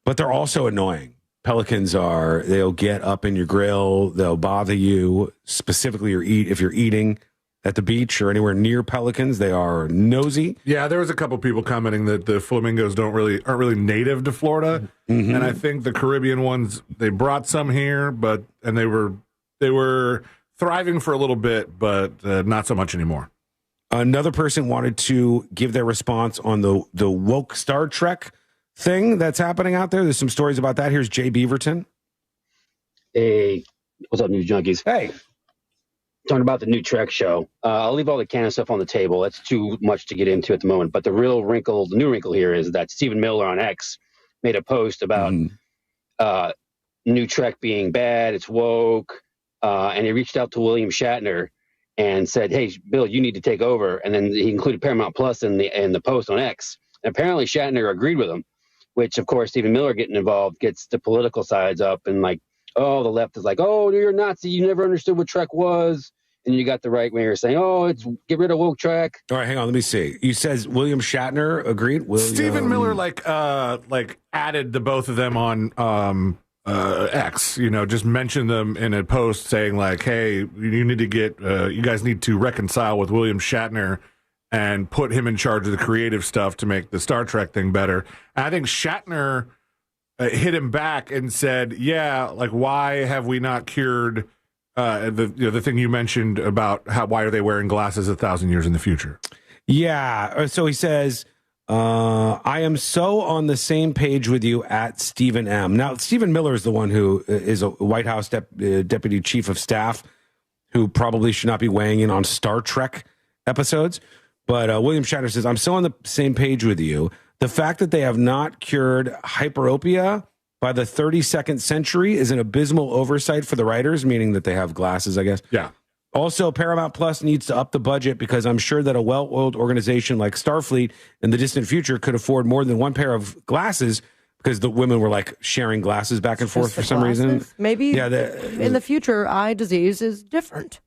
But they're also annoying. Pelicans they'll get up in your grill. They'll bother you, specifically if you're eating at the beach or anywhere near pelicans. They are nosy.
Yeah, there was a couple people commenting that the flamingos aren't really native to Florida. Mm-hmm. And I think the Caribbean ones, they brought some here, and they were thriving for a little bit, but not so much anymore.
Another person wanted to give their response on the woke Star Trek thing that's happening out there. There's some stories about that. Here's Jay Beaverton.
Hey, what's up, News Junkies?
Hey.
Talking about the new Trek show. I'll leave all the canon stuff on the table. That's too much to get into at the moment. But the new wrinkle here is that Stephen Miller on X made a post about new Trek being bad, it's woke, and he reached out to William Shatner and said, hey, Bill, you need to take over. And then he included Paramount Plus in the post on X. And apparently Shatner agreed with him, which, of course, Stephen Miller getting involved gets the political sides up. And like, the left is like, you're a Nazi. You never understood what Trek was. And you got the right winger saying, it's get rid of woke Trek.
All right, hang on. Let me see. You said William Shatner agreed?
Stephen Miller added the both of them on X, just mentioned them in a post saying like, hey, you need to you guys need to reconcile with William Shatner and put him in charge of the creative stuff to make the Star Trek thing better. And I think Shatner hit him back and said, why have we not cured the thing you mentioned about why are they wearing glasses 1,000 years in the future?
Yeah. So he says, I am so on the same page with you at Stephen M. Now, Stephen Miller is the one who is a White House deputy chief of staff who probably should not be weighing in on Star Trek episodes. But William Shatner says, I'm so on the same page with you. The fact that they have not cured hyperopia by the 32nd century is an abysmal oversight for the writers, meaning that they have glasses, I guess.
Yeah.
Also, Paramount Plus needs to up the budget because I'm sure that a well-oiled organization like Starfleet in the distant future could afford more than one pair of glasses because the women were like sharing glasses back and forth for some reason.
Maybe in the future, eye disease is different.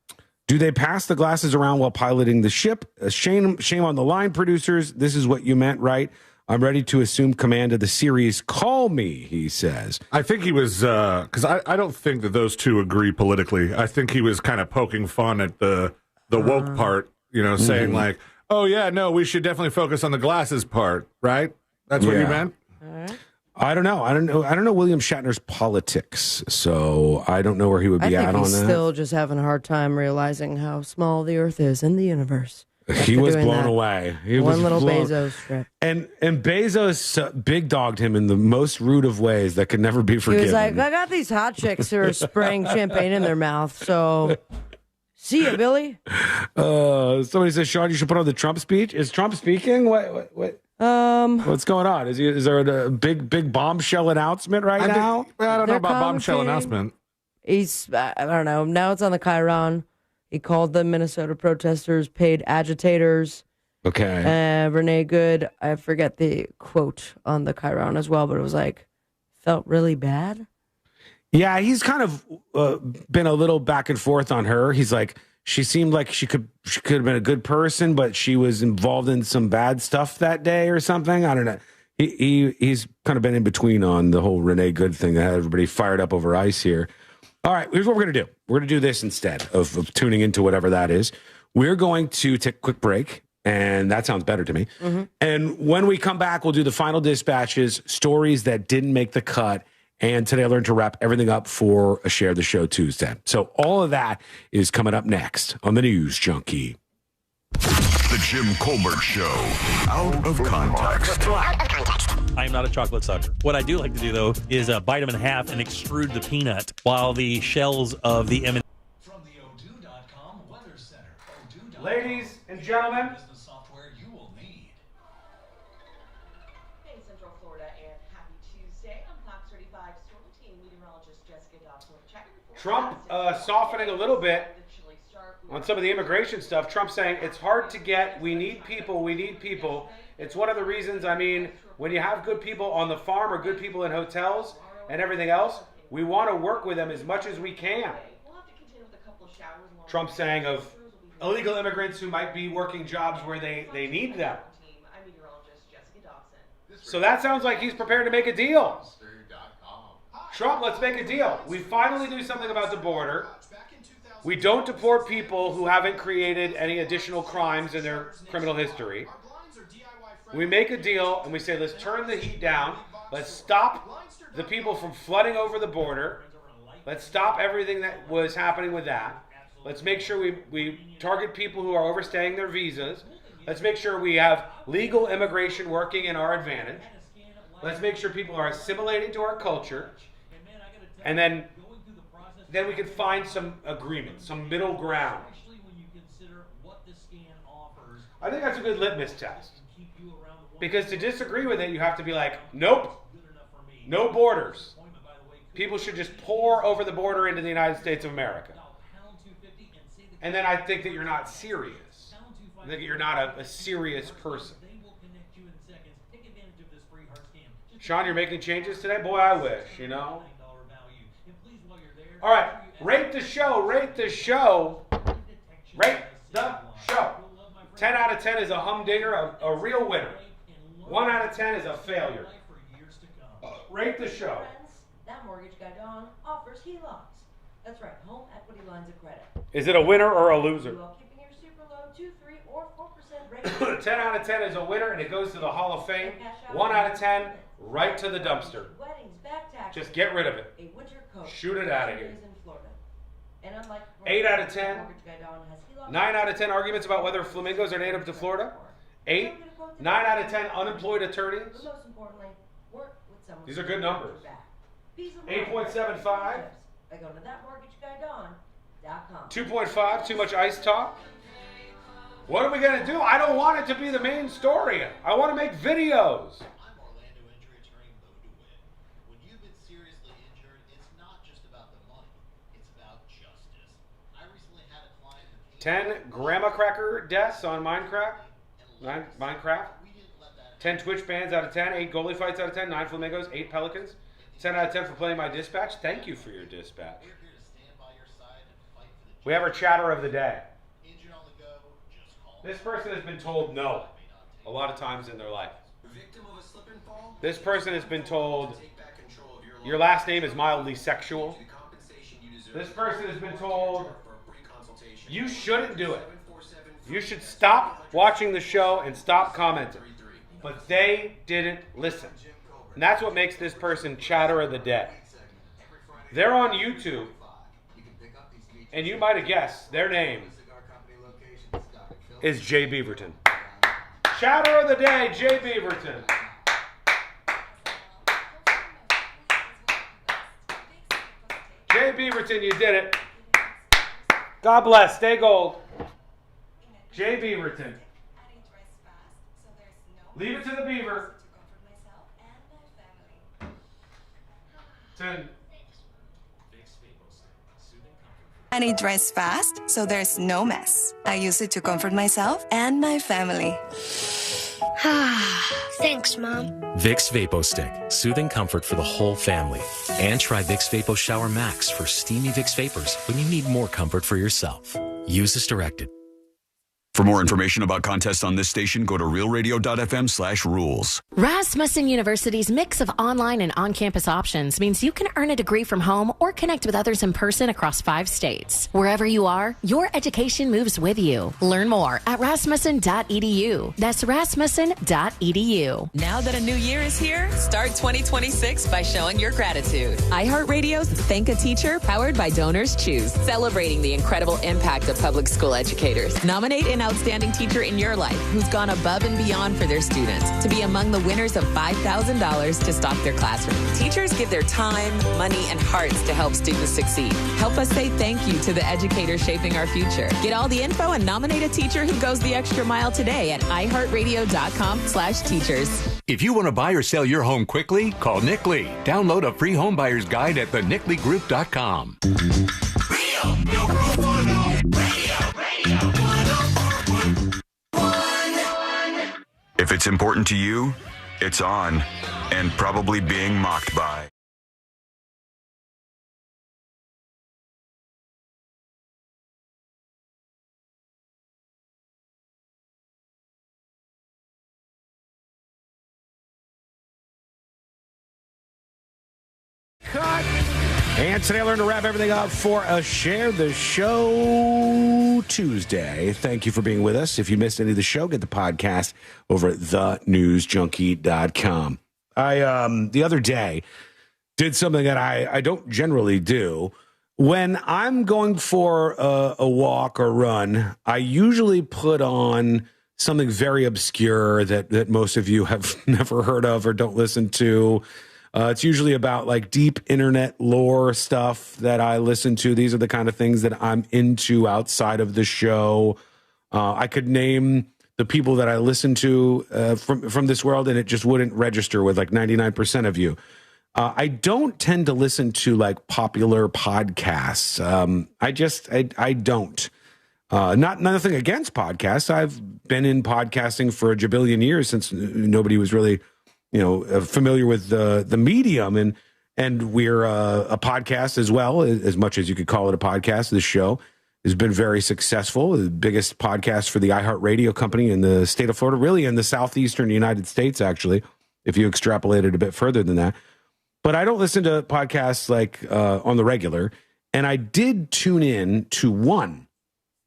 Do they pass the glasses around while piloting the ship? Shame on the line producers. This is what you meant, right? I'm ready to assume command of the series. Call me, he says.
I think he was, because I don't think that those two agree politically. I think he was kind of poking fun at the woke part, saying like, oh, yeah, no, we should definitely focus on the glasses part, right? That's what you meant?
I don't know. I don't know William Shatner's politics, so I don't know where he would be at on
he's
that.
still just having a hard time realizing how small the Earth is in the universe.
He was blown away. He
One
was
little
blown-
Bezos trip.
And Bezos big dogged him in the most rude of ways that could never be
He
forgiven.
was like, I got these hot chicks who are spraying champagne in their mouth, so see ya, Billy.
Somebody says, Sean, you should put on the Trump speech. Is Trump speaking? What? What's going on? Is there a big bombshell announcement right now?
I don't know
They're
about bombshell
commentating.
announcement.
He's, I don't know. Now it's on the Chiron. He called the Minnesota protesters paid agitators.
Okay.
Renee Good, I forget the quote on the Chiron as well, but it was like, felt really bad.
Yeah, he's kind of been a little back and forth on her. He's like, she seemed like she could have been a good person, but she was involved in some bad stuff that day or something. I don't know. He's kind of been in between on the whole Renee Good thing that had everybody fired up over ICE here. All right, here's what we're going to do. We're going to do this instead of tuning into whatever that is. We're going to take a quick break, and that sounds better to me. And when we come back, we'll do the final dispatches, stories that didn't make the cut, and today I learned to wrap everything up for a Share the Show Tuesday. So all of that is coming up next on the News Junkie.
The Jim Colbert Show. Out of context.
I am not a chocolate sucker. What I do like to do, though, is bite them in half and extrude the peanut while the shells of the M&M.
From the Odoo.com Weather Center.
Ladies and gentlemen.
Business software you will need.
Hey, Central Florida, and happy Tuesday. I'm Fox 35 Storm Team meteorologist Jessica Dobson.
Trump softening a little bit on some of the immigration stuff. Trump saying it's hard to get. We need people. We need people. It's one of the reasons, I mean, when you have good people on the farm or good people in hotels and everything else, we want to work with them as much as we can. Trump saying of illegal immigrants who might be working jobs where they need them. So that sounds like he's prepared to make a deal. Trump, let's make a deal. We finally do something about the border. We don't deport people who haven't created any additional crimes in their criminal history. We make a deal and we say, let's turn the heat down. Let's stop the people from flooding over the border. Let's stop everything that was happening with that. Let's make sure we target people who are overstaying their visas. Let's make sure we have legal immigration working in our advantage. Let's make sure people are assimilating to our culture. And then we can find some agreement, some middle ground. I think that's a good litmus test. Because to disagree with it, you have to be like, nope, no borders. People should just pour over the border into the United States of America. And then I think that you're not serious. I think you're not a serious person. Sean, you're making changes today? Boy, I wish, you know. All right, rate the show, rate the show. Rate the show. 10 out of 10 is a humdinger, a real winner. 1 out of 10 is a failure. Rate the show.
That mortgage guy Don offers HELOCs. That's right, home equity lines of credit.
Is it a winner or a loser?
While keeping your super low 2, 3, or 4% rate.
10 out of 10 is a winner and it goes to the Hall of Fame. 1 out of 10, right to the dumpster.
Weddings, back taxes.
Just get rid of it.
A winter coat.
Shoot it out of here.
In Florida. And unlike
8 out of 10.
mortgage guy Don has HELOCs.
9 out of 10 arguments about whether flamingos are native to Florida. 8. 9 out of 10 unemployed attorneys.
But most importantly, work with someone.
These are good numbers. 8.75.
By going to thatmortgageguydon.com.
2.5, too much ice talk. What are we going to do? I don't want it to be the main story. I want to make videos. 10 grandma cracker deaths on Minecraft. 10 Twitch bans out of 10. 8 goalie fights out of 10. 9 flamingos. 8 pelicans. 10 out of 10 for playing my dispatch. Thank you for your dispatch. We have our chatter of the day. This person has been told no a lot of times in their life. This person has been told your last name is mildly sexual. This person has been told you shouldn't do it. You should stop watching the show and stop commenting. But they didn't listen. And that's what makes this person chatter of the day. They're on YouTube, and you might have guessed their name is Jay Beaverton. Chatter of the day, Jay Beaverton. Jay Beaverton, you did it. God bless. Stay gold. Jay Beaverton. Leave it to the beaver. 10.
And it dries fast, so there's no mess. I use it to comfort myself and my family.
Thanks, Mom.
Vicks VapoStick, soothing comfort for the whole family. And try Vicks Vapo Shower Max for steamy Vicks Vapors when you need more comfort for yourself. Use as directed.
For more information about contests on this station, go to realradio.fm/rules.
Rasmussen University's mix of online and on-campus options means you can earn a degree from home or connect with others in person across 5 states. Wherever you are, your education moves with you. Learn more at rasmussen.edu. That's rasmussen.edu.
Now that a new year is here, start 2026 by showing your gratitude. iHeartRadio's Thank a Teacher, powered by Donors Choose, celebrating the incredible impact of public school educators. Nominate an outstanding teacher in your life who's gone above and beyond for their students to be among the winners of $5,000 to stock their classroom. Teachers give their time, money, and hearts to help students succeed. Help us say thank you to the educators shaping our future. Get all the info and nominate a teacher who goes the extra mile today at iHeartRadio.com/teachers.
If you want to buy or sell your home quickly, call Nick Lee. Download a free home buyer's guide at thenickleegroup.com.
If it's important to you, it's on and probably being mocked by.
Cut. And today I learned to wrap everything up for a Share the Show Tuesday. Thank you for being with us. If you missed any of the show, get the podcast over at thenewsjunkie.com. I, the other day, did something that I don't generally do. When I'm going for a walk or run, I usually put on something very obscure that most of you have never heard of or don't listen to. It's usually about like deep internet lore stuff that I listen to. These are the kind of things that I'm into outside of the show. I could name the people that I listen to from this world, and it just wouldn't register with like 99% of you. I don't tend to listen to like popular podcasts. I don't. Nothing against podcasts. I've been in podcasting for a jabillion years since nobody was really familiar with the medium, and we're a podcast as well, as much as you could call it a podcast. This show has been very successful, the biggest podcast for the iHeartRadio company in the state of Florida, really in the southeastern United States, actually, if you extrapolate it a bit further than that. But I don't listen to podcasts like on the regular, and I did tune in to one,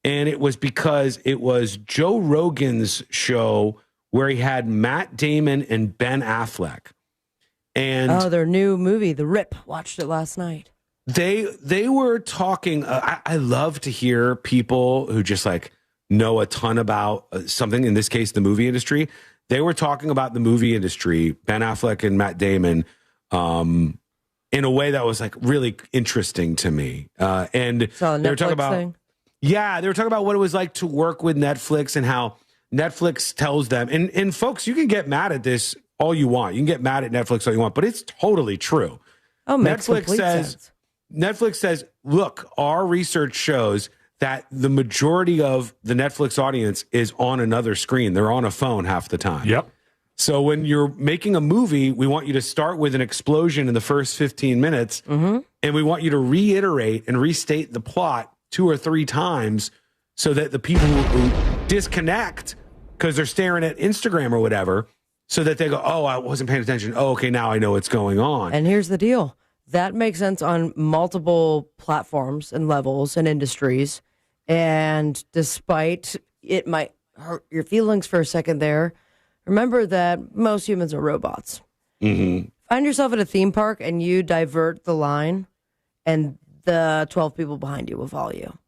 and it was because it was Joe Rogan's show where he had Matt Damon and Ben Affleck. And
their new movie, The Rip. Watched it last night.
They were talking. I love to hear people who just like know a ton about something, in this case, the movie industry. They were talking about the movie industry, Ben Affleck and Matt Damon, in a way that was like really interesting to me. And they were talking about, they were talking about what it was like to work with Netflix and how Netflix tells them, and folks, you can get mad at this all you want. You can get mad at Netflix all you want, but it's totally true. Netflix says, look, our research shows that the majority of the Netflix audience is on another screen. They're on a phone half the time.
Yep.
So when you're making a movie, we want you to start with an explosion in the first 15 minutes, and we want you to reiterate and restate the plot 2 or 3 times so that the people who disconnect because they're staring at Instagram or whatever, so that they go, oh, I wasn't paying attention. Oh, okay, now I know what's going on.
And here's the deal. That makes sense on multiple platforms and levels and industries. And despite it might hurt your feelings for a second there, remember that most humans are robots.
Mm-hmm.
Find yourself at a theme park and you divert the line, and the 12 people behind you will follow you.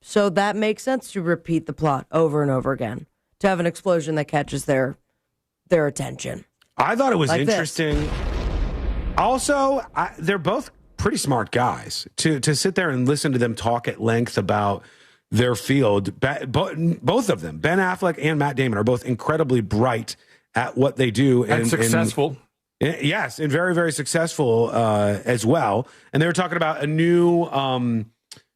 So that makes sense to repeat the plot over and over again, to have an explosion that catches their attention.
I thought it was
Like
interesting.
this.
Also, they're both pretty smart guys. To sit there and listen to them talk at length about their field, both of them, Ben Affleck and Matt Damon, are both incredibly bright at what they do.
And successful.
Yes, and very, very successful as well. And they were talking about a new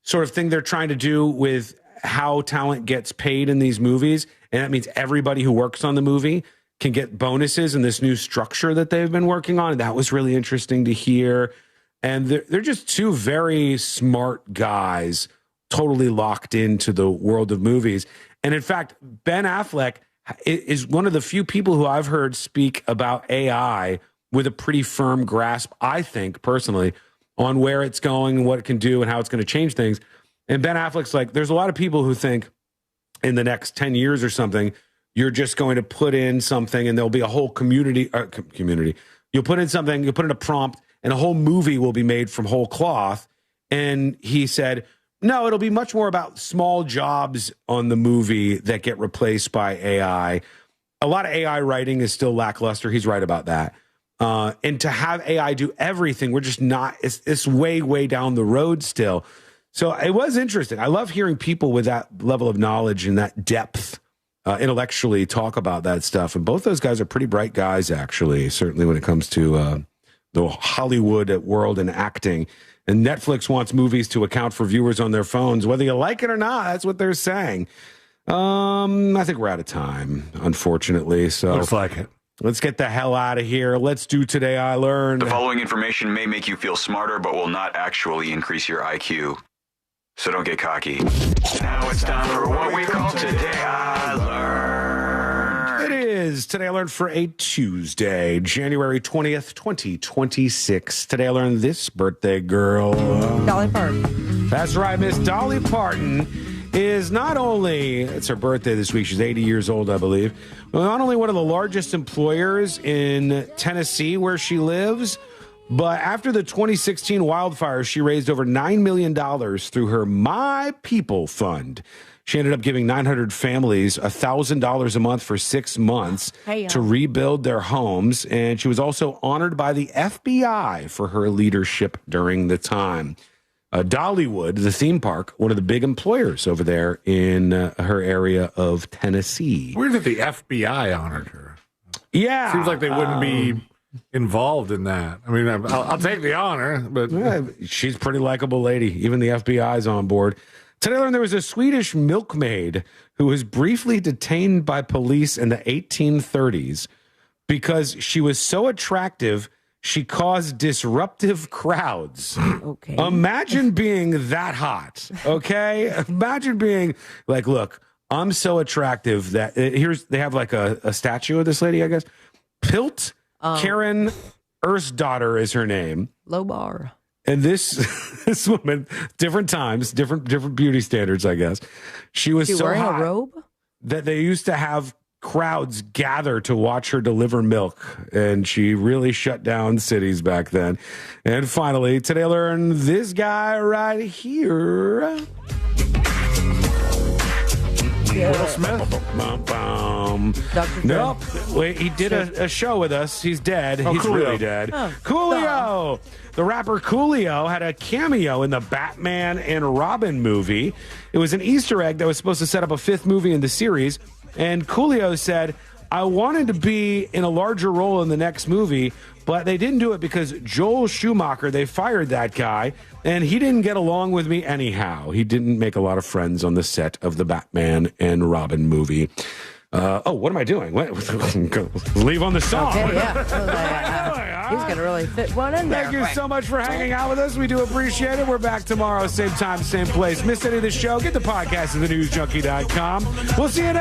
sort of thing they're trying to do with how talent gets paid in these movies. And that means everybody who works on the movie can get bonuses in this new structure that they've been working on. That was really interesting to hear. And they're just two very smart guys, totally locked into the world of movies. And in fact, Ben Affleck is one of the few people who I've heard speak about AI with a pretty firm grasp, I think, personally, on where it's going and what it can do and how it's going to change things. And Ben Affleck's like, there's a lot of people who think in the next 10 years or something, you're just going to put in something and there'll be a whole community. You'll put in something, you'll put in a prompt, and a whole movie will be made from whole cloth. And he said, no, it'll be much more about small jobs on the movie that get replaced by AI. A lot of AI writing is still lackluster. He's right about that. And to have AI do everything, we're just not, it's way, way down the road still. So it was interesting. I love hearing people with that level of knowledge and that depth intellectually talk about that stuff. And both those guys are pretty bright guys, actually, certainly when it comes to the Hollywood world and acting. And Netflix wants movies to account for viewers on their phones, whether you like it or not. That's what they're saying. I think we're out of time, unfortunately. So
looks like it.
Let's get the hell out of here. Let's do Today I Learned.
The following information may make you feel smarter, but will not actually increase your IQ. So don't get cocky. Now it's time for what we call Today I Learned.
It is Today I Learned for a Tuesday, January 20th, 2026. Today I learned this birthday girl.
Dolly Parton.
That's right, Miss Dolly Parton is not only, it's her birthday this week, she's 80 years old, I believe, not only one of the largest employers in Tennessee where she lives, but after the 2016 wildfires, she raised over $9 million through her My People Fund. She ended up giving 900 families $1,000 a month for 6 months to rebuild their homes. And she was also honored by the FBI for her leadership during the time. Dollywood, the theme park, one of the big employers over there in her area of Tennessee.
Weird that the FBI honored her.
Yeah.
Seems like they wouldn't be involved in that. I mean, I'll take the honor, but...
Yeah, she's a pretty likable lady. Even the FBI's on board. Today I learned there was a Swedish milkmaid who was briefly detained by police in the 1830s because she was so attractive she caused disruptive crowds.
Okay.
Imagine being that hot, okay? Imagine being like, look, I'm so attractive that they have like a statue of this lady, I guess. Pilt Karen Ersdottir is her name.
Low bar.
And this woman, different times, different beauty standards, I guess. She was so
wearing
hot
a robe
that they used to have crowds gather to watch her deliver milk, and she really shut down cities back then. And finally, today I learned this guy right here.
Will Smith?
Nope. Wait, he did a show with us. He's dead. He's
Coolio.
really dead. Coolio. The rapper Coolio had a cameo in the Batman and Robin movie. It was an Easter egg that was supposed to set up a 5th movie in the series. And Coolio said, I wanted to be in a larger role in the next movie, but they didn't do it because Joel Schumacher, they fired that guy, and he didn't get along with me anyhow. He didn't make a lot of friends on the set of the Batman and Robin movie. What am I doing? Leave on the song.
Okay, yeah. He's going to really fit one in there.
Thank you so much for hanging out with us. We do appreciate it. We're back tomorrow, same time, same place. Missed any of the show? Get the podcast at thenewsjunkie.com. We'll see you next